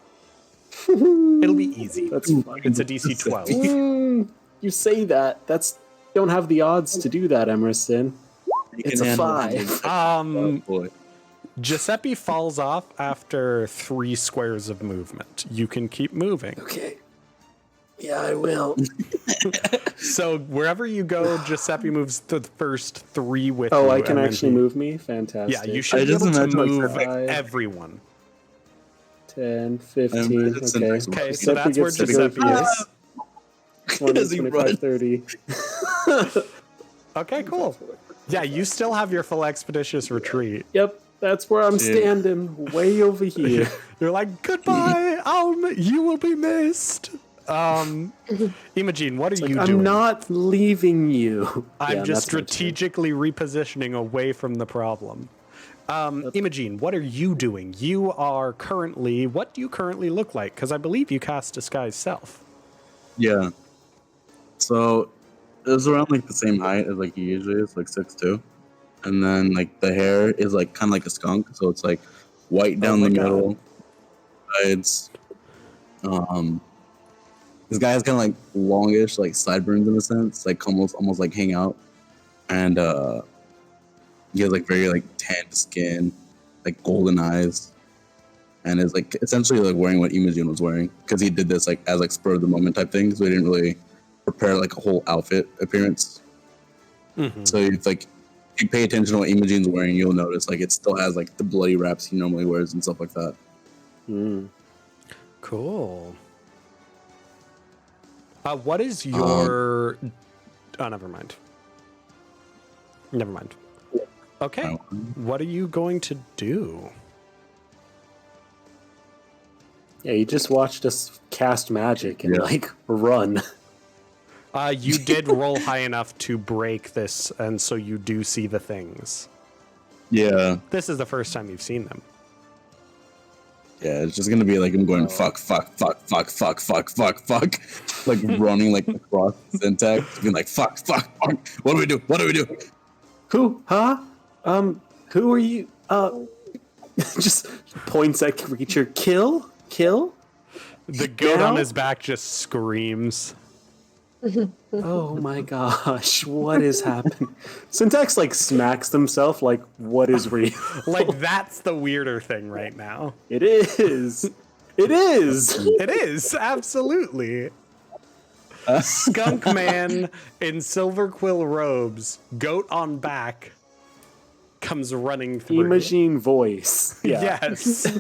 It'll be easy. That's fine. It's a DC 12. You say that. Don't have the odds to do that, Emerson. It's a 5. Boy. Giuseppe falls off after 3 squares of movement. You can keep moving. Okay. Yeah, I will. So wherever you go, Giuseppe moves the first 3 with you. Oh, I can and then actually he- move me? Fantastic. Yeah, you should I be just able to imagine, like, move five. everyone. 10, 15. And it's the Okay. next one. Okay, so that's where gets to go Giuseppe is. 20, As he 25, runs. 30. Okay, cool. Yeah, you still have your full Expeditious Retreat. Yep, that's where I'm Shit. standing, way over here. You're like, goodbye, you will be missed. Imogen, what are you doing? I'm not leaving you. I'm Yeah, just that's my turn. strategically repositioning away from the problem. Imogen, what are you doing? You are currently, what do you currently look like? Because I believe you cast Disguise Self. Yeah. So it was around like the same height as like he usually is, like 6'2". And then like the hair is like kind of like a skunk, so it's like white down my the God. middle, sides. This guy has kind of like longish like sideburns in a sense, like almost like hang out, and he has like very like tanned skin, like golden eyes, and is like essentially like wearing what Imogen was wearing because he did this like as like spur of the moment type thing, so he didn't really prepare like a whole outfit appearance. Mm-hmm. So it's like if you pay attention to what Imogen's wearing, you'll notice like it still has like the bloody wraps he normally wears and stuff like that. Cool. What is your... Oh, never mind. Never mind. Okay. What are you going to do? Yeah, you just watched us cast magic and Yeah. like run. You did roll high enough to break this, and so you do see the things. Yeah, This is the first time you've seen them. yeah, it's just gonna be like him going fuck, like running like across the syntax, being like fuck. What do we do? Who? Huh? Who are you? Just points at creature. Kill? The goat Now? on his back just screams. Oh my gosh, what is happening? Syntax like smacks himself like, what is real? Like, that's the weirder thing right now. It is. It is. It is, absolutely. Skunk man in silver quill robes, goat on back, comes running through. Imagine voice. Yeah. Yes.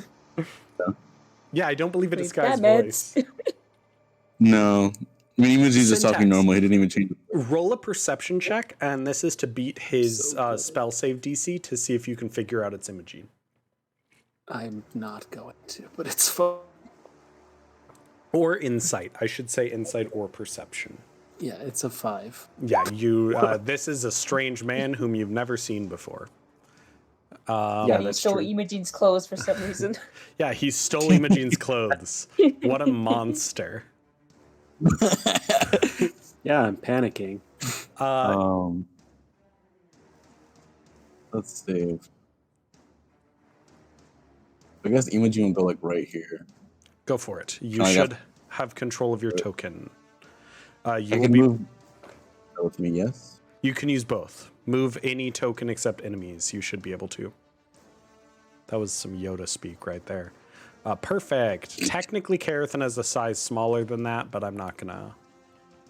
Yeah, I don't believe it Wait, disguised damn it. voice. No. I mean, Imogen's just talking Syntax. normal. He didn't even change it. Roll a perception check, and this is to beat his spell save DC to see if you can figure out its Imogene. I'm not going to, but it's fun. Or insight. I should say insight or perception. Yeah, it's a 5. Yeah, you. This is a strange man whom you've never seen before. Yeah, He that's stole true. Imogene's clothes for some reason. Yeah, he stole Imogene's clothes. What a monster. Yeah, I'm panicking. Let's save. I guess Imogen will go like right here. Go for it. You I got- should have control of your token. You I will can be. move with me, yes? You can use both. Move any token except enemies. You should be able to. That was some Yoda speak right there. Perfect. Technically, Carathan has a size smaller than that, but I'm not gonna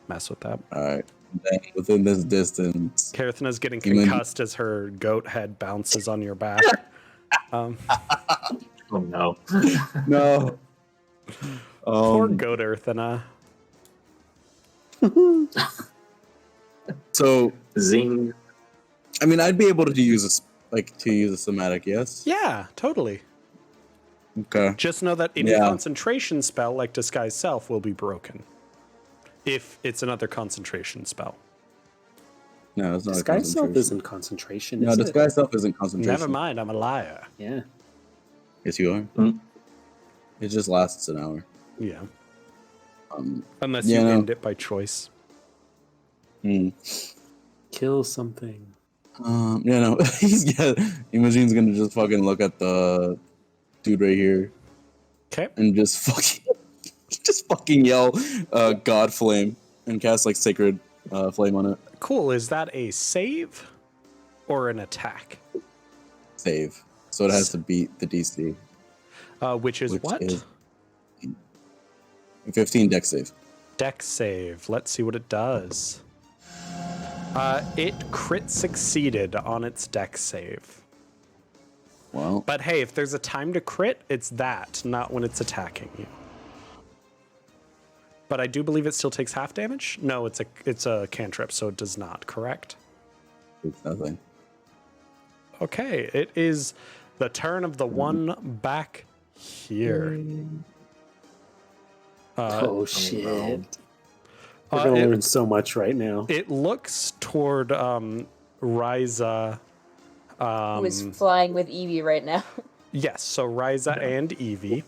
mess with that. All right. Then within this distance. Carathan is getting Imogen- concussed as her goat head bounces on your back. Oh no. No. Poor goat Earthana. So, Zing. I mean, I'd be able to use a somatic, yes? Yeah, totally. Okay. Just know that any Yeah. concentration spell like Disguise Self will be broken. If it's another concentration spell. No, it's not. Disguise self concentration. isn't concentration. No, is disguise self isn't concentration. Never mind, I'm a liar. It? Yeah. Yes, you are. Mm. It just lasts an hour. Yeah. Um, Unless Yeah, you no. end it by choice. Kill something. Yeah, no. Imogene's gonna just fucking look at the dude right here Okay. and just fucking yell, God Flame, and cast like Sacred Flame on it. Cool. Is that a save or an attack? Save. So it has to beat the DC. Which is Which what? is 15 deck save. Deck save. Let's see what it does. It crit succeeded on its deck save. Well, But hey, if there's a time to crit, it's that, not when it's attacking you. But I do believe it still takes half damage. No, it's a cantrip, so it does not. Correct. it's nothing. Okay, it is the turn of the one back here. Oh shit. no. We're gonna it- learn so much right now. It looks toward Ryza. Who is flying with Evie right now? Yes, so Ryza and Evie.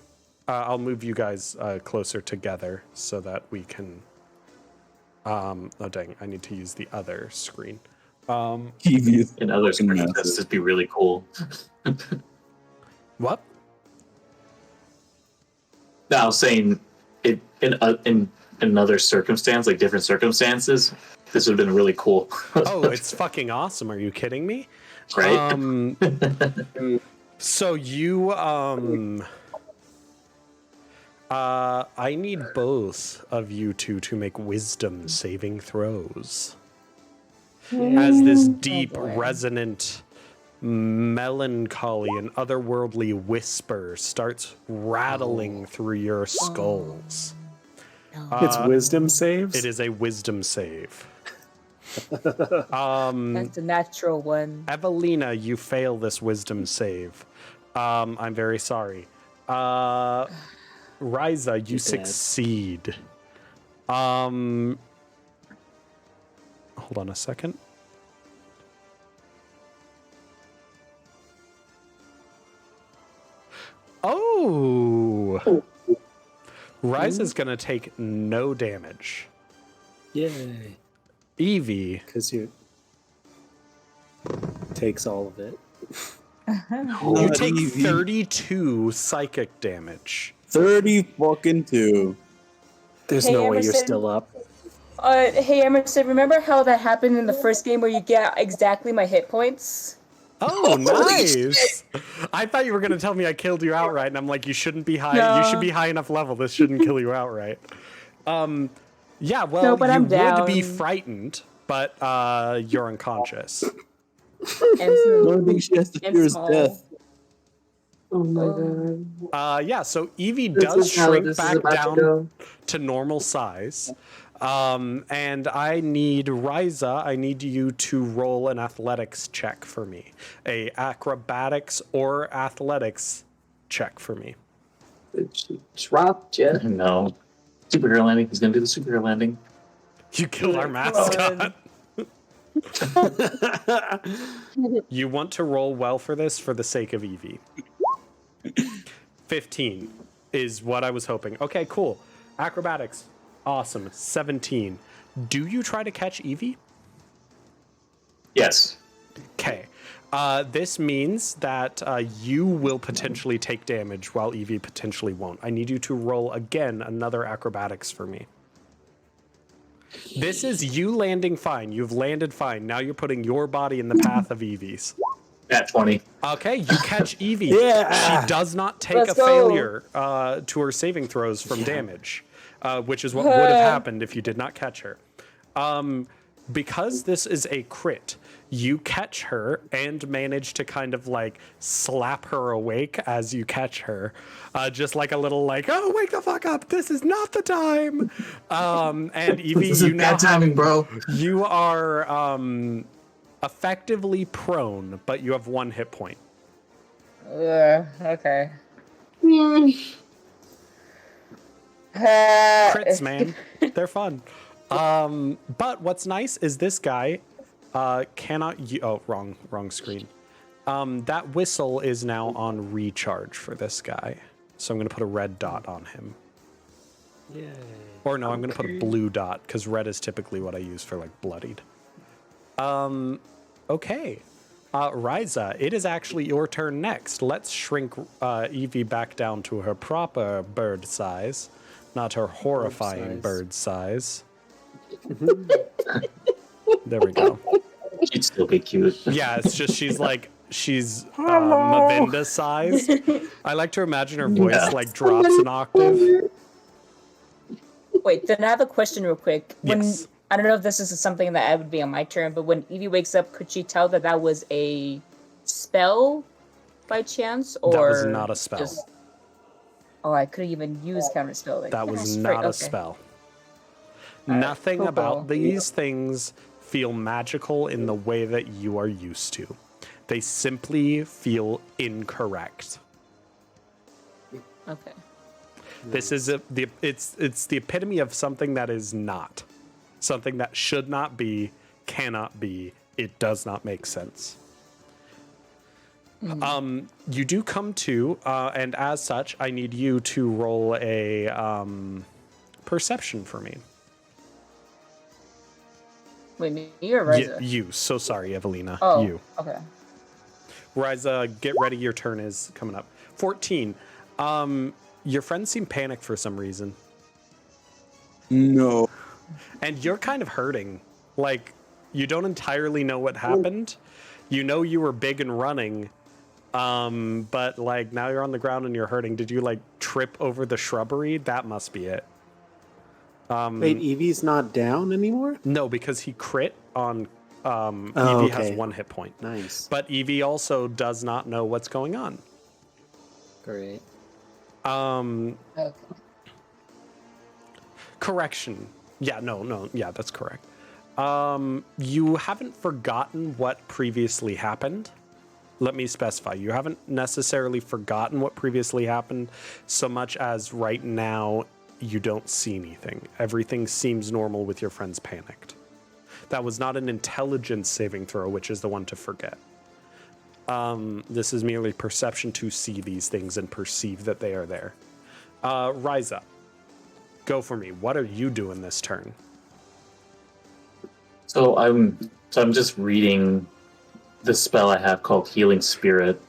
I'll move you guys closer together so that we can. Oh dang! I need to use the other screen. Eevee is In other fucking screens, massive. that'd just be really cool. What? No, I was saying it in another circumstance, like different circumstances, this would have been really cool. Oh, it's fucking awesome! Are you kidding me? right? So you I need both of you two to make wisdom saving throws. As this deep, boy. resonant melancholy and otherworldly whisper starts rattling through your skulls. It's wisdom saves. It is a wisdom save. That's the natural one. Evelina, you fail this wisdom save. I'm very sorry. Ryza, you You're dead. succeed. Hold on a second. Oh! Ryza's gonna take no damage. Yay. Evie, Because you. takes all of it. You take 32 psychic damage. 30 fucking 2. There's Hey, no way you're Emerson. still up. Hey Emerson, remember how that happened in the first game where you get exactly my hit points? Oh, nice! I thought you were gonna tell me I killed you outright, and I'm like, you shouldn't be high. You should be high enough level. This shouldn't kill you outright. Yeah, well, No, but you I'm would be down. frightened, but you're unconscious. The only thing she has to And fear is small. death. Oh my god. Yeah, so Evie This does is how shrink this is back about to down go. to normal size. And I need Ryza, I need you to roll an athletics check for me. A acrobatics or athletics check for me. She dropped you. No. Superhero landing. He's gonna do the superhero landing. You killed our Come mascot. You want to roll well for this for the sake of Evie. 15 is what I was hoping. Okay, cool. Acrobatics. Awesome. 17. Do you try to catch Evie? Yes. Okay. This means that you will potentially take damage while Evie potentially won't. I need you to roll again another acrobatics for me. This is you landing fine. You've landed fine. Now you're putting your body in the path of Evie's. At 20. Okay, you catch Evie. Yeah. She does not take Let's a go. failure to her saving throws from damage, which is what would have happened if you did not catch her. Because this is a crit, you catch her and manage to kind of like slap her awake as you catch her. Just like a little like, oh, wake the fuck up. This is not the time. And Evie, This is you now bad timing, bro. you are effectively prone, but you have 1 hit point. Okay. Crits, man. They're fun. But what's nice is this guy cannot... Oh, wrong screen. That whistle is now on recharge for this guy. So I'm going to put a red dot on him. Yay. Or no, I'm going to put a blue dot, because red is typically what I use for, like, bloodied. Okay. Ryza, it is actually your turn next. Let's shrink Evie back down to her proper bird size, not her horrifying bird size. There we go. She'd still be cute. Yeah, it's just she's Mavinda size. I like to imagine her voice like drops an octave. Wait, then I have a question real quick. Yes. I don't know if this is something that would be on my turn, but when Evie wakes up, could she tell that that was a spell by chance? Or That was not a spell. Oh, I couldn't even use counter spell. That was not a spell. Nothing cool. about these things feel magical in the way that you are used to. They simply feel incorrect. Okay. This is it's the epitome of something that is not. Something that should not be, cannot be, it does not make sense. You do come to, and as such, I need you to roll a perception for me. Wait, me or Ryza? You. So sorry, Evelina. Oh, You. okay. Ryza, get ready. Your turn is coming up. 14. Your friends seem panicked for some reason. No. And you're kind of hurting. Like, you don't entirely know what happened. You know you were big and running. But, like, now you're on the ground and you're hurting. Did you, like, trip over the shrubbery? That must be it. Wait, Evie's not down anymore? No, because he crit on... Evie okay. has 1 hit point. Nice. But Evie also does not know what's going on. Great. Okay. Correction. Yeah, no. Yeah, that's correct. You haven't forgotten what previously happened. Let me specify. You haven't necessarily forgotten what previously happened so much as right now you don't see anything. Everything seems normal with your friends panicked. That was not an intelligence saving throw, which is the one to forget. This is merely perception to see these things and perceive that they are there. Ryza, go for me. What are you doing this turn? So I'm just reading the spell I have called Healing Spirit.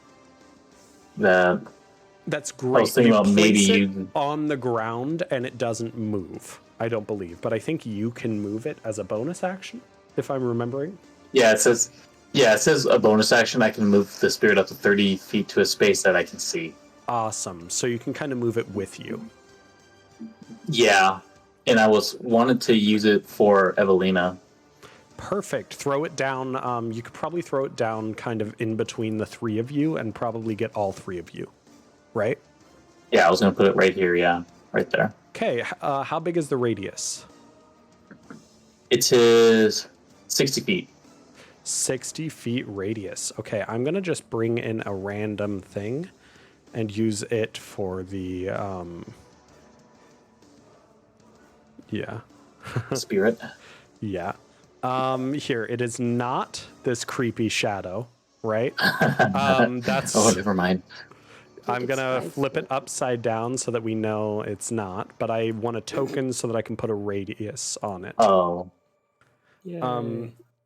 That's great. I was thinking about maybe place it you on the ground and it doesn't move. I don't believe, but I think you can move it as a bonus action, if I'm remembering. Yeah, it says a bonus action. I can move the spirit up to 30 feet to a space that I can see. Awesome. So you can kind of move it with you. Yeah, and I wanted to use it for Evelina. Perfect. Throw it down. You could probably throw it down kind of in between the three of you and probably get all three of you, right? Yeah, I was going to put it right here. Yeah, right there. Okay. How big is the radius? It is 60 feet. 60 feet radius. Okay, I'm going to just bring in a random thing and use it for the... Yeah. Spirit. Yeah. Here, it is not this creepy shadow, right? That's... Oh, never mind. I'm going to flip it upside down so that we know it's not, but I want a token so that I can put a radius on it. Oh.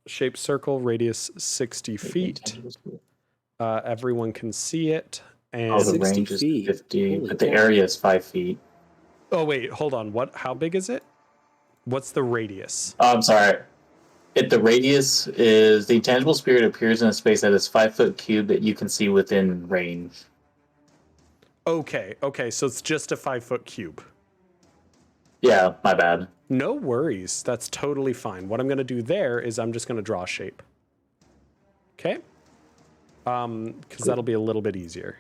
Shape circle, radius 60 feet. Everyone can see it. And the 60 range is feet. 50, Holy but the cow. area is 5 feet. Oh, wait, hold on. How big is it? What's the radius? Oh, I'm sorry. The radius is the intangible spirit appears in a space that is 5 foot cube that you can see within range. Okay, so it's just a 5 foot cube. Yeah, my bad. No worries. That's totally fine. What I'm going to do there is I'm just going to draw a shape. Okay? Because that'll be a little bit easier.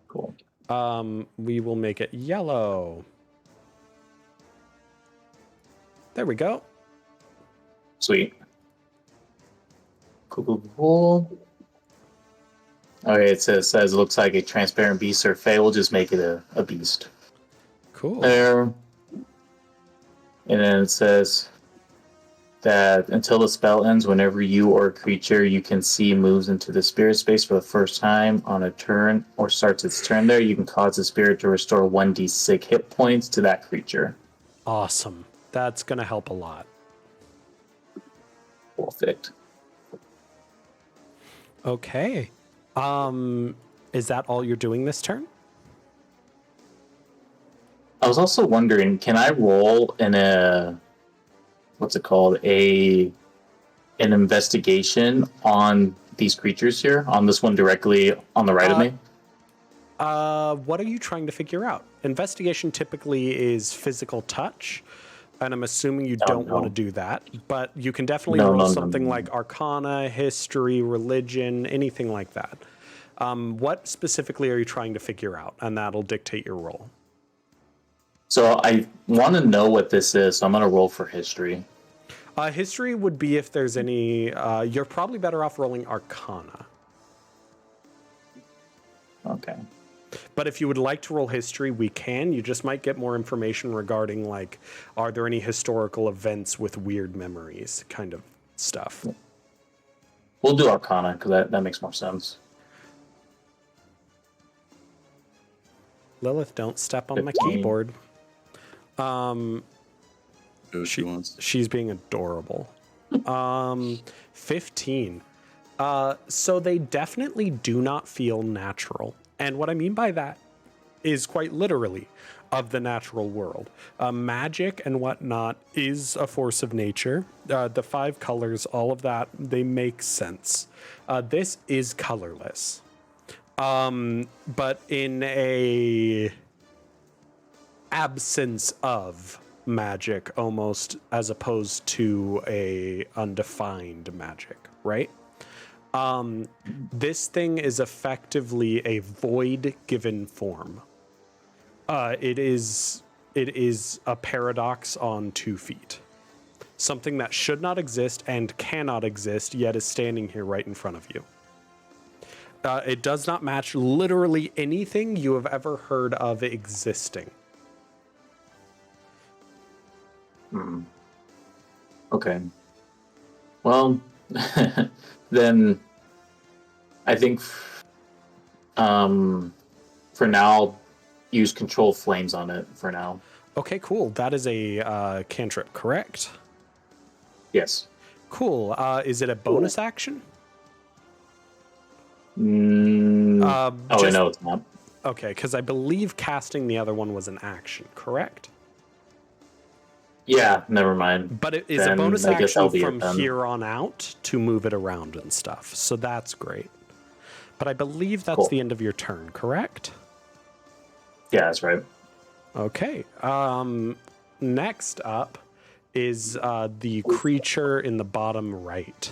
Cool. We will make it yellow. There we go. Sweet. Cool. Okay, it says it looks like a transparent beast or fae. We'll just make it a beast. Cool. There. And then it says that until the spell ends, whenever you or a creature you can see moves into the spirit space for the first time on a turn or starts its turn there, you can cause the spirit to restore 1d6 hit points to that creature. Awesome. That's going to help a lot. Perfect. Okay. Is that all you're doing this turn? I was also wondering, can I roll in an investigation on these creatures here, on this one directly on the right of me? What are you trying to figure out? Investigation typically is physical touch, and I'm assuming you don't want to do that, but you can definitely roll something like Arcana, History, Religion, anything like that. What specifically are you trying to figure out? And that'll dictate your roll. So I want to know what this is, so I'm going to roll for History. History would be if there's any... you're probably better off rolling Arcana. Okay. But if you would like to roll History, we can. You just might get more information regarding, like, are there any historical events with weird memories kind of stuff. We'll do Arcana, because that makes more sense. Lilith, don't step on my 15. keyboard. Do what she wants. She's being adorable. 15. So they definitely do not feel natural. And what I mean by that is quite literally of the natural world. Magic and whatnot is a force of nature. The 5 colors, all of that, they make sense. This is colorless. But in a absence of magic, almost, as opposed to a undefined magic, right? This thing is effectively a void given form. It is a paradox on 2 feet. Something that should not exist and cannot exist, yet is standing here right in front of you. It does not match literally anything you have ever heard of existing. Okay. Well, then I think for now I'll use Control Flames on it for now. Okay, cool. That is a cantrip, correct? Yes. Cool. Is it a bonus action? Oh, I know it's not. Okay, because I believe casting the other one was an action, correct? Yeah, never mind. But it is a Then bonus I guess action I'll be from it then. here on out to move it around and stuff. So that's great. But I believe that's Cool. the end of your turn, correct? Yeah, that's right. Okay. Next up is the creature in the bottom right.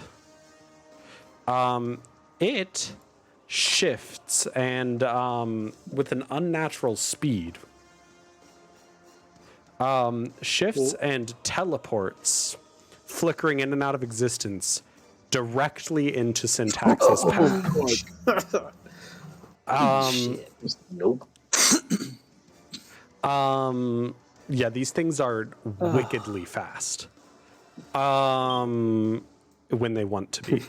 It shifts and with an unnatural speed shifts and teleports, flickering in and out of existence directly into Syntax's path. Nope. Yeah, these things are wickedly fast. When they want to be.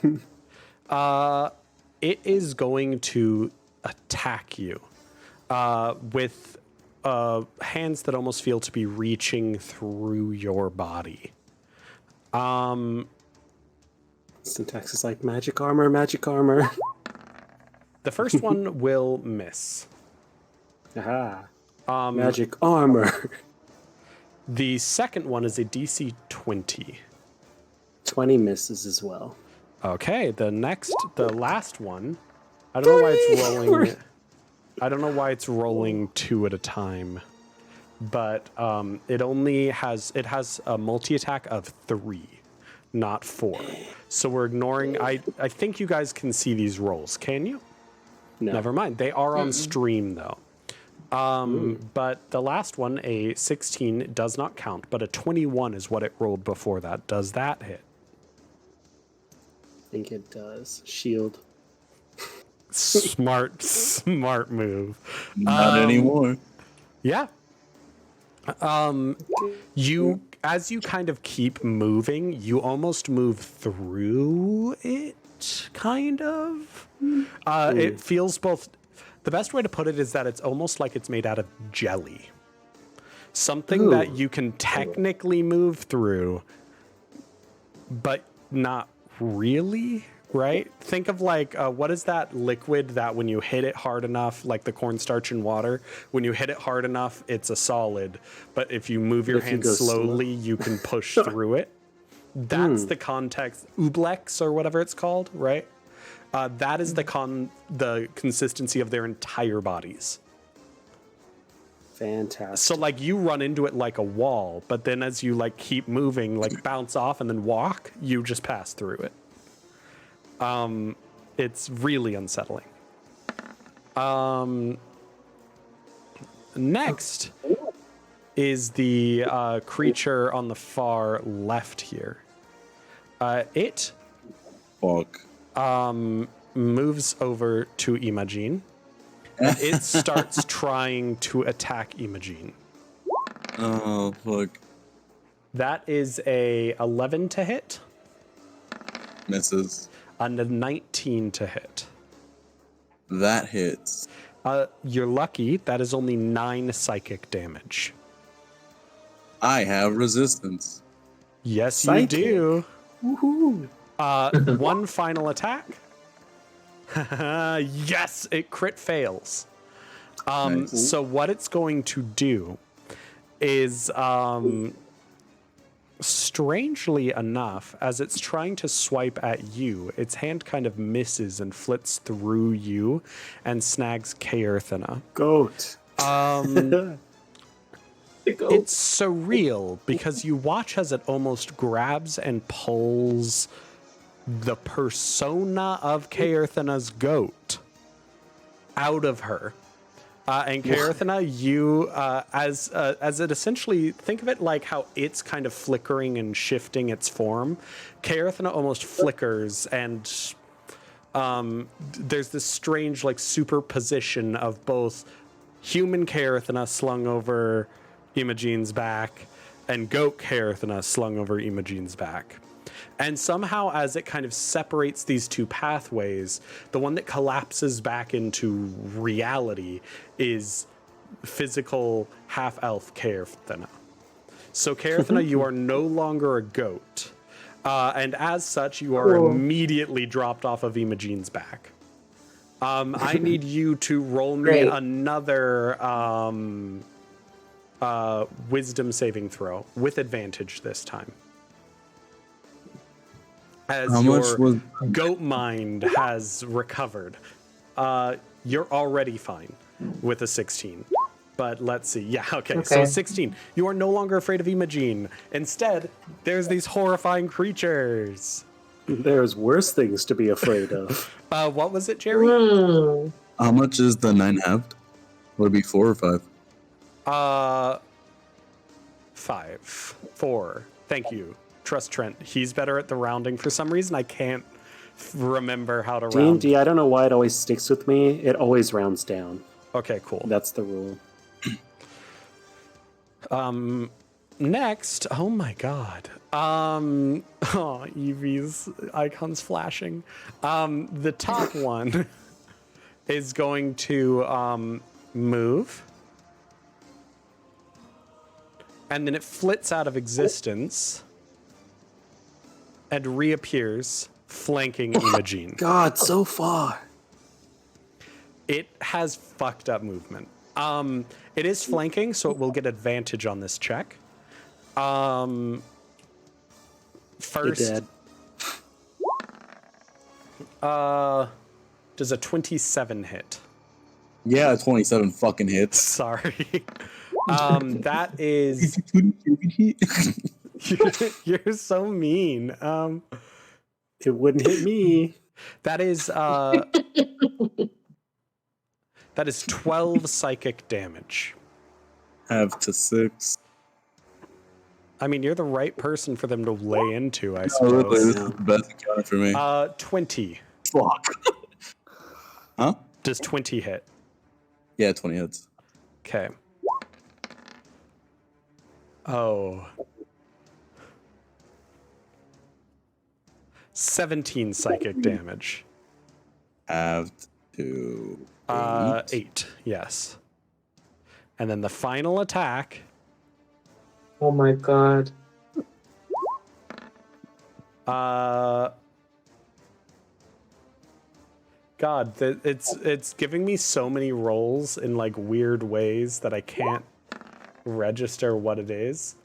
It is going to attack you with hands that almost feel to be reaching through your body. Syntax is like magic armor, magic armor. The first one will miss. Aha. Magic armor. The second one is a DC 20. 20 misses as well. Okay, the last one. I don't know why it's rolling. I don't know why it's rolling 2 at a time, but it has a multi-attack of 3, not 4. So we're ignoring. I think you guys can see these rolls. Can you? No. Never mind. They are on stream though. But the last one, a 16, does not count, but a 21 is what it rolled before that. Does that hit? I think it does. Shield. Smart move. Not anymore. Yeah. As you kind of keep moving, you almost move through it, kind of. It feels both. The best way to put it is that it's almost like it's made out of jelly. Something that you can technically move through, but not really, right? Think of like, what is that liquid that when you hit it hard enough, like the cornstarch in water, when you hit it hard enough, it's a solid. But if you move your hand slowly, you can push through it. That's the context. Ooblex or whatever it's called, right? That is the consistency of their entire bodies. Fantastic. So like you run into it like a wall, but then as you like keep moving, like bounce off and then walk, you just pass through it. It's really unsettling. Next is the creature on the far left here. It Fuck. moves over to Imogene. And it starts trying to attack Imogene. Oh, fuck. That is a 11 to hit Misses. and a 19 to hit. That hits. You're lucky. That is only 9 psychic damage. I have resistance. Yes, Psychic. you do. Woohoo. One final attack. Yes, it crit fails. Nice. So what it's going to do is, strangely enough, as it's trying to swipe at you, its hand kind of misses and flits through you and snags Kaerthana. Goat. It's surreal because you watch as it almost grabs and pulls the persona of Kaerthana's goat out of her. And Kaerthana, you, as it essentially, think of it like how it's kind of flickering and shifting its form. Kaerthana almost flickers and there's this strange like superposition of both human Kaerthana slung over Imogene's back and goat Kaerthana slung over Imogene's back. And somehow as it kind of separates these two pathways, the one that collapses back into reality is physical half-elf Kaerthana. So Kaerthana, you are no longer a goat. And as such, you are Cool. immediately dropped off of Imogene's back. I need you to roll me Great. another wisdom saving throw with advantage this time. As How your much was goat mind has recovered. You're already fine with a 16. But let's see. Yeah, okay. So Okay. 16. You are no longer afraid of Imogene. Instead, there's these horrifying creatures. There's worse things to be afraid of. What was it, Jerry? how much is the 9 halved? Would it be 4 or 5? 5. 4. Thank you. Trust Trent. He's better at the rounding. For some reason, I can't remember how to round. D&D, I don't know why it always sticks with me. It always rounds down. Okay, cool. That's the rule. Next, oh my god. Oh, Evie's icon's flashing. The top one is going to move. And then it flits out of existence and reappears flanking Imogene. God, so far. It has fucked up movement. It is flanking, so it will get advantage on this check. You're First, dead. does a 27 hit? Yeah, 27 fucking hits. Sorry. That is... You're so mean. It wouldn't hit me. That is... That is 12 psychic damage. Have to 6. I mean, you're the right person for them to lay into, I Oh, really? suppose. This is the best encounter for me. 20. Fuck. Huh? Does 20 hit? Yeah, 20 hits. Okay. Oh. 17 psychic damage. Have to. 8, yes. And then the final attack. Oh my god. God, it's giving me so many rolls in like weird ways that I can't register what it is.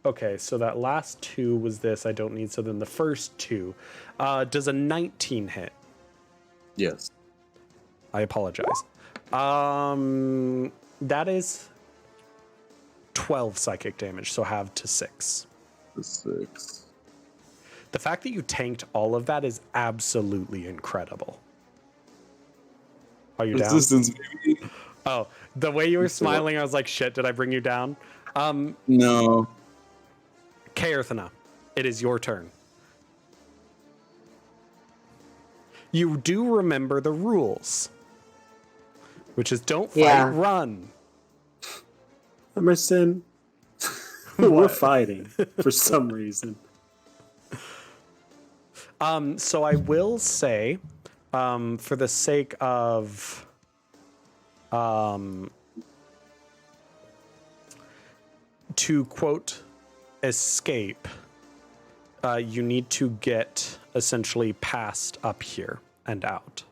Okay, so that last 2 was this. I don't need. So then the first 2. Does a 19 hit? Yes. I apologize. That is 12 psychic damage, so have to 6. The 6. The fact that you tanked all of that is absolutely incredible. Are you down? Resistance, baby. Oh, the way you were smiling, I was like, shit, did I bring you down? No. Kaerthana, it is your turn. You do remember the rules, which is don't fight, Yeah. run. Emerson, we're fighting for some reason. So I will say, for the sake of to quote escape, you need to get essentially past up here and out.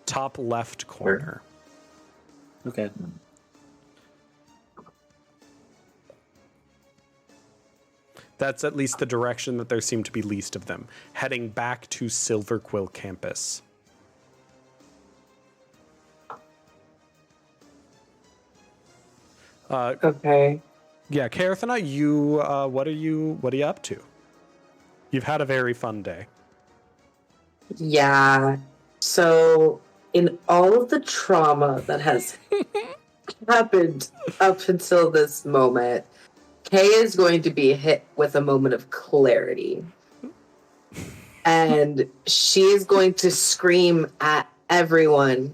Top left corner. Okay. That's at least the direction that there seem to be least of them, heading back to Silver Quill campus. Okay. Yeah, Kaerthana, you what are you up to? You've had a very fun day. Yeah. So, in all of the trauma that has happened up until this moment, Kay is going to be hit with a moment of clarity. And she is going to scream at everyone.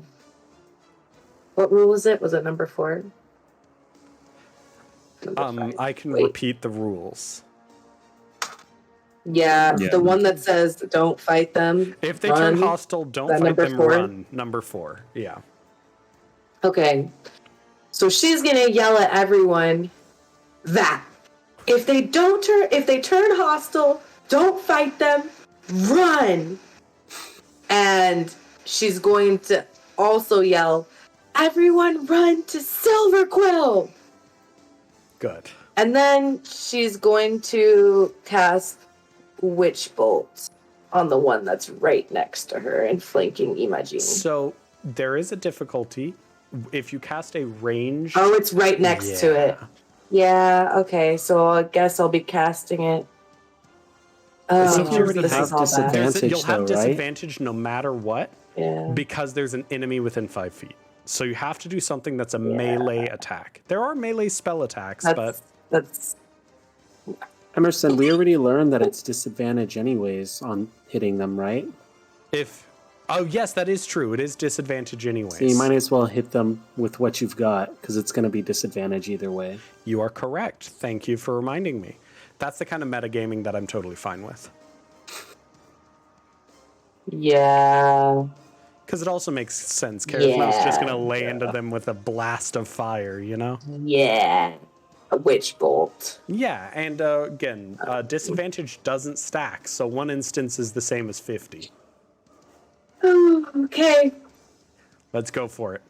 What rule was it? Was it number 4? Number 5. I can Wait. repeat the rules. Yeah, Yeah. the one that says don't fight them. If they run. turn hostile, don't That fight number them, 4? run. Number 4, yeah. Okay. So she's going to yell at everyone that. If they turn hostile, don't fight them, run. And she's going to also yell, everyone run to Silverquill. Good. And then she's going to cast Witch Bolt on the one that's right next to her and flanking Imagine. So there is a difficulty. If you cast a ranged... Oh, it's right next to it. Yeah, okay. So I guess I'll be casting it. So you already this have is all bad. disadvantage. You'll have though, right? disadvantage no matter what, Yeah. because there's an enemy within 5 feet. So you have to do something that's a melee attack. There are melee spell attacks, but... That's Emerson, we already learned that it's disadvantage anyways on hitting them, right? Oh, yes, that is true. It is disadvantage anyways. So you might as well hit them with what you've got, because it's going to be disadvantage either way. You are correct. Thank you for reminding me. That's the kind of metagaming that I'm totally fine with. yeah. Because it also makes sense. Karathin's just going to lay into them with a blast of fire, you know? Yeah. A Witch Bolt. Yeah, and again, disadvantage doesn't stack, so one instance is the same as 50. Oh, okay. Let's go for it.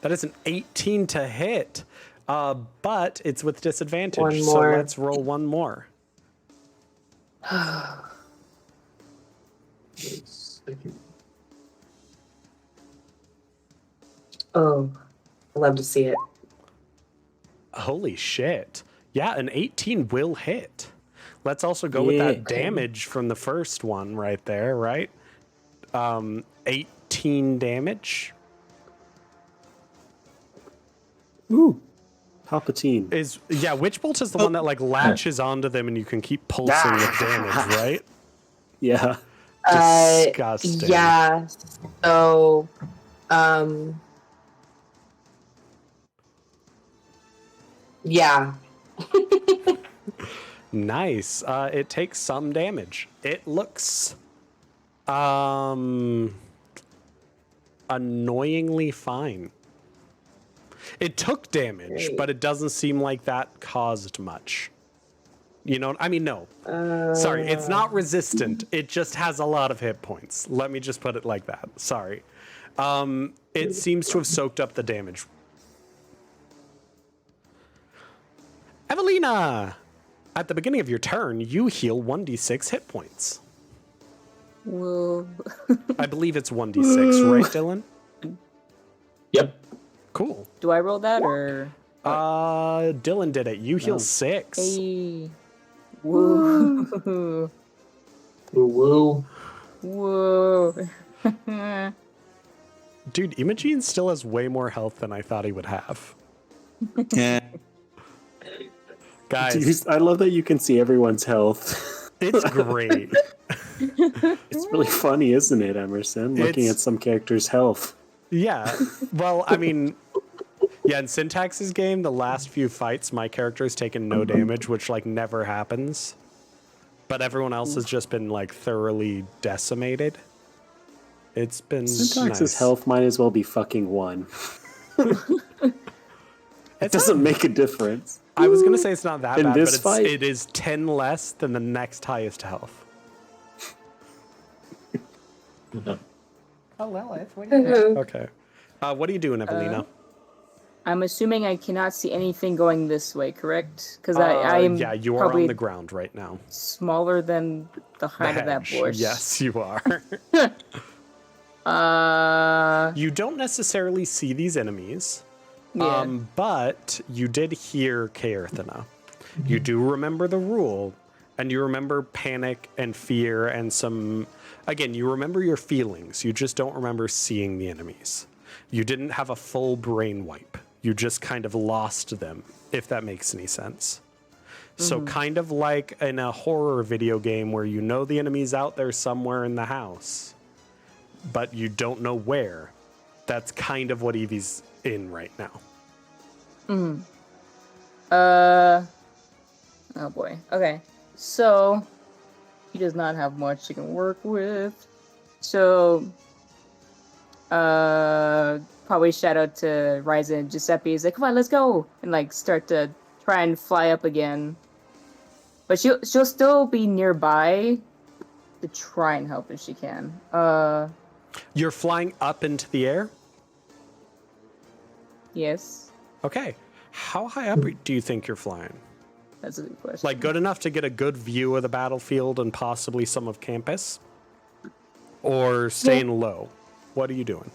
That is an 18 to hit, but it's with disadvantage, One so more. let's roll one more. Oh, I love to see it. Holy shit. Yeah, an 18 will hit. Let's also go with that damage from the first one right there, right? 18 damage. Ooh, Palpatine. Witch Bolt is the one that like latches onto them and you can keep pulsing with damage, right? Yeah. Disgusting. Yeah. So, yeah. Nice. It takes some damage. It looks annoyingly fine. It took damage, but it doesn't seem like that caused much. You know, I mean, no. Sorry, it's not resistant. It just has a lot of hit points. Let me just put it like that. Sorry. It seems to have soaked up the damage. Evelina! At the beginning of your turn, you heal 1d6 hit points. Whoa. I believe it's 1d6, right, Dylan? Yep. Cool. Do I roll that or? Dylan did it. You heal 6. Hey. Woo. Woo. Whoa. Dude, Imogene still has way more health than I thought he would have. Yeah. Guys, I love that you can see everyone's health. it's great. It's really funny, isn't it, Emerson? Looking at some character's health. Yeah. Well, I mean, yeah, in Syntax's game, the last few fights, my character has taken no damage, which, like, never happens. But everyone else has just been, like, thoroughly decimated. It's been Syntax's nice. health might as well be fucking 1. It doesn't make a difference. I was going to say it's not that In bad, this but fight? it is 10 less than the next highest health. Oh, Lilith, what are you doing? Okay. What are you doing, Evelina? I'm assuming I cannot see anything going this way, correct? Because I am yeah, you are probably on the ground right now. smaller than the height of that Hedge. bush. Yes, you are. You don't necessarily see these enemies, Yeah. but you did hear Kaerthana. You do remember the rule, and you remember panic and fear and some... Again, you remember your feelings. You just don't remember seeing the enemies. You didn't have a full brain wipe. You just kind of lost them, if that makes any sense. So kind of like in a horror video game where you know the enemy's out there somewhere in the house, but you don't know where. That's kind of what Evie's in right now. Oh boy. Okay. So he does not have much he can work with. So probably shout out to Ryza and Giuseppe. He's like, come on, let's go, and like start to try and fly up again. But she'll still be nearby to try and help if she can. You're flying up into the air? Yes, Okay. How high up do you think you're flying? that's a good question. Like good enough to get a good view of the battlefield and possibly some of campus? Or staying low? What are you doing?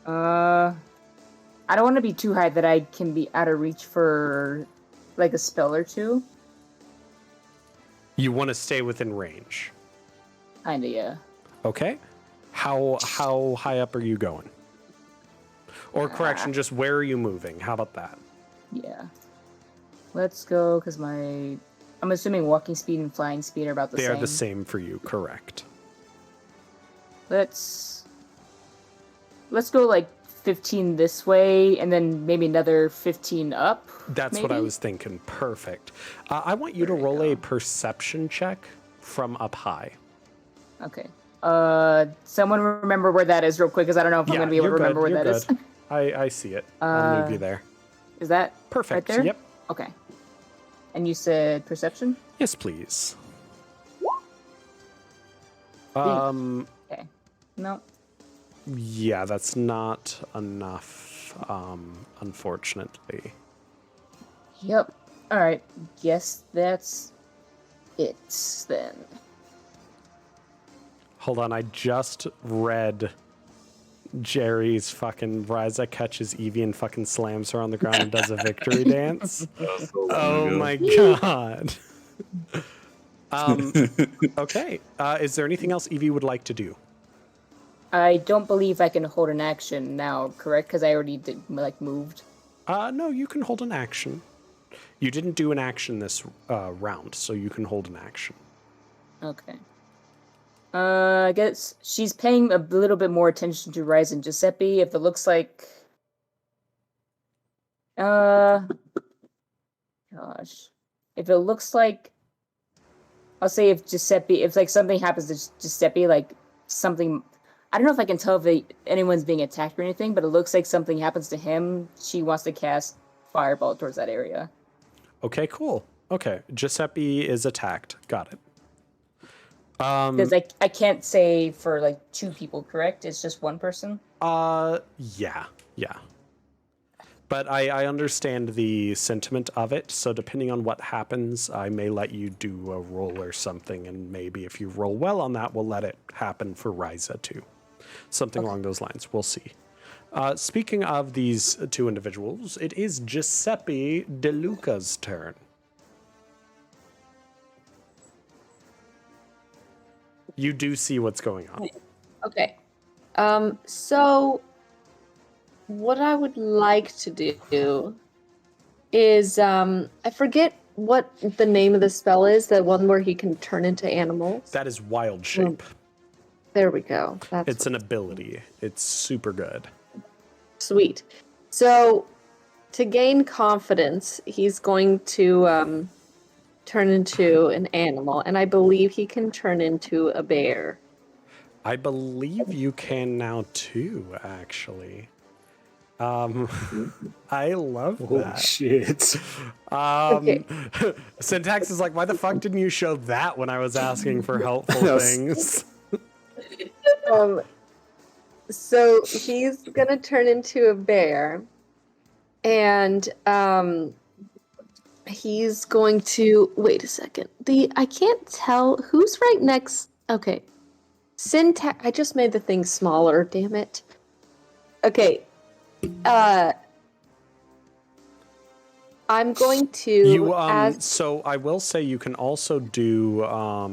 I don't want to be too high that I can be out of reach for like a spell or two. You want to stay within range. Kinda, yeah. Okay. How high up are you going? Or correction, just where are you moving? How about that? Yeah. Let's go, because I'm assuming walking speed and flying speed are about the They same. are the same for you, correct. Let's go like 15 this way, and then maybe another 15 up. That's what I maybe? was thinking. Perfect. I want you to There you roll a go. perception check from up high. Okay. Someone remember where that is real quick, because I don't know if I'm going to be able to remember where that is. I see it. I'll move you there. Is that Perfect. right there? Yep. Okay. And you said perception? Yes, please. Okay. No. Yeah, that's not enough, unfortunately. Yep. All right. Guess that's it then. Hold on, I just read Jerry's fucking Ryza catches Evie and fucking slams her on the ground and does a victory dance. Oh my god. Okay. Is there anything else Evie would like to do? I don't believe I can hold an action now, correct? Because I already moved. No, you can hold an action. You didn't do an action this round, so you can hold an action. Okay. I guess she's paying a little bit more attention to Rise and Giuseppe. If it looks like, gosh, if it looks like, I'll say if like something happens to Giuseppe, like something, I don't know if I can tell if anyone's being attacked or anything, but it looks like something happens to him. She wants to cast Fireball towards that area. Okay, cool. Okay, Giuseppe is attacked. Got it. Because I can't say for like two people, correct? It's just one person? Yeah. But I understand the sentiment of it, so depending on what happens, I may let you do a roll or something, and maybe if you roll well on that, we'll let it happen for Ryza too. Something along those lines. We'll see. Speaking of these two individuals, it is Giuseppe De Luca's turn. You do see what's going on. Okay. So what I would like to do is I forget what the name of the spell is, the one where he can turn into animals. That is Wild Shape. There we go. That's It's an ability. It's super good. sweet. So to gain confidence, he's going to turn into an animal, and I believe he can turn into a bear. I believe you can now too, actually. I love Oh that. shit. Okay. Syntax is like, why the fuck didn't you show that when I was asking for helpful Yes. things? So he's gonna turn into a bear, and he's going to wait a second. I can't tell who's right next. Okay, Syntax. I just made the thing smaller. Damn it. Okay. I'm going to You as so I will say you can also do a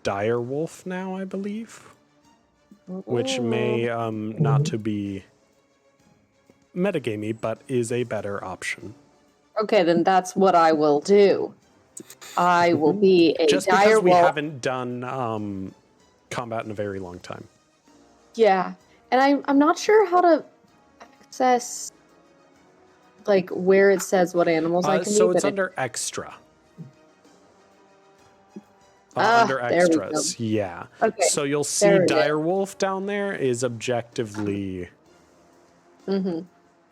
dire wolf now, I believe. Which may not to be metagamey, but is a better option. Okay, then that's what I will do. I will be a Just dire because we wolf. haven't done combat in a very long time. Yeah, and I'm not sure how to access like where it says what animals I can So be. it's but under extra. Under there we go. extras, yeah. Okay. So you'll see there it is. Direwolf down there is objectively Mm-hmm.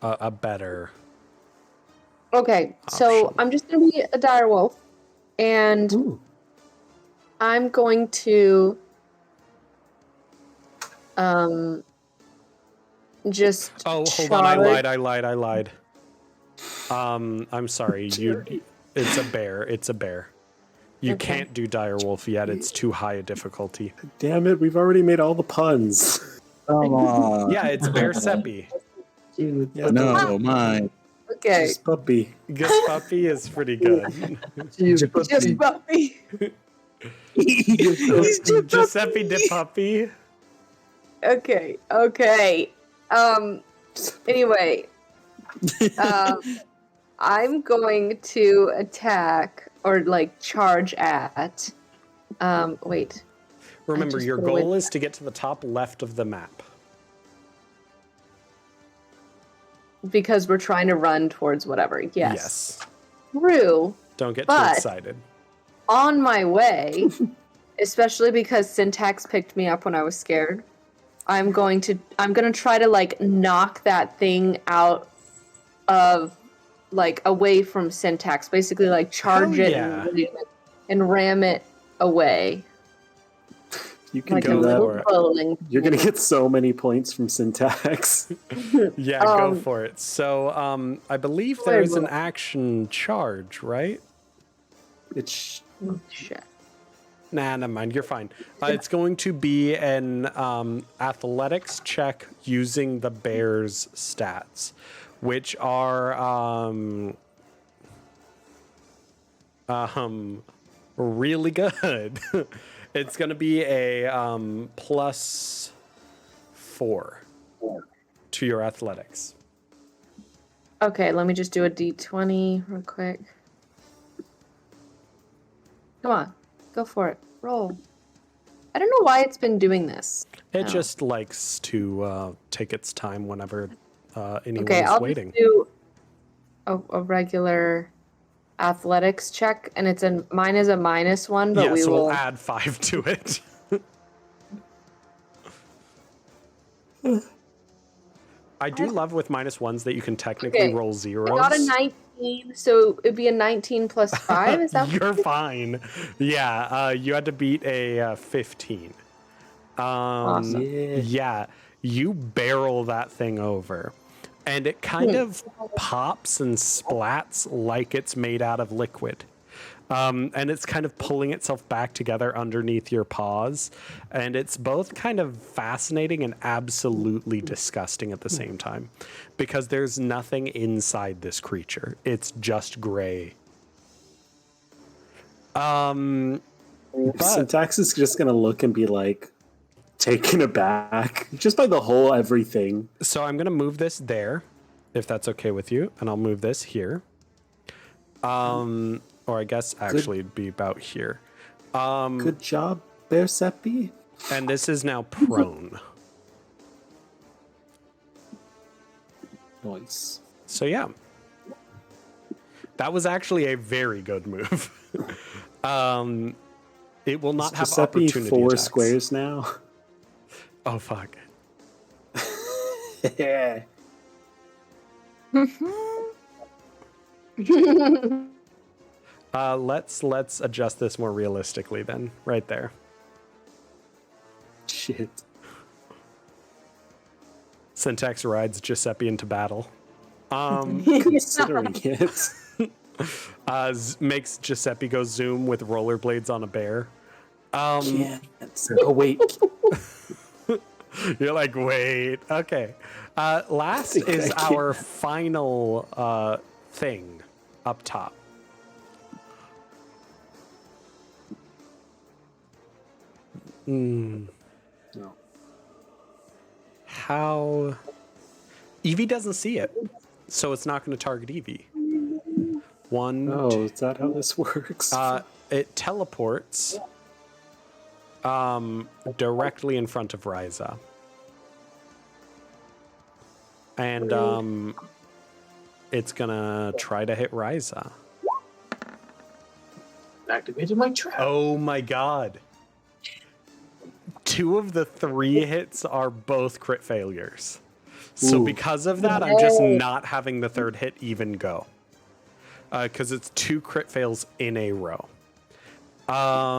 a better. Okay, so Option. I'm just gonna be a dire wolf, and Ooh. I'm going to just Oh, hold on, I lied. I'm sorry. It's a bear. You Okay. can't do Direwolf yet. It's too high a difficulty. Damn it, we've already made all the puns. Come on. Yeah, it's Bear Seppi. Dude, yeah, No, mine. Okay. Just puppy. Gus Puppy is pretty good. Just puppy. Giuseppe de Puppy. Okay. Anyway. I'm going to attack or like charge at. Wait. Remember, just your put away goal is to get to the top left of the map. Because we're trying to run towards whatever. Yes. Yes. True. Don't get too But- excited. On my way, especially because Syntax picked me up when I was scared, I'm gonna try to like knock that thing out of like away from Syntax. Basically like charge Hell it yeah. and ram it away. You can Like a go do that. little for it. bowling. You're gonna get so many points from Syntax. Yeah, go Um, for it. So, I believe Where there is an will- action charge, right? It's Shit. Nah, never mind. You're fine. It's going to be an athletics check using the bear's stats, which are really good. It's going to be a +4 to your athletics. Okay, let me just do a d20 real quick. Come on, go for it. Roll. I don't know why it's been doing this. It Oh. just likes to take its time whenever anyone's Okay, I'll waiting. just do a regular athletics check, and mine is a -1, but Yeah, we so will. we'll add 5 to it. I do love with -1s that you can technically Okay, roll I zeros. got a 19, so it'd be a 19 plus 5. Is that? You're fine. Yeah, you had to beat a 15. Awesome. Yeah, you barrel that thing over, and it kind of pops and splats like it's made out of liquid. And it's kind of pulling itself back together underneath your paws. And it's both kind of fascinating and absolutely disgusting at the same time, because there's nothing inside this creature. It's just gray. But Syntax is just gonna look and be like taken aback just by the whole everything. so I'm going to move this there, if that's okay with you. And I'll move this here. Or I guess actually it'd be about here. Good job, Bear Seppi. And this is now prone. Nice. So yeah, that was actually a very good move. It will not have Giuseppe opportunity 4 attacks. squares now. Oh fuck! Yeah. Let's adjust this more realistically then. Right there. Shit. Syntax rides Giuseppe into battle. Considering it. Makes Giuseppe go zoom with rollerblades on a bear. Can't. Oh wait. You're like, wait, okay. Last think is I our final thing up top. No. How? Evie doesn't see it, so it's not going to target Evie. One, Oh, two- is that how this works? it teleports directly in front of Ryza. And it's gonna try to hit Ryza. Activated my trap. Oh my god. 2 of the 3 hits are both crit failures. So Ooh. because of that, I'm just not having the 3rd hit even go. Because it's 2 crit fails in a row.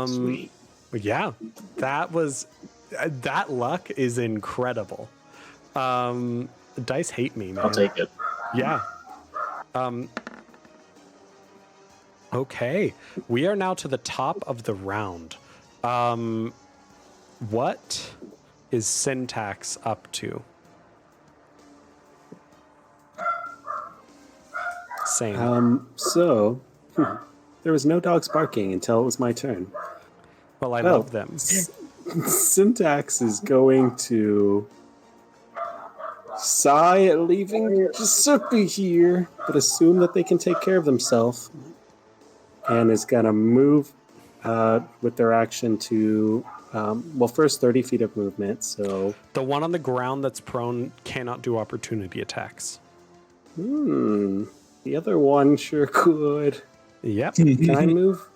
Sweet. Yeah, that was... that luck is incredible. Dice hate me, man. I'll take it. Yeah. Okay. We are now to the top of the round. What is Syntax up to? Same. So, there was no dogs barking until it was my turn. Well, I love them. Syntax is going to sigh at leaving Giuseppe here, but assume that they can take care of themselves, and is going to move with their action to, first 30 feet of movement. So The one on the ground that's prone cannot do opportunity attacks. The other one sure could. Yep. Can I move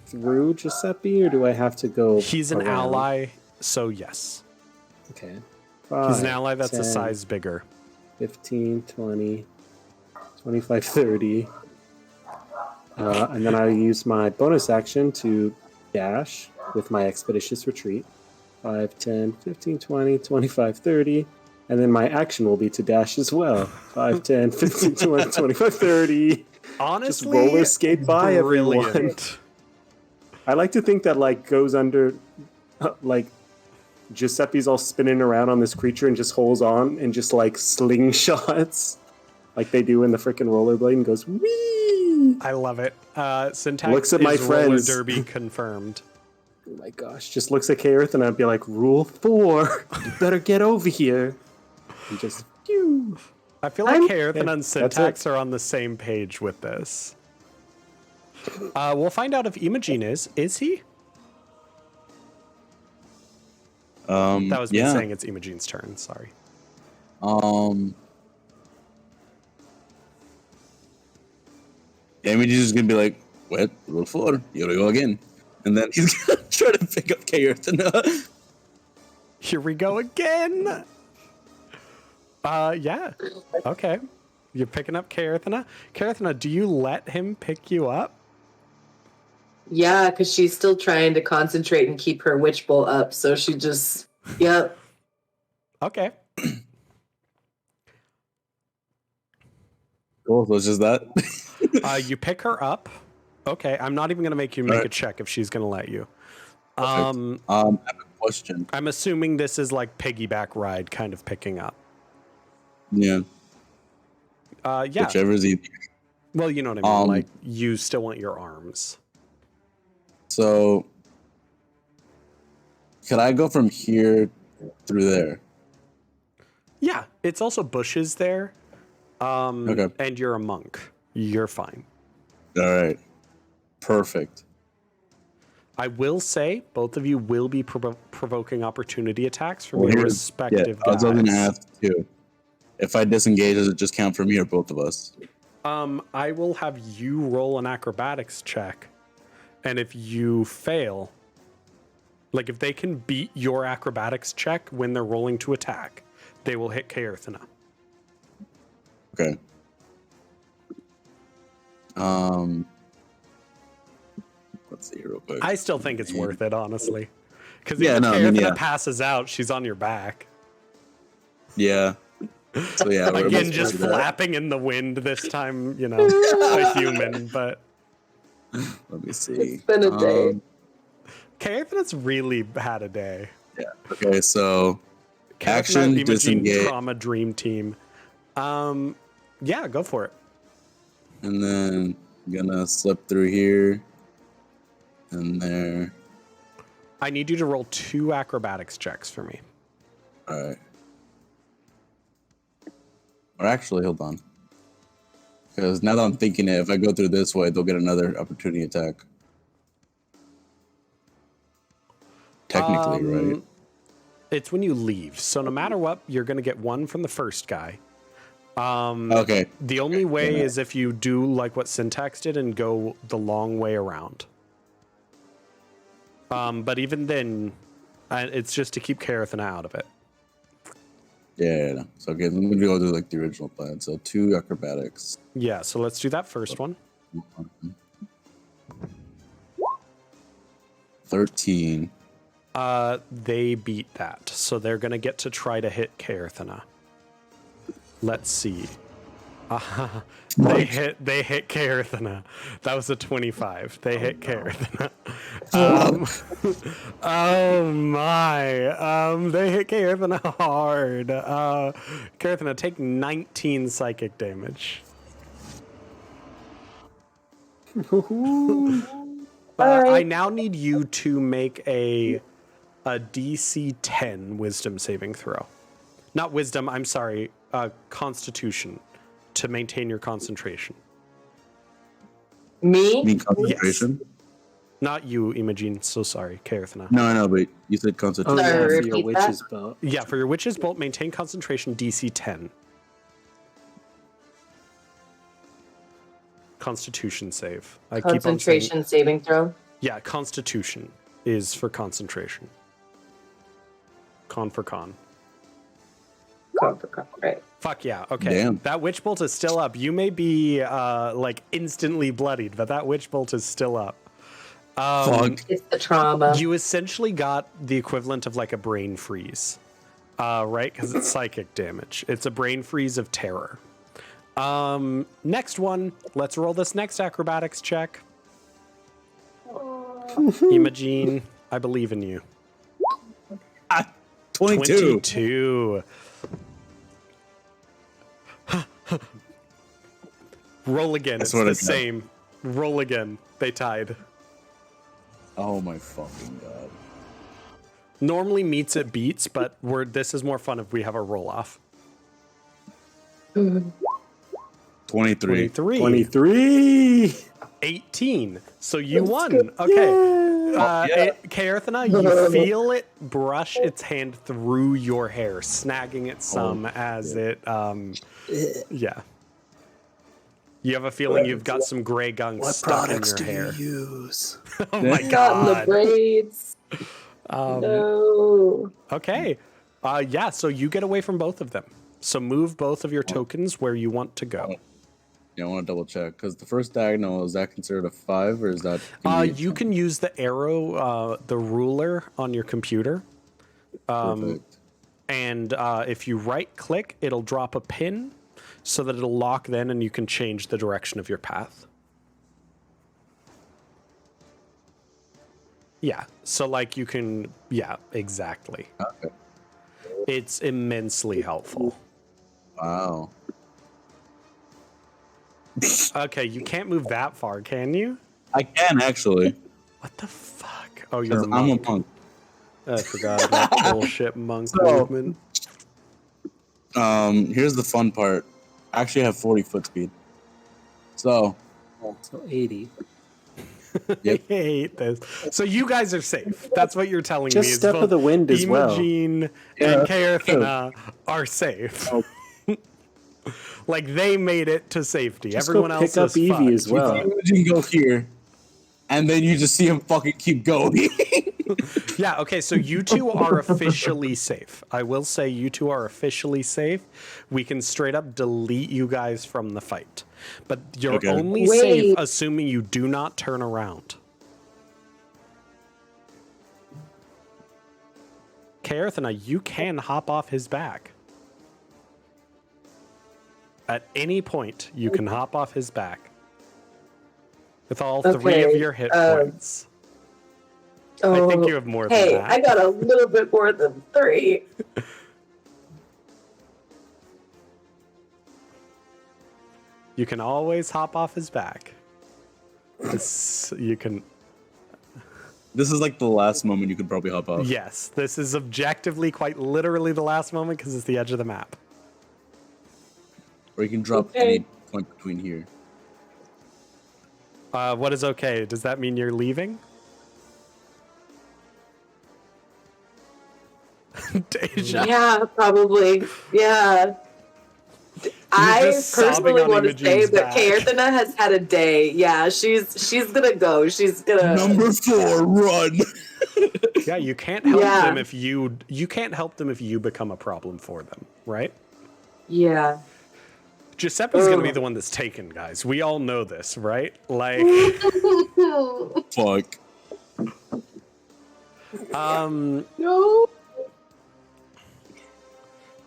through Giuseppe, or do I have to go? He's an around? ally, so yes. Okay. He's an 5, ally that's 10, a size bigger. 15, 20, 25, 30. And then I use my bonus action to dash with my expeditious retreat. 5, 10, 15, 20, 25, 30. And then my action will be to dash as well. 5, 10, 15, 20, 25, 30. Honestly, Just roller skate by everyone. brilliant. I like to think that goes under, Giuseppe's all spinning around on this creature and just holds on and just slingshots like they do in the freaking rollerblade and goes wee. I love it. Syntax Looks at my is roller friends. derby confirmed. Oh my gosh! Just looks at Kaerith and I'd be like, Rule 4, you better get over here. And just phew. I feel like Kaerith Yeah, and that's Syntax it. are on the same page with this. We'll find out if Imogene is. Is he? That was me saying it's Imogene's turn. Sorry. Imogene's just gonna be like, "What? Roll 4. You gotta go again," and then he's gonna try to pick up Kaerth. Here we go again. Yeah. Okay. You're picking up Kaerthana. Kaerthana, do you let him pick you up? Yeah, because she's still trying to concentrate and keep her witch bowl up. So she just, yep. Okay. Cool. So it's just that. You pick her up. Okay. I'm not even going to make you make a check if she's going to let you. I have a question. I'm assuming this is like piggyback ride kind of picking up. Yeah. Yeah. Whichever's easy. Well, you know what I mean. Like you still want your arms. So, could I go from here through there? Yeah. It's also bushes there. Okay. And you're a monk. You're fine. All right. Perfect. I will say both of you will be provoking opportunity attacks from your respective I was guys. going to ask too. If I disengage, does it just count for me or both of us? I will have you roll an acrobatics check. And if you fail, like if they can beat your acrobatics check when they're rolling to attack, they will hit Kaerthana. Okay. Let's see real quick. I still think it's worth it, honestly. Because Yeah, if no, I mean, Kaerthana yeah. passes out, she's on your back. Yeah. So yeah, we're Again, both just worth that. flapping in the wind this time, you know, a human, but Let me see. It's been a day. Kaerthana's really had a day. Yeah. Okay. So Kaerthana, action, Imogene, disengage, Trauma Dream Team. Yeah, go for it. and then I'm gonna slip through here, and there. I need you to roll 2 acrobatics checks for me. All right. Or actually, hold on. Because now that I'm thinking it, if I go through this way, they'll get another opportunity attack. Technically, right? It's when you leave. So no matter what, you're going to get 1 from the first guy. Okay. The only way Yeah. is if you do like what Syntax did and go the long way around. But even then, it's just to keep Carathena out of it. Yeah. So okay, let me go do like the original plan. So 2 acrobatics. Yeah, so let's do that first one. 13. They beat that, so they're gonna get to try to hit Carathena. Let's see. They hit Carathena. That was a 25. They hit Carathena. Oh my. They hit Carathena hard. Carathena, take 19 psychic damage. I now need you to make a DC 10 wisdom saving throw. Not wisdom, I'm sorry, constitution to maintain your concentration. Me? You mean concentration? Yes. Not you, Imogen. So sorry, Carathena. No, I know, but you said Oh, concentration. yeah, Sorry, for your repeat that? witch's bolt. Yeah, for your Witch's Bolt, maintain concentration DC 10. Constitution save. I keep on saying, Concentration saving throw. yeah, Constitution is for concentration. Con for con. Right. Fuck yeah. Okay. Damn. That Witch Bolt is still up. You may be like instantly bloodied, but that Witch Bolt is still up. Fuck. It's the trauma. You essentially got the equivalent of like a brain freeze, right? Because it's psychic damage. It's a brain freeze of terror. Next one. Let's roll this next acrobatics check. Imogen, I believe in you. 22. 22. Roll again. It's swear the to God. same. Roll again. They tied. Oh my fucking god. Normally meets it beats, but this is more fun if we have a roll off. 23. 23. 18. So you won. Okay. Carathena, you feel it brush its hand through your hair, snagging it some as it yeah. You have a feeling you've got some gray gunk What stuck in products your do hair. you use? Oh my Not in the god. braids. No. Okay. Yeah, so you get away from both of them. So move both of your tokens where you want to go. Yeah, I want to double check because the first diagonal, is that considered a 5 or is that? You can use the arrow, the ruler on your computer. Perfect. And if you right click, it'll drop a pin so that it'll lock then and you can change the direction of your path. Yeah. So like you can, yeah, exactly. Okay. It's immensely helpful. Wow. Okay, you can't move that far, can you? I can actually. What the fuck? Oh, you're a Because I'm a monk. monk. I forgot about bullshit monk So- movement. Here's the fun part. I actually have 40 foot speed. So, So 80. Yep. I hate this. So you guys are safe. That's what you're telling Just me. is step both of the wind as well. Imogen Yeah, and Carathena are safe. Oh. Like they made it to safety. Just Everyone go else pick up is Evie fucked. as well. you can go here, and then you just see him fucking keep going. Yeah, okay, so you two are officially safe. I will say you two are officially safe. We can straight up delete you guys from the fight. But you're Okay. only Wait. safe assuming you do not turn around. Carathena, you can hop off his back. At any point, you can hop off his back. With all three of Okay, your hit points. Oh, I think you have more than hey, that. I got a little bit more than 3. You can always hop off his back. You can. This is like the last moment you could probably hop off. Yes, this is objectively quite literally the last moment because it's the edge of the map. Or you can drop Okay. any point between here. What is okay? Does that mean you're leaving? Deja. Yeah, probably. Yeah. I just sobbing personally on want to say Imogen's that back. Carathena has had a day. Yeah, she's gonna go. She's gonna. Number 4, run. Yeah, you can't help Yeah. them if you can't help them if you become a problem for them, right? Yeah. Giuseppe's gonna be the one that's taken, guys. We all know this, right? Like, Fuck. No.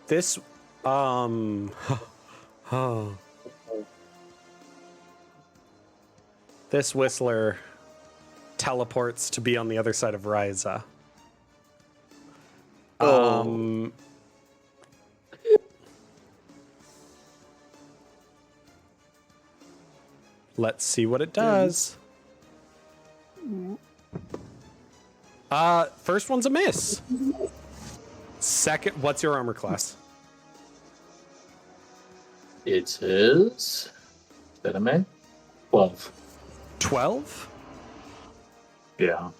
this, this Whistler teleports to be on the other side of Ryza. Let's see what it does. First one's a miss. Second, what's your armor class? It is. That I made? 12. 12? Yeah.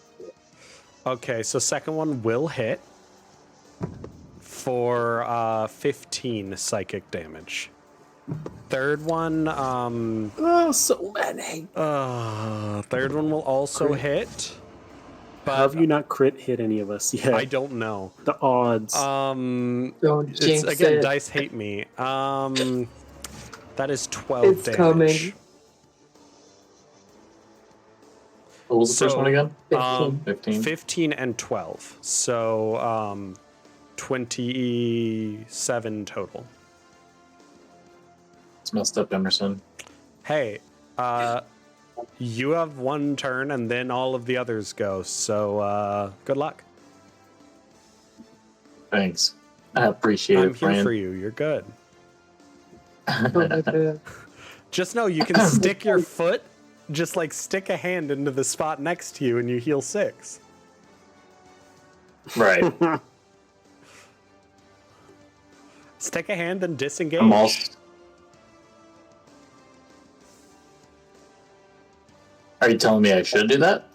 Okay, so second one will hit for 15 psychic damage. Third one, So many. third one will also hit. But How have you not crit hit any of us yet? I don't know. The odds. Don't It's jinx again, it. dice hate me. That is 12 It's damage. coming. What was the first So, one again? 15. 15. 15 and 12. So 27 total. It's messed up, Emerson. Hey, you have one turn and then all of the others go. So good luck. Thanks. I appreciate I'm it, here friend. for you. You're good. Oh, Just know you can stick your foot, just like stick a hand into the spot next to you and you heal 6. Right. Stick a hand and disengage. I'm also... Are you telling me I should do that?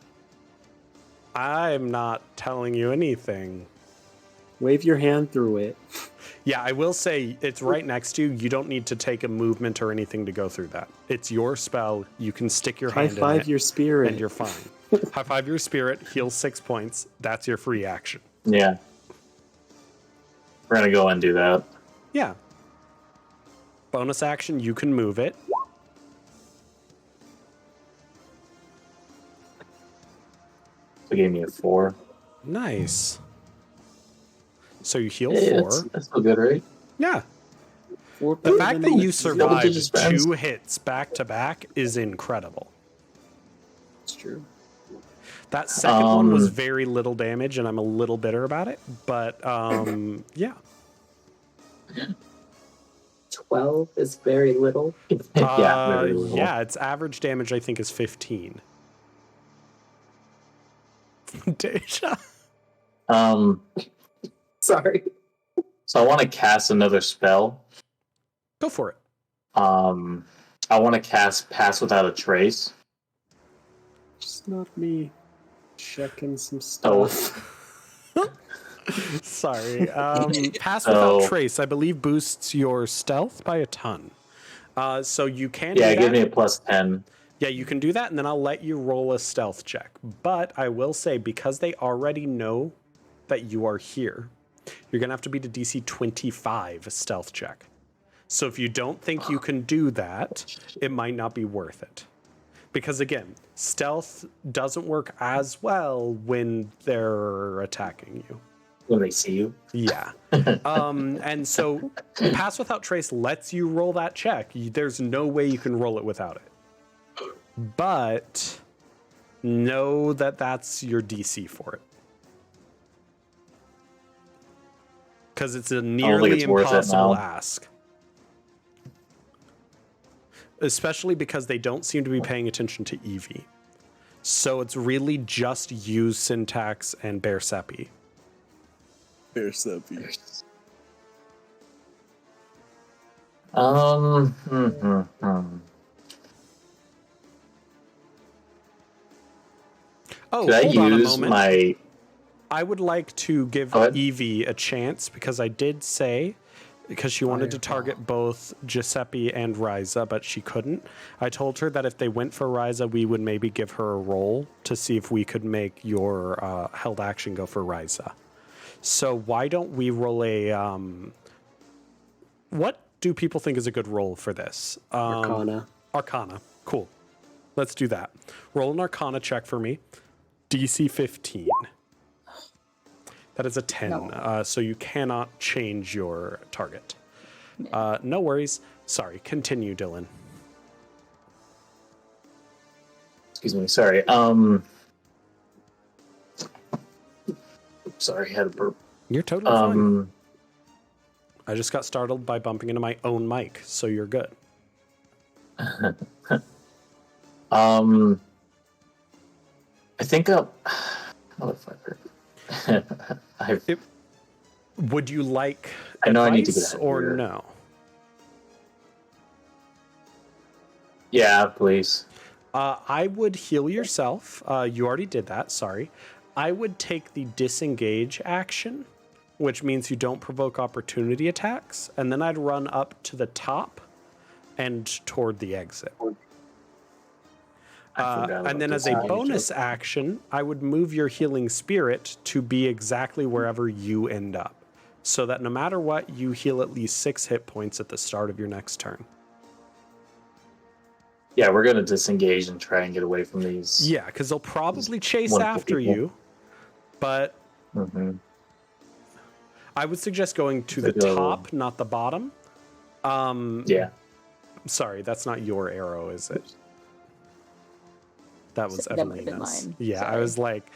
I'm not telling you anything. Wave your hand through it. Yeah, I will say it's right next to you. You don't need to take a movement or anything to go through that. It's your spell. You can stick your High hand in five it your spirit. and you're fine. High five your spirit, heal 6 points. That's your free action. Yeah. We're gonna go and do that. Yeah. Bonus action, you can move it. They gave me a 4. Nice. So you heal Yeah, 4. that's still good, right? Yeah. Or The better fact than that you this. Double survived digits, friends. 2 hits back to back is incredible. It's true. That second one was Um, very little damage, and I'm a little bitter about it. But yeah, 12 is very little. Yeah, very little. yeah. Its average damage I think is 15. Deja. Sorry. So I want to cast another spell. Go for it. I want to cast Pass Without a Trace. Just not me checking some So stuff. Sorry. Pass So- without trace, I believe, boosts your stealth by a ton. So you can. yeah, do give that. me a +10. Yeah, you can do that, and then I'll let you roll a stealth check. But I will say, because they already know that you are here, you're going to have to beat a DC 25 stealth check. So if you don't think you can do that, it might not be worth it. Because again, stealth doesn't work as well when they're attacking you. When they see you. Yeah. And so Pass Without Trace lets you roll that check. There's no way you can roll it without it. But know that that's your DC for it. Because it's a nearly it's worth it impossible now. ask. Especially because they don't seem to be paying attention to Eevee. So it's really just use Syntax and Bear Seppi. Bear Seppi. Oh, Could I hold on a use moment. my... I would like to give Go ahead. Eevee a chance because I did say because she wanted to target both Giuseppe and Ryza, but she couldn't. I told her that if they went for Ryza, we would maybe give her a roll to see if we could make your held action go for Ryza. So why don't we roll a... what do people think is a good roll for this? Arcana. Arcana. Cool. Let's do that. Roll an Arcana check for me. DC 15. That is a 10, No. So you cannot change your target. No worries. Sorry, continue, Dylan. Excuse me. Sorry. Sorry, I had a burp. You're totally fine. I just got startled by bumping into my own mic, so you're good. I think motherfucker. Would you like I know I need to advice get out of or here. no? Yeah, please. I would heal yourself. You already did that. Sorry. I would take the disengage action, which means you don't provoke opportunity attacks, and then I'd run up to the top and toward the exit. And then as a bonus action, I would move your healing spirit to be exactly wherever you end up, so that no matter what, you heal at least 6 hit points at the start of your next turn. Yeah, we're gonna disengage and try and get away from these. Yeah, because they'll probably chase wonderful after people. you, but I would suggest going to the Go. top, not the bottom. Yeah. Sorry, that's not your arrow, is it? That was That might have been Evelina's. mine. Yeah, I Sorry. was like,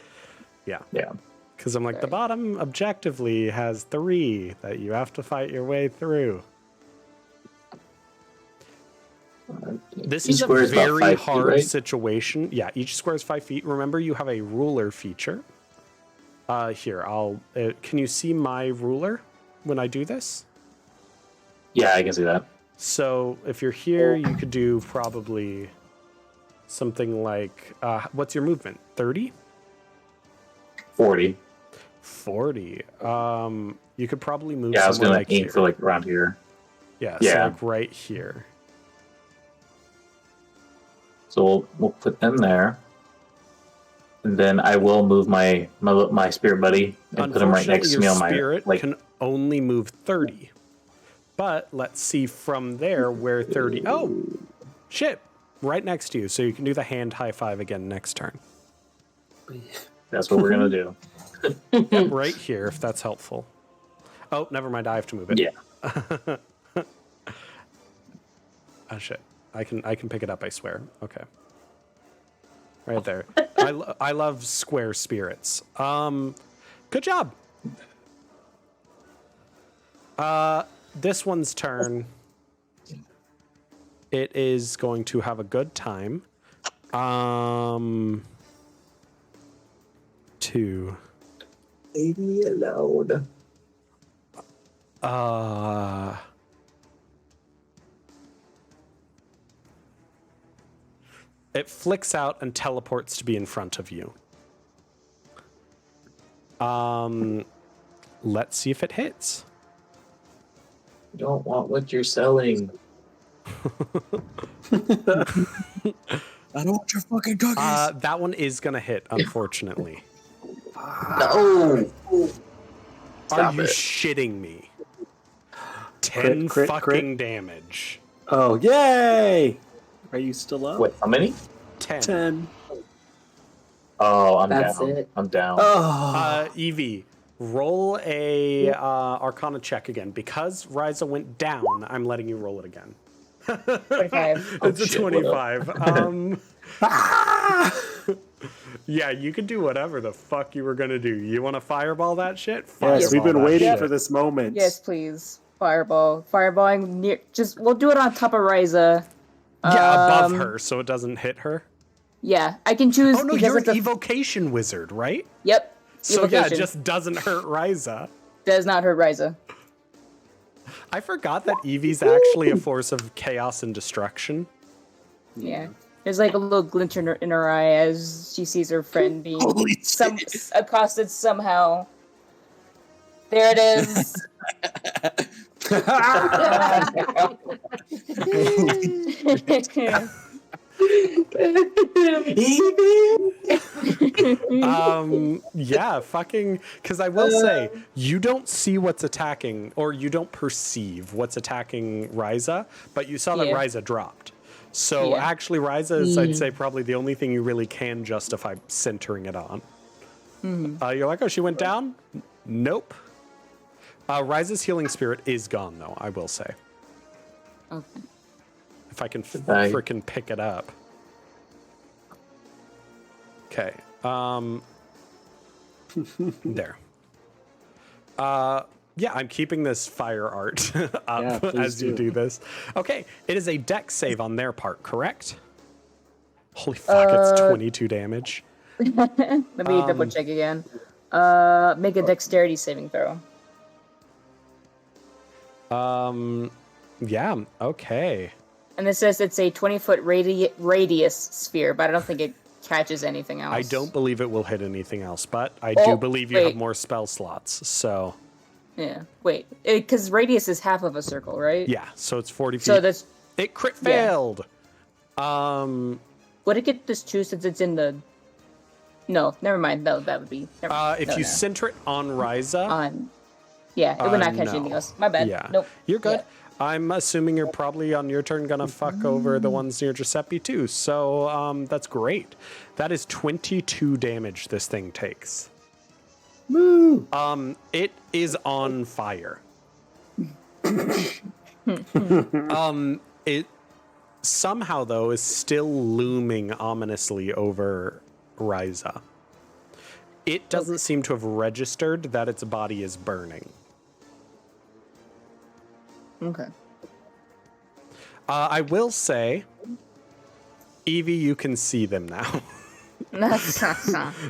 yeah. Yeah. Because I'm like, the Sorry. bottom objectively has 3 that you have to fight your way through. This Each is a square is about very 5 feet, hard right? situation. Yeah, each square is 5 feet. Remember, you have a ruler feature. Here, can you see my ruler when I do this? Yeah, I can see that. So if you're here, you could do probably something like, what's your movement? 30? 40. 40. You could probably move Yeah, I was somewhere gonna like aim here. for like around here. Yeah, Yeah. so like right here. So we'll put them there. And then I will move my spirit buddy and put him right next to me your on my spirit like. can only move 30. But let's see from there where 30... Oh! Shit! Right next to you, so you can do the hand high five again next turn. That's what we're gonna do. Yep, right here, if that's helpful. Oh, never mind, I have to move it. Yeah. Oh shit. I can pick it up, I swear. Okay. Right there. I love square spirits. Good job. This one's turn. It is going to have a good time. 2. Leave me alone. It flicks out and teleports to be in front of you. Let's see if it hits. I don't want what you're selling. I don't want your fucking cookies. That one is gonna hit, unfortunately. No. Are Stop you it. shitting me? 10 Crit, fucking crit. damage. Oh, yay! Are you still up? Wait, how many? 10. 10. Oh, I'm That's down. it. I'm down. Oh. Evie, roll a Arcana check again. Because Ryza went down, I'm letting you roll it again. 25. It's a shit, what up? 25. Yeah, you could do whatever the fuck you were gonna do. You want to fireball that shit? Yes, we've Fireball been that waiting shit. for this moment. Yes, please. Fireballing near. We'll do it on top of Ryza. Yeah, above her, so it doesn't hit her. Yeah, I can choose. Oh no, because you're it's an a- evocation wizard, right? Yep. So yeah, it evocation. just doesn't hurt Ryza. does not hurt Ryza. I forgot that Evie's actually a force of chaos and destruction. Yeah. There's like a little glint in her eye as she sees her friend being Holy accosted somehow. There it is. Yeah, fucking, because I will say you don't see what's attacking, or you don't perceive what's attacking Ryza, but you saw that Yeah. Ryza dropped. So Yeah. actually, Ryza is, I'd say, probably the only thing you really can justify centering it on. You're like, oh, she went down? Nope. Ryza's healing spirit is gone, though, I will say. Okay. If I can Goodbye. freaking pick it up. Okay. There. Yeah, I'm keeping this fire art up Yeah, please as you do. do this. Okay, it is a dex save on their part, correct? Holy fuck, it's 22 damage. Let me double check again. Make a dexterity saving throw. Yeah, okay. And it says it's a 20-foot radius sphere, but I don't think it catches anything else. I don't believe it will hit anything else, but I do believe you have wait. more spell slots, so... Yeah. Wait, because radius is half of a circle, right? Yeah, so it's 40 feet. So that's... It crit Yeah. failed! Would it get this too since it's in the... No, never mind. That would be... If you center it on Ryza... Yeah, it would not catch no. anything else. My bad. Yeah. Nope. You're good. Yeah. I'm assuming you're probably on your turn gonna fuck over the ones near Giuseppe too. So that's great. That is 22 damage this thing takes. Woo! It is on fire. It somehow though is still looming ominously over Ryza. It doesn't seem to have registered that its body is burning. Okay. I will say, Evie, you can see them now.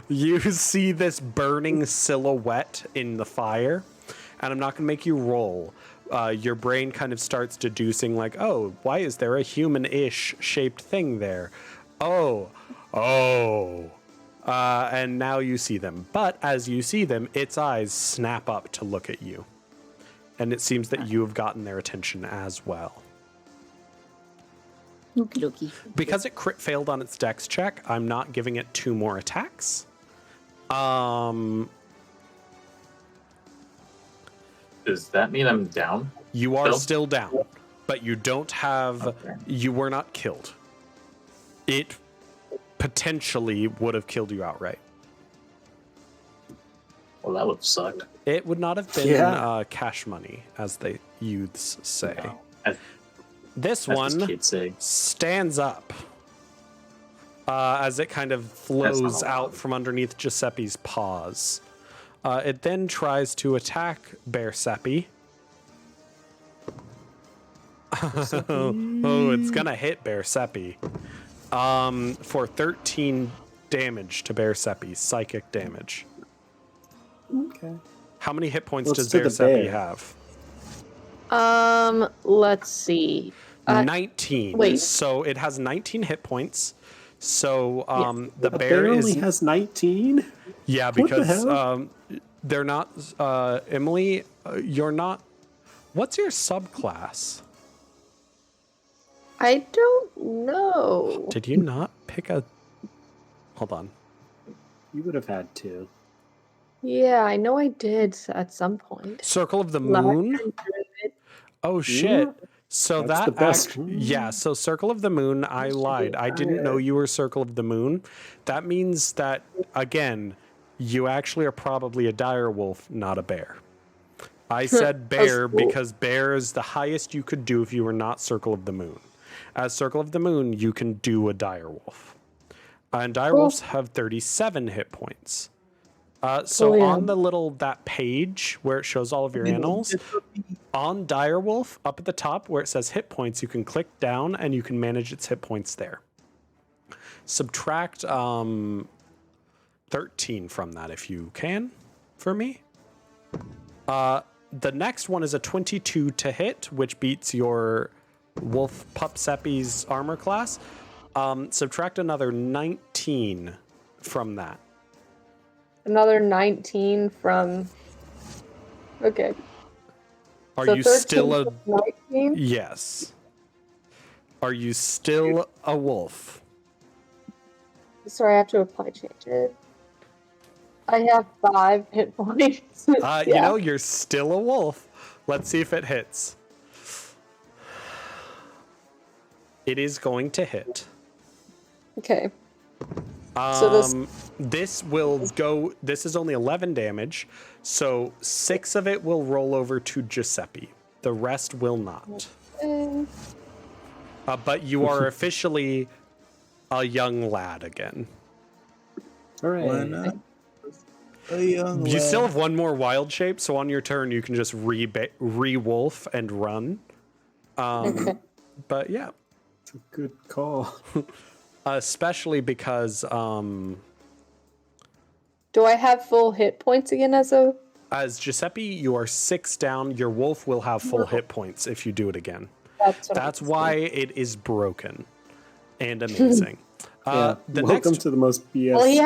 You see this burning silhouette in the fire, and I'm not going to make you roll. Your brain kind of starts deducing, like, oh, why is there a human-ish shaped thing there? Oh. And now you see them. But as you see them, its eyes snap up to look at you. And it seems that you have gotten their attention as well. Okie dokie. Because it crit failed on its dex check, I'm not giving it 2 more attacks. Does that mean I'm down? You are Still? still down, but you don't have... Okay. You were not killed. It potentially would have killed you outright. Well, that would have sucked. It would not have been Yeah. cash money, as the youths say. No. As This the one kids say. stands up as it kind of flows not out allowed. from underneath Giuseppe's paws. It then tries to attack Bear Seppi. Oh, it's gonna hit Bear Seppi. For 13 damage to Bear Seppi, psychic damage. Okay. How many hit points Let's does do Bear the Seppi bear. have? Let's see. 19. wait. So it has 19 hit points. So the A bear bear is only has 19? yeah, What the because hell? they're not Emily, you're not. What's your subclass? I don't know. Did you not pick a Hold on. You would have had to. Yeah, I know I did at some point. Circle of the Last Moon? time through it. Oh shit. Yeah. So That's that the best act- one. yeah, so Circle of the Moon, I lied. I didn't know you were Circle of the Moon. That means that again, you actually are probably a dire wolf, not a bear. I said bear cool. because bear is the highest you could do if you were not Circle of the Moon. As Circle of the Moon, you can do a dire wolf. And dire wolves have 37 hit points. So yeah. on that page where it shows all of your animals, on Direwolf, up at the top where it says hit points, you can click down and you can manage its hit points there. Subtract 13 from that if you can, for me. The next one is a 22 to hit, which beats your Wolf Pup Seppi's armor class. Subtract another 19 from that. Another 19 from. Okay. Are So you 13 still a... plus 19? Yes. Are you still a wolf? Sorry, I have to apply changes. I have 5 hit points. You know, you're still a wolf. Let's see if it hits. It is going to hit. Okay. So this will go. This is only 11 damage, so 6 of it will roll over to Giuseppe. The rest will not. But you are officially a young lad again. Hooray. Why not? A young You lad. still have one more wild shape, so on your turn you can just re-wolf and run. Okay. But yeah, It's a good call. especially because Do I have full hit points again as Giuseppe, you are 6 down. Your wolf will have full hit points if you do it again. That's why it is broken and amazing. Yeah. The Welcome next, to the most BS. Well, he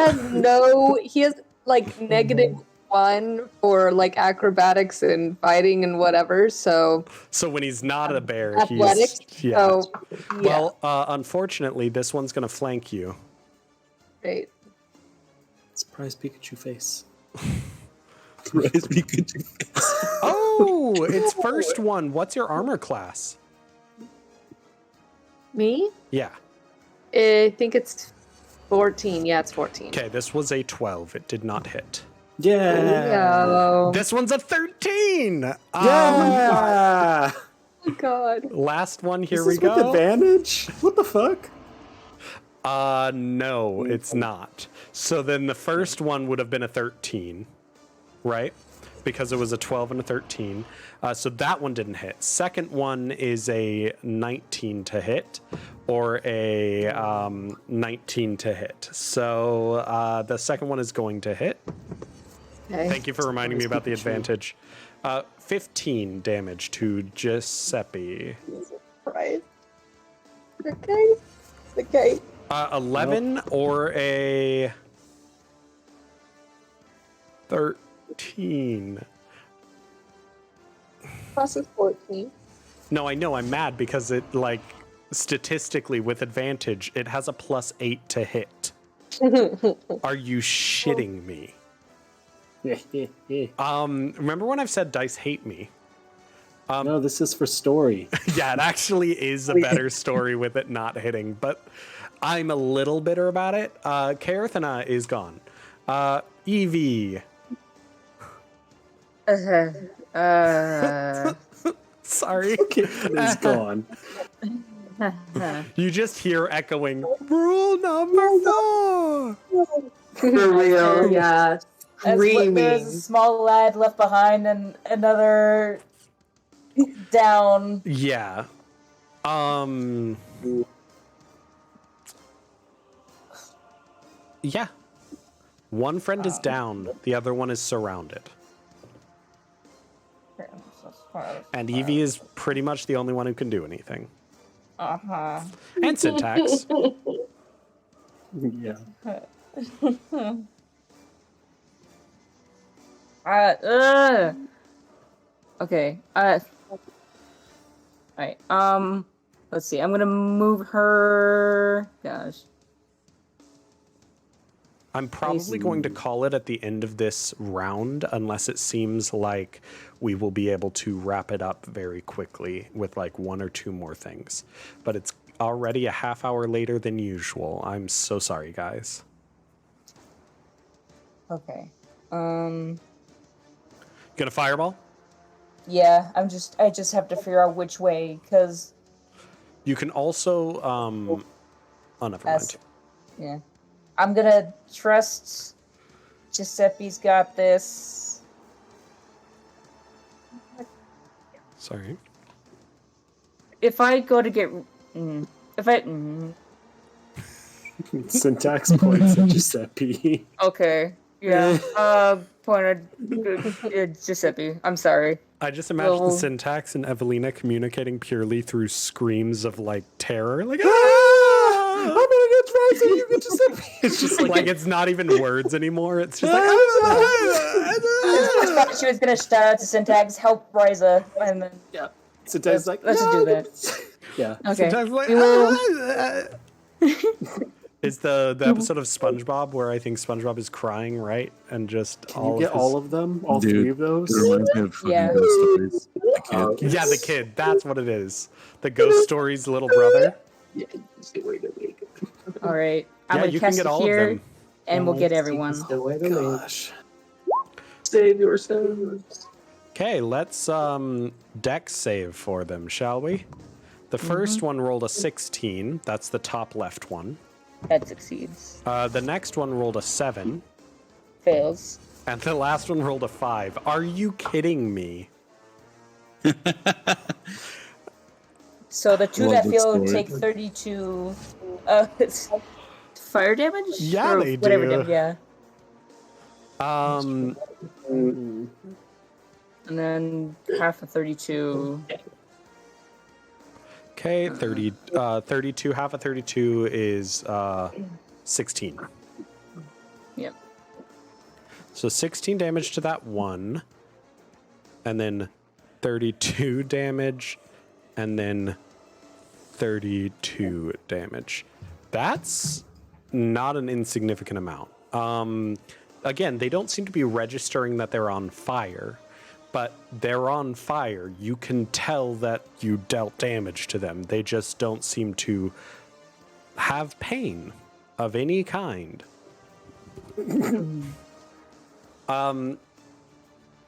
has like -1 for like acrobatics and fighting and whatever, so when he's not a bear, athletics. he's yeah. So yeah. Well, unfortunately, this one's gonna flank you. Great. Surprise Pikachu face. Surprise Pikachu. Oh, it's first one. What's your armor class? Me? Yeah. I think it's 14. Yeah, it's 14. Okay, this was a 12. It did not hit. Yeah. This one's a 13. Yeah. Oh God. Last one. Here Is we this with go. advantage? What the fuck? No, it's not. So then the first one would have been a 13, right? Because it was a 12 and a 13. So that one didn't hit. Second one is a 19 to hit or a 19 to hit. So the second one is going to hit. Okay. Thank you for reminding me about the advantage. 15 damage to Giuseppe. Right. Okay. Okay. 11 or a 13. Plus is 14. No, I know. I'm mad because it, like, statistically with advantage, it has a +8 to hit. Are you shitting me? Remember when I've said dice hate me? No, this is for story. Yeah, it actually is a better story with it not hitting, but I'm a little bitter about it. Karathana is gone. Evie. Sorry. It's gone. You just hear echoing, rule number 4. For real, yeah. There's a Screaming. small lad left behind and another down. Yeah. Yeah. One friend is down. The other one is surrounded. And Evie is pretty much the only one who can do anything. Uh-huh. And Syntax. Yeah. Okay. Alright. Let's see. I'm gonna move her. Gosh. I'm probably going to call it at the end of this round, unless it seems like we will be able to wrap it up very quickly with like 1 or 2 more things. But it's already a half hour later than usual. I'm so sorry, guys. Okay. Gonna fireball? Yeah. I just have to figure out which way, because. You can also oh, never mind. Yeah. I'm gonna trust Giuseppe's got this. Sorry. If I go to get, Syntax points at Giuseppe. okay, yeah, pointed Giuseppe. I'm sorry. I just imagine Well- Syntax and Evelina communicating purely through screams of like terror, like, ah! I'm gonna get that's how you get Giuseppe. It's just like it's not even words anymore. It's just like She was gonna shout out to Syntax, help Ryza, and then Sometimes like, let's just do that. Yeah. Okay. sometimes like We will- It's the episode of SpongeBob where I think SpongeBob is crying, right? And just Can you get all of them? All Dude, three of those? It reminds me of fucking Yeah. Ghost Stories. The kid. Yeah, the kid. That's what it is. The Ghost Story's little brother. All right. I'm Yeah, gonna you can cast get it all of here, them. and we'll get everyone. Gosh. Save yourselves. Okay, let's dex save for them, shall we? The first one rolled a 16. That's the top left one. That succeeds. The next one rolled a 7. Fails. And the last one rolled a 5. Are you kidding me? So the two Love that that fail story. take 32 it's fire damage? Yeah, Or they whatever do. Yeah. Um, Mm-mm. And then half of 32. okay, 32. Half of 32 is 16. Yep. So 16 damage to that one. And then 32 damage. And then 32 damage. That's not an insignificant amount. Again, they don't seem to be registering that they're on fire, but they're on fire. You can tell that you dealt damage to them. They just don't seem to have pain of any kind.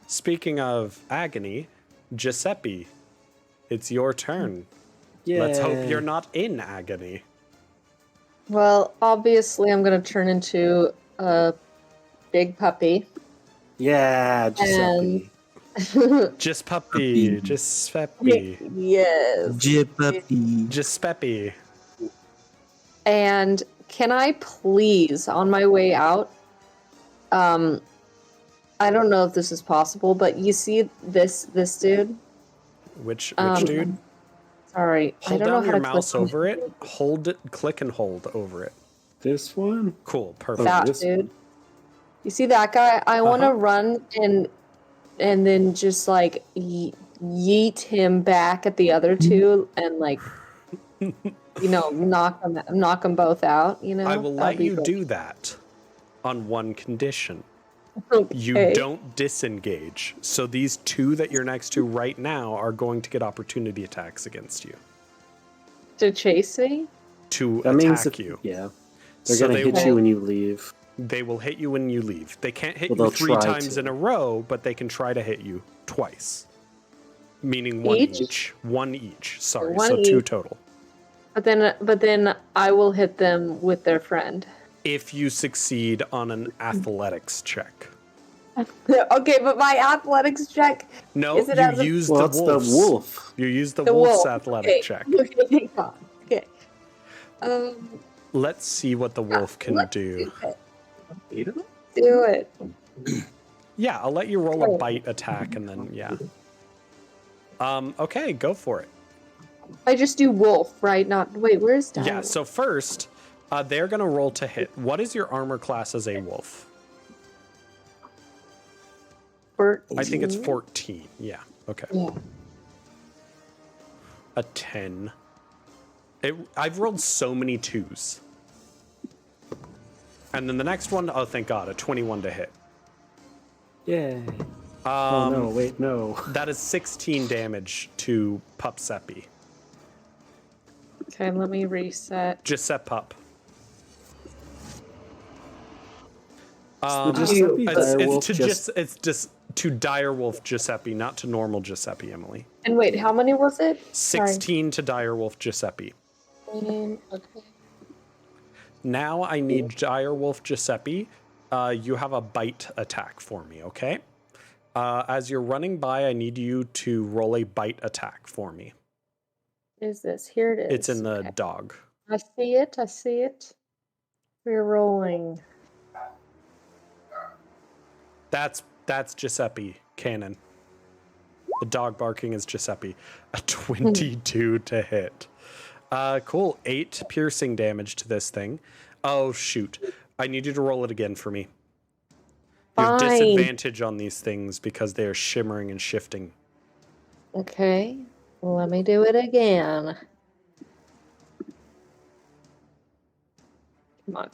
Speaking of agony, Giuseppe, it's your turn. Yeah. Let's hope you're not in agony. Well, obviously, I'm gonna turn into a big puppy. Yeah, Giuseppe. Just puppy, Giuseppe, Yes. Giuseppe. And can I please, on my way out, I don't know if this is possible, but you see this dude? Which Um, dude? Sorry, I Hold don't know down how your to mouse click on over it. Hold it, click and hold over it. This one? Cool, perfect. that this- dude. You see that guy? I want to Uh-huh. run and then just like yeet him back at the other two and like knock them both out. You know, I will That'd let be you great. do that on one condition. You Okay. don't disengage. So these two that you're next to right now are going to get opportunity attacks against you To chase me. to That means attack that, you. yeah. They're So gonna they hit will- you when you leave. They will hit you when you leave. They can't hit Well, you they'll 3 try times to. in a row, but they can try to hit you twice. Meaning one Each? each. One each. Sorry. One So 2 each. total. But then I will hit them with their friend. If you succeed on an athletics check. Okay, but my athletics check. No, Is it you as a- use Well, the it's wolf's. the wolf. You use the The wolf's wolf. athletic Okay. check. Okay, thank God. Okay. Let's see what the wolf can do. Do it. Yeah, I'll let you roll a Cool. bite attack and then yeah. Okay, go for it. I just do wolf, right? Not wait. Where's that? Yeah, so first, they're gonna roll to hit. What is your armor class as a wolf? I think it's 14. Yeah. Okay. Yeah. A 10. I've rolled so many 2s. And then the next one, oh thank God, a 21 to hit. Yay. Oh no, wait, no. That is 16 damage to Pupsepi. Okay, let me reset. Giuseppe Pup. The Giuseppe direwolf It's just to direwolf Giuseppe, not to normal Giuseppe, Emily. And wait, how many was it? 16 to direwolf Giuseppe. Okay. Now I need direwolf Giuseppe. You have a bite attack for me, okay? As you're running by, I need you to roll a bite attack for me. Is this here? It is. It's in the Okay. dog. I see it. I see it. We're rolling. That's Giuseppe Cannon. The dog barking is Giuseppe. A 22 to hit. Cool. 8 piercing damage to this thing. Oh, shoot. I need you to roll it again for me. You have Fine. disadvantage on these things because they are shimmering and shifting. Okay. Let me do it again. Come on.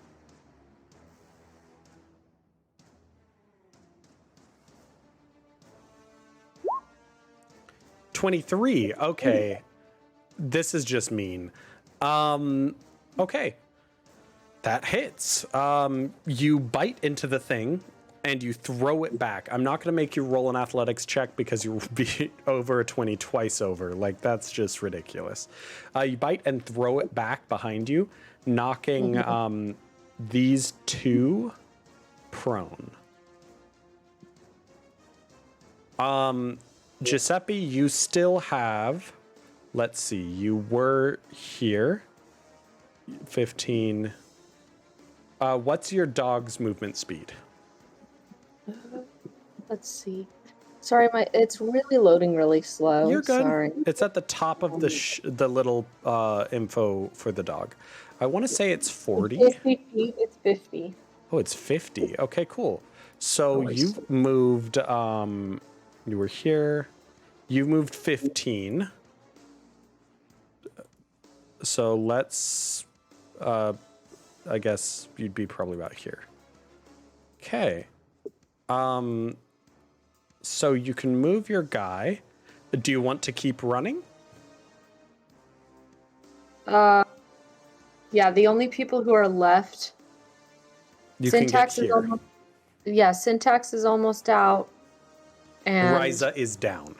$23. Okay. This is just mean. Okay. That hits. You bite into the thing and you throw it back. I'm not going to make you roll an athletics check because you'll be over a 20 twice over. Like, that's just ridiculous. You bite and throw it back behind you, knocking these two prone. Giuseppe, you still have, let's see, you were here. 15. What's your dog's movement speed? Let's see. Sorry, it's really loading really slow. You're good. Sorry. It's at the top of the little info for the dog. I want to say it's 40. It's 50. It's 50. Oh, it's 50. Okay, cool. So you've moved, you were here. You moved 15. So let's, I guess you'd be probably about here. Okay. So you can move your guy. Do you want to keep running? Yeah, the only people who are left. You Syntax can is get here. almost. Yeah, Syntax is almost out. And Ryza is down.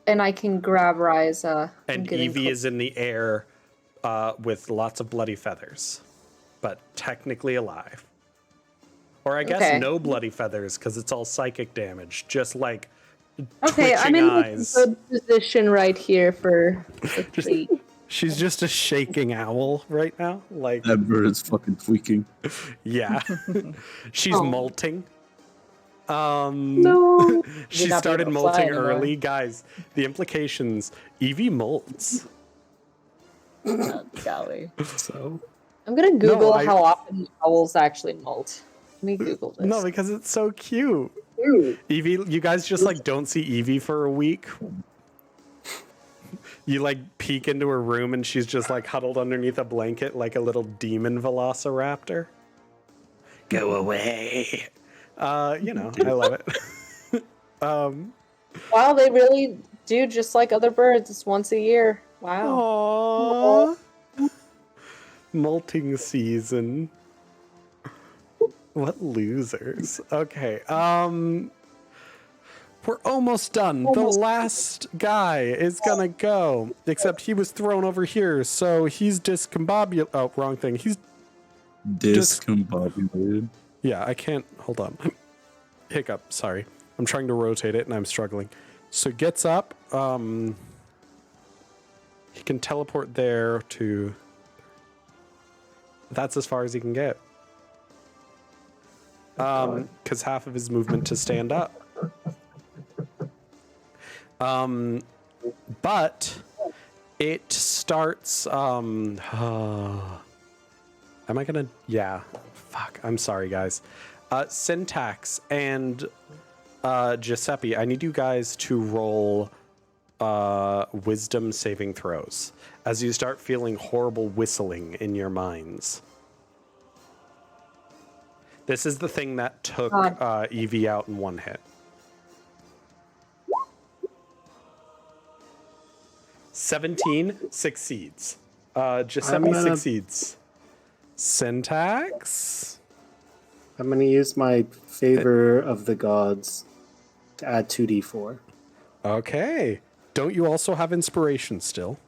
And I can grab Ryza. And Evie is in the air with lots of bloody feathers, but technically alive. Or I guess no bloody feathers because it's all psychic damage, just like twitching I'm in eyes. a good position right here for the She's just a shaking owl right now. Like That bird is fucking tweaking. Yeah. She's molting. No. She not be started able to fly molting anymore. early. Guys, the implications, Evie molts. Oh, golly. So I'm gonna Google I- how often owls actually molt. Let me Google this. No, because it's so cute. Evie, you guys just like don't see Evie for a week. You like peek into her room and she's just like huddled underneath a blanket like a little demon velociraptor. Go away. You know, I love it. Wow, they really do just like other birds. It's once a year. Wow. Aww. Molting season. What losers. Okay. We're almost done. The last guy is gonna go. Except he was thrown over here, so he's discombobulated. Oh, wrong thing. He's Discombobulated. yeah, I can't hold on. Hiccup, sorry. I'm trying to rotate it and I'm struggling. So gets up, he can teleport there to that's as far as he can get. Because half of his movement to stand up. But it starts am I gonna yeah. Fuck. I'm sorry guys. Syntax and Giuseppe, I need you guys to roll wisdom saving throws as you start feeling horrible whistling in your minds. This is the thing that took Evie out in one hit. 17 succeeds. Giuseppe succeeds. Syntax? I'm gonna use my favor of the gods to add 2d4. Okay. Don't you also have inspiration still?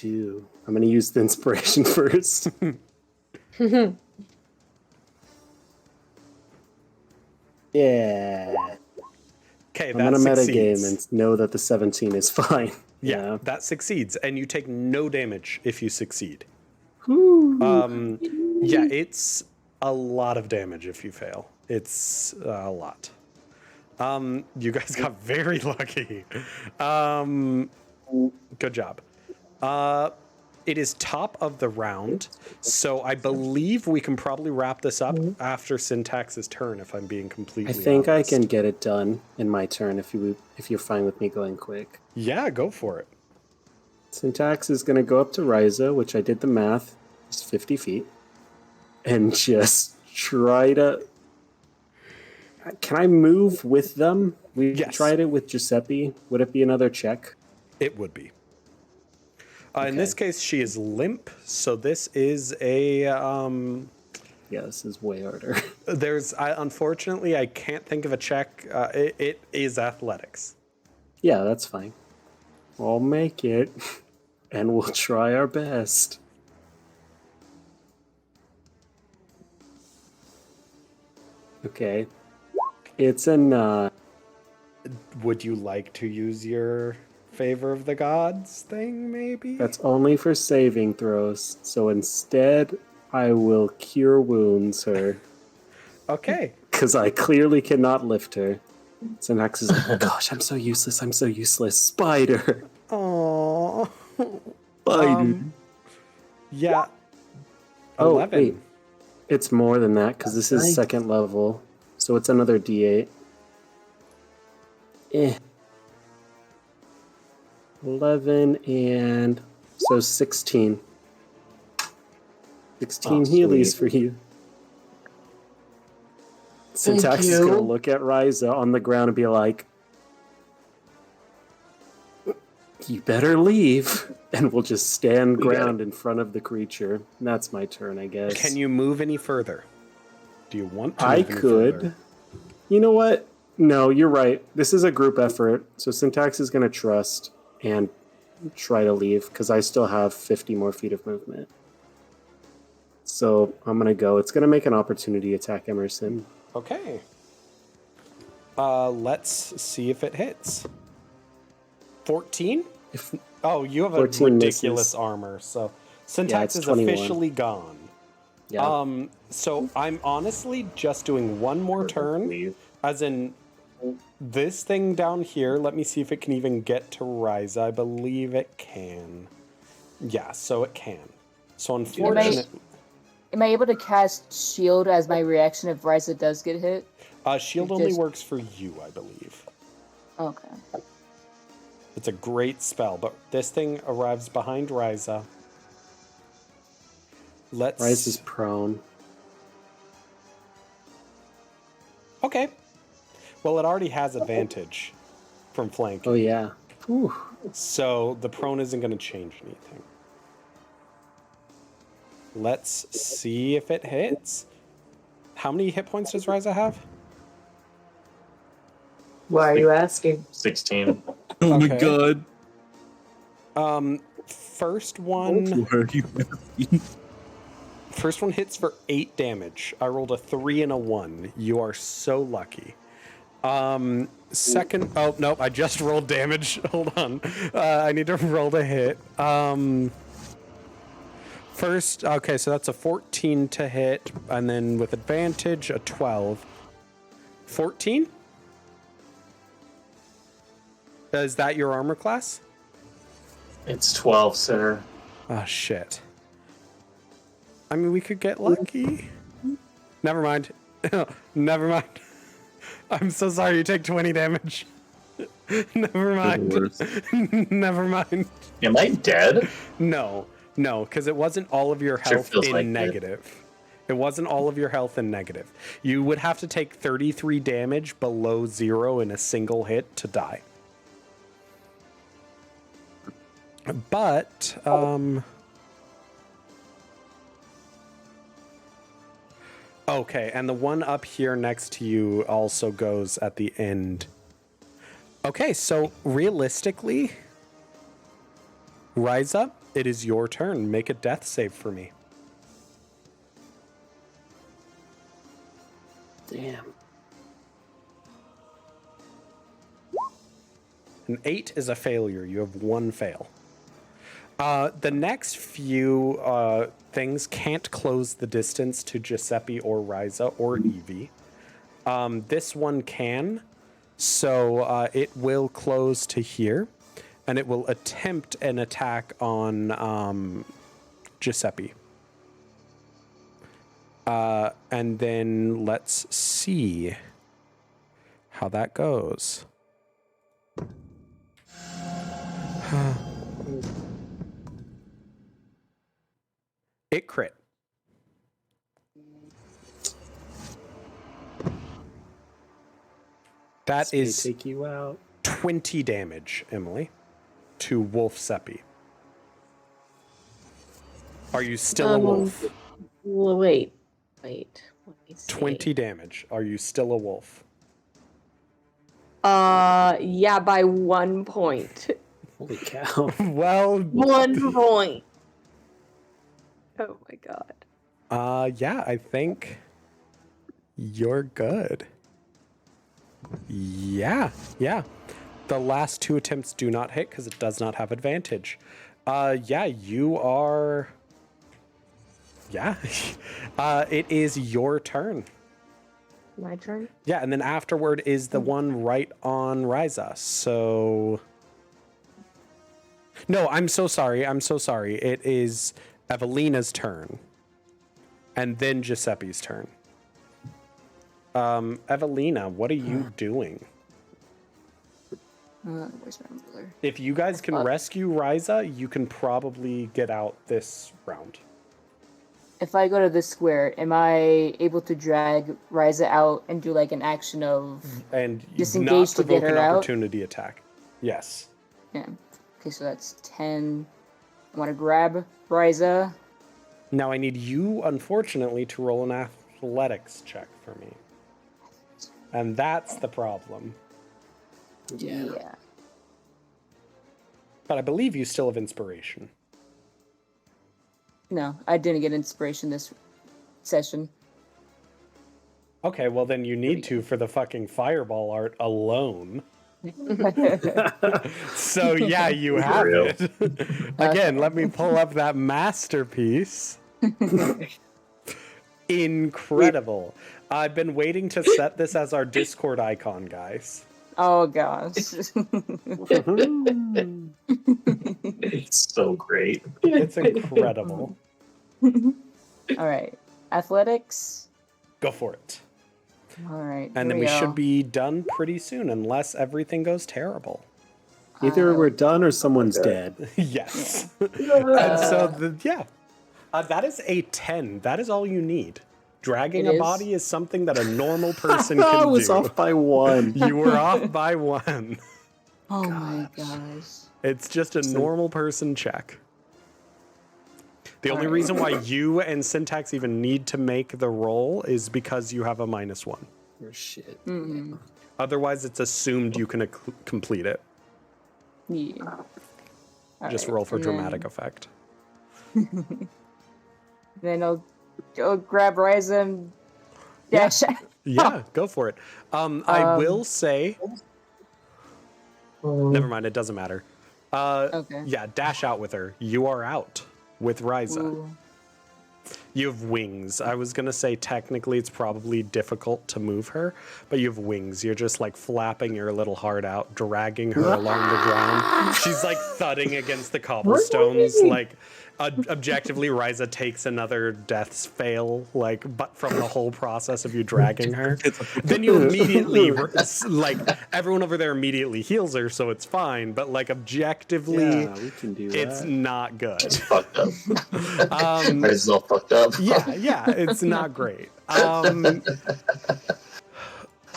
I'm gonna use the inspiration first. Yeah. Okay, I'm that gonna succeeds. metagame and know that the 17 is fine. Yeah, that succeeds, and you take no damage if you succeed. Yeah, it's a lot of damage if you fail. It's a lot. You guys got very lucky. Good job. it is top of the round, so I believe we can probably wrap this up after Syntax's turn, if I'm being completely I think honest. I can get it done in my turn if you're fine with me going quick. Yeah, go for it. Syntax is going to go up to Ryza, which I did the math, is 50 feet, and just try to... Can I move with them? We Yes. tried it with Giuseppe. Would it be another check? It would be. In this case, she is limp, so this is a... Yeah, this is way harder. Unfortunately, I can't think of a check. It is athletics. Yeah, that's fine. I'll make it, and we'll try our best. Okay. It's an, Would you like to use your favor of the gods thing, maybe? That's only for saving throws, so instead I will cure wounds her. Okay. Because I clearly cannot lift her. Syntax is like, gosh, I'm so useless, Spider! Aww. Spider. Yeah. Oh, 11. wait. It's more than that, because this is Nice. second level. So it's another D8. 11 and... So 16. 16 Oh, Heelys sweet. for you. Syntax is going to look at Ryza on the ground and be like, you better leave. And we'll just stand ground in front of the creature. And that's my turn, I guess. Can you move any further? Do you want to I move any could. further? You know what? No, you're right. This is a group effort. So Syntax is going to trust and try to leave because I still have 50 more feet of movement. So I'm going to go. It's going to make an opportunity attack Emerson. Okay. Let's see if it hits. 14? If Oh, you have a 14 ridiculous misses. armor, so Syntax it's is 21. officially gone. Yeah. So I'm honestly just doing one more turn, as in this thing down here. Let me see if it can even get to Ryza. I believe it can. Yeah, so it can. So unfortunately, Am I able to cast shield as my reaction if Ryza does get hit? shield only works for you, I believe. Okay. It's a great spell, but this thing arrives behind Ryza. Ryza's prone. Okay. Well, it already has advantage from flank. Oh, yeah. Whew. So the prone isn't going to change anything. Let's see if it hits. How many hit points does Ryza have? Why are you asking? 16. Oh my Okay. god. First one Where are you? First one hits for 8 damage. I rolled a 3 and a 1. You are so lucky. Second... Oh, no, I just rolled damage. Hold on. I need to roll to hit. First... Okay, so that's a 14 to hit. And then with advantage, a 12. 14? Is that your armor class? It's 12, sir. Oh, shit. I mean, we could get lucky. Never mind. Never mind. I'm so sorry you take 20 damage. Never mind. Never mind. Am I dead? No, because it wasn't all of your Sure health feels in like it. negative. It wasn't all of your health in negative. You would have to take 33 damage below 0 in a single hit to die. But, okay, and the one up here next to you also goes at the end. Okay, so realistically, rise up. It is your turn. Make a death save for me. Damn. An 8 is a failure. You have 1 fail. The next few things can't close the distance to Giuseppe or Ryza or Evie. This one can, so it will close to here. and it will attempt an attack on Giuseppe. And then let's see how that goes. It crit. That May is take you out. 20 damage, Emily, to Wolf Seppi. Are you still a wolf? Wait. Let me see. 20 damage. Are you still a wolf? Yeah, by 1 point. Holy cow. Well, 1 point. Oh my god. yeah, I think you're good. Yeah. The last 2 attempts do not hit because it does not have advantage. Yeah, you are... Yeah. It is your turn. My turn? Yeah, and then afterward is the one right on Ryza. So... No, I'm so sorry. It is Evelina's turn. And then Giuseppe's turn. Evelina, what are you doing? Where's my ruler? If you guys can rescue Ryza, you can probably get out this round. If I go to this square, am I able to drag Ryza out and do like an action of And disengage not to get provoke an her out? opportunity attack. Yes. Yeah. Okay, so that's 10. I want to grab Ryza. Now I need you, unfortunately, to roll an athletics check for me. And that's the problem. Yeah. But I believe you still have inspiration. No, I didn't get inspiration this session. Okay, well then you need to for the fucking fireball art alone. So yeah, you have it. Again, let me pull up that masterpiece. Incredible. I've been waiting to set this as our Discord icon, guys. Oh gosh. It's so great. It's incredible. All right. Athletics. Go for it. All right. And here then we go. should be done pretty soon, unless everything goes terrible. Either we're done or someone's dead. Yes. And so, that is a 10. That is all you need. Dragging It a is? body is something that a normal person I can was do. off by 1. You were off by 1. Oh my gosh. It's just a normal person check. The only Alright. reason why you and Syntax even need to make the roll is because you have a -1. Oh, shit. Mm-hmm. Otherwise, it's assumed you can complete it. Yeah. Just Alright, roll for and dramatic effect. Then I'll go grab Ryza and dash out. Yeah, go for it. I will say... Never mind, it doesn't matter. Okay. Yeah, dash out with her. You are out with Ryza. Ooh. You have wings. I was going to say technically it's probably difficult to move her, but you have wings. You're just like flapping your little heart out, dragging her along the ground. She's like thudding against the cobblestones. Like objectively, Ryza takes another death's fail, but from the whole process of you dragging her. Then you immediately, like, everyone over there immediately heals her, so it's fine. But like objectively, Yeah, we can do it's that. not good. It's fucked up. It's all fucked up. Yeah, it's not great.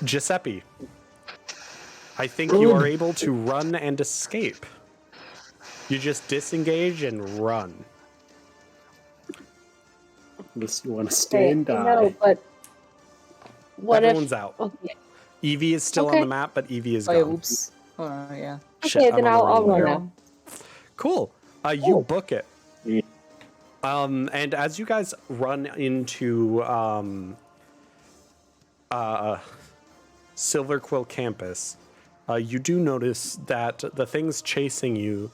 Giuseppe, I think you are able to run and escape. You just disengage and run. Unless you want to stay and die. No, but what Everyone's if? out. Okay, Evie is still on Okay. the map, but Evie is Oh, yeah, gone. oops. Oh, yeah. Shit, okay I'm then on the I'll wrong run layer. now. Cool. You book it. And as you guys run into Silver Quill campus, you do notice that the things chasing you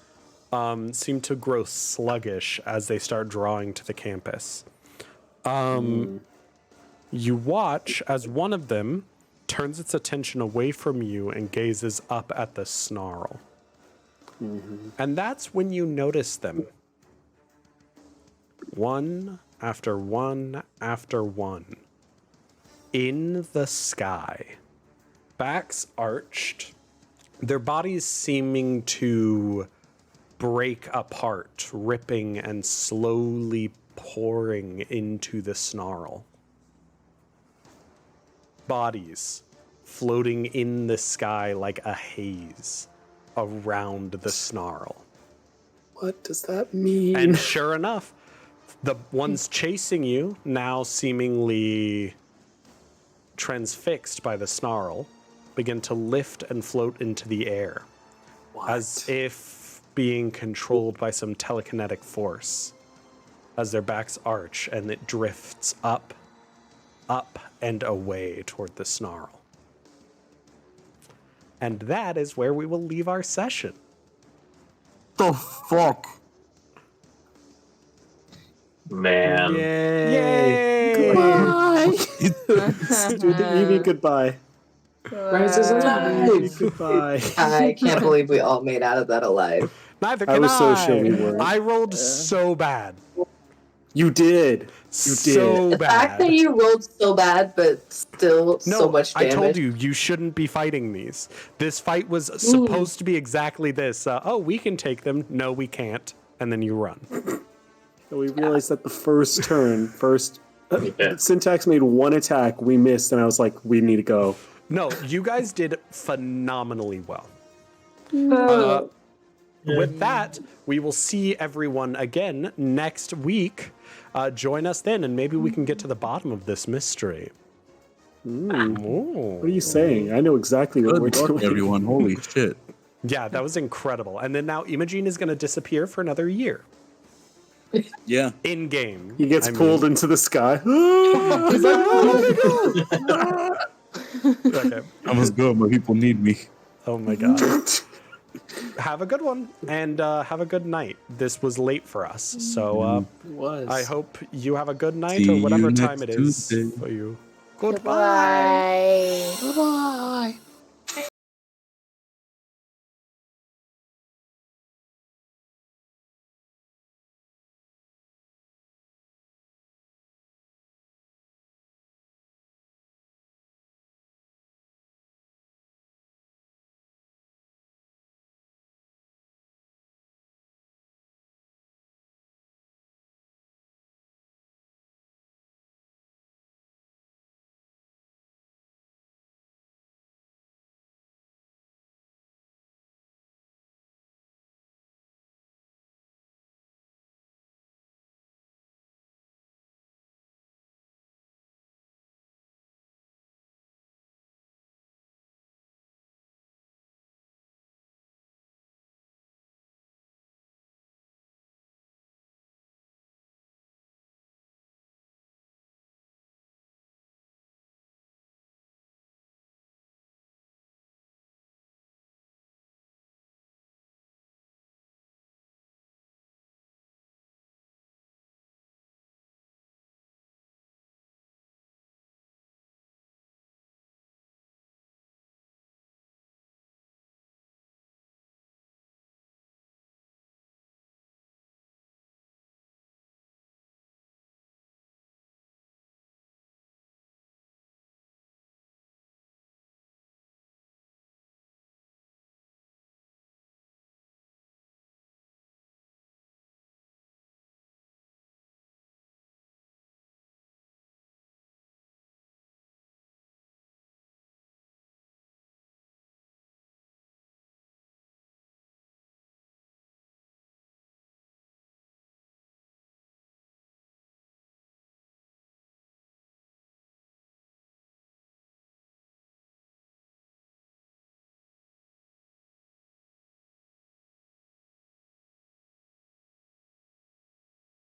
seem to grow sluggish as they start drawing to the campus. You watch as one of them turns its attention away from you and gazes up at the snarl. And that's when you notice them. One after one after one. In the sky. Backs arched. Their bodies seeming to break apart, ripping and slowly pouring into the snarl. Bodies floating in the sky like a haze around the snarl. What does that mean? And sure enough, the ones chasing you, now seemingly transfixed by the snarl, begin to lift and float into the air. What? As if being controlled by some telekinetic force. As their backs arch and it drifts up, and away toward the snarl. And that is where we will leave our session. The fuck? Man. Yay! Yay! Goodbye! Student Evie, goodbye. Bryce is alive. Goodbye. I can't believe we all made out of that alive. Neither can I was so sure we were. I rolled so bad. You did. You did. So The fact that bad. you rolled so bad, but still No, so much I damage. told you shouldn't be fighting these. This fight was supposed to be exactly this. We can take them. No, we can't. And then you run. So we realized that the first turn, Yeah. Syntax made one attack, we missed, and I was like, we need to go. No, you guys did phenomenally well. Oh. With that, we will see everyone again next week. Join us then, and maybe we can get to the bottom of this mystery. What are you saying? I know exactly what we're Good luck, doing. everyone. Holy shit. Yeah, that was incredible. And then now Imogene is going to disappear for another year. Yeah. In game. He gets pulled into the sky. He's like, oh my God. Okay. I must go. My people need me. Oh my God. Have a good one, and have a good night. This was late for us, so It was. I hope you have a good night See or whatever you time next it is Tuesday. for you. Goodbye. Goodbye. Bye-bye.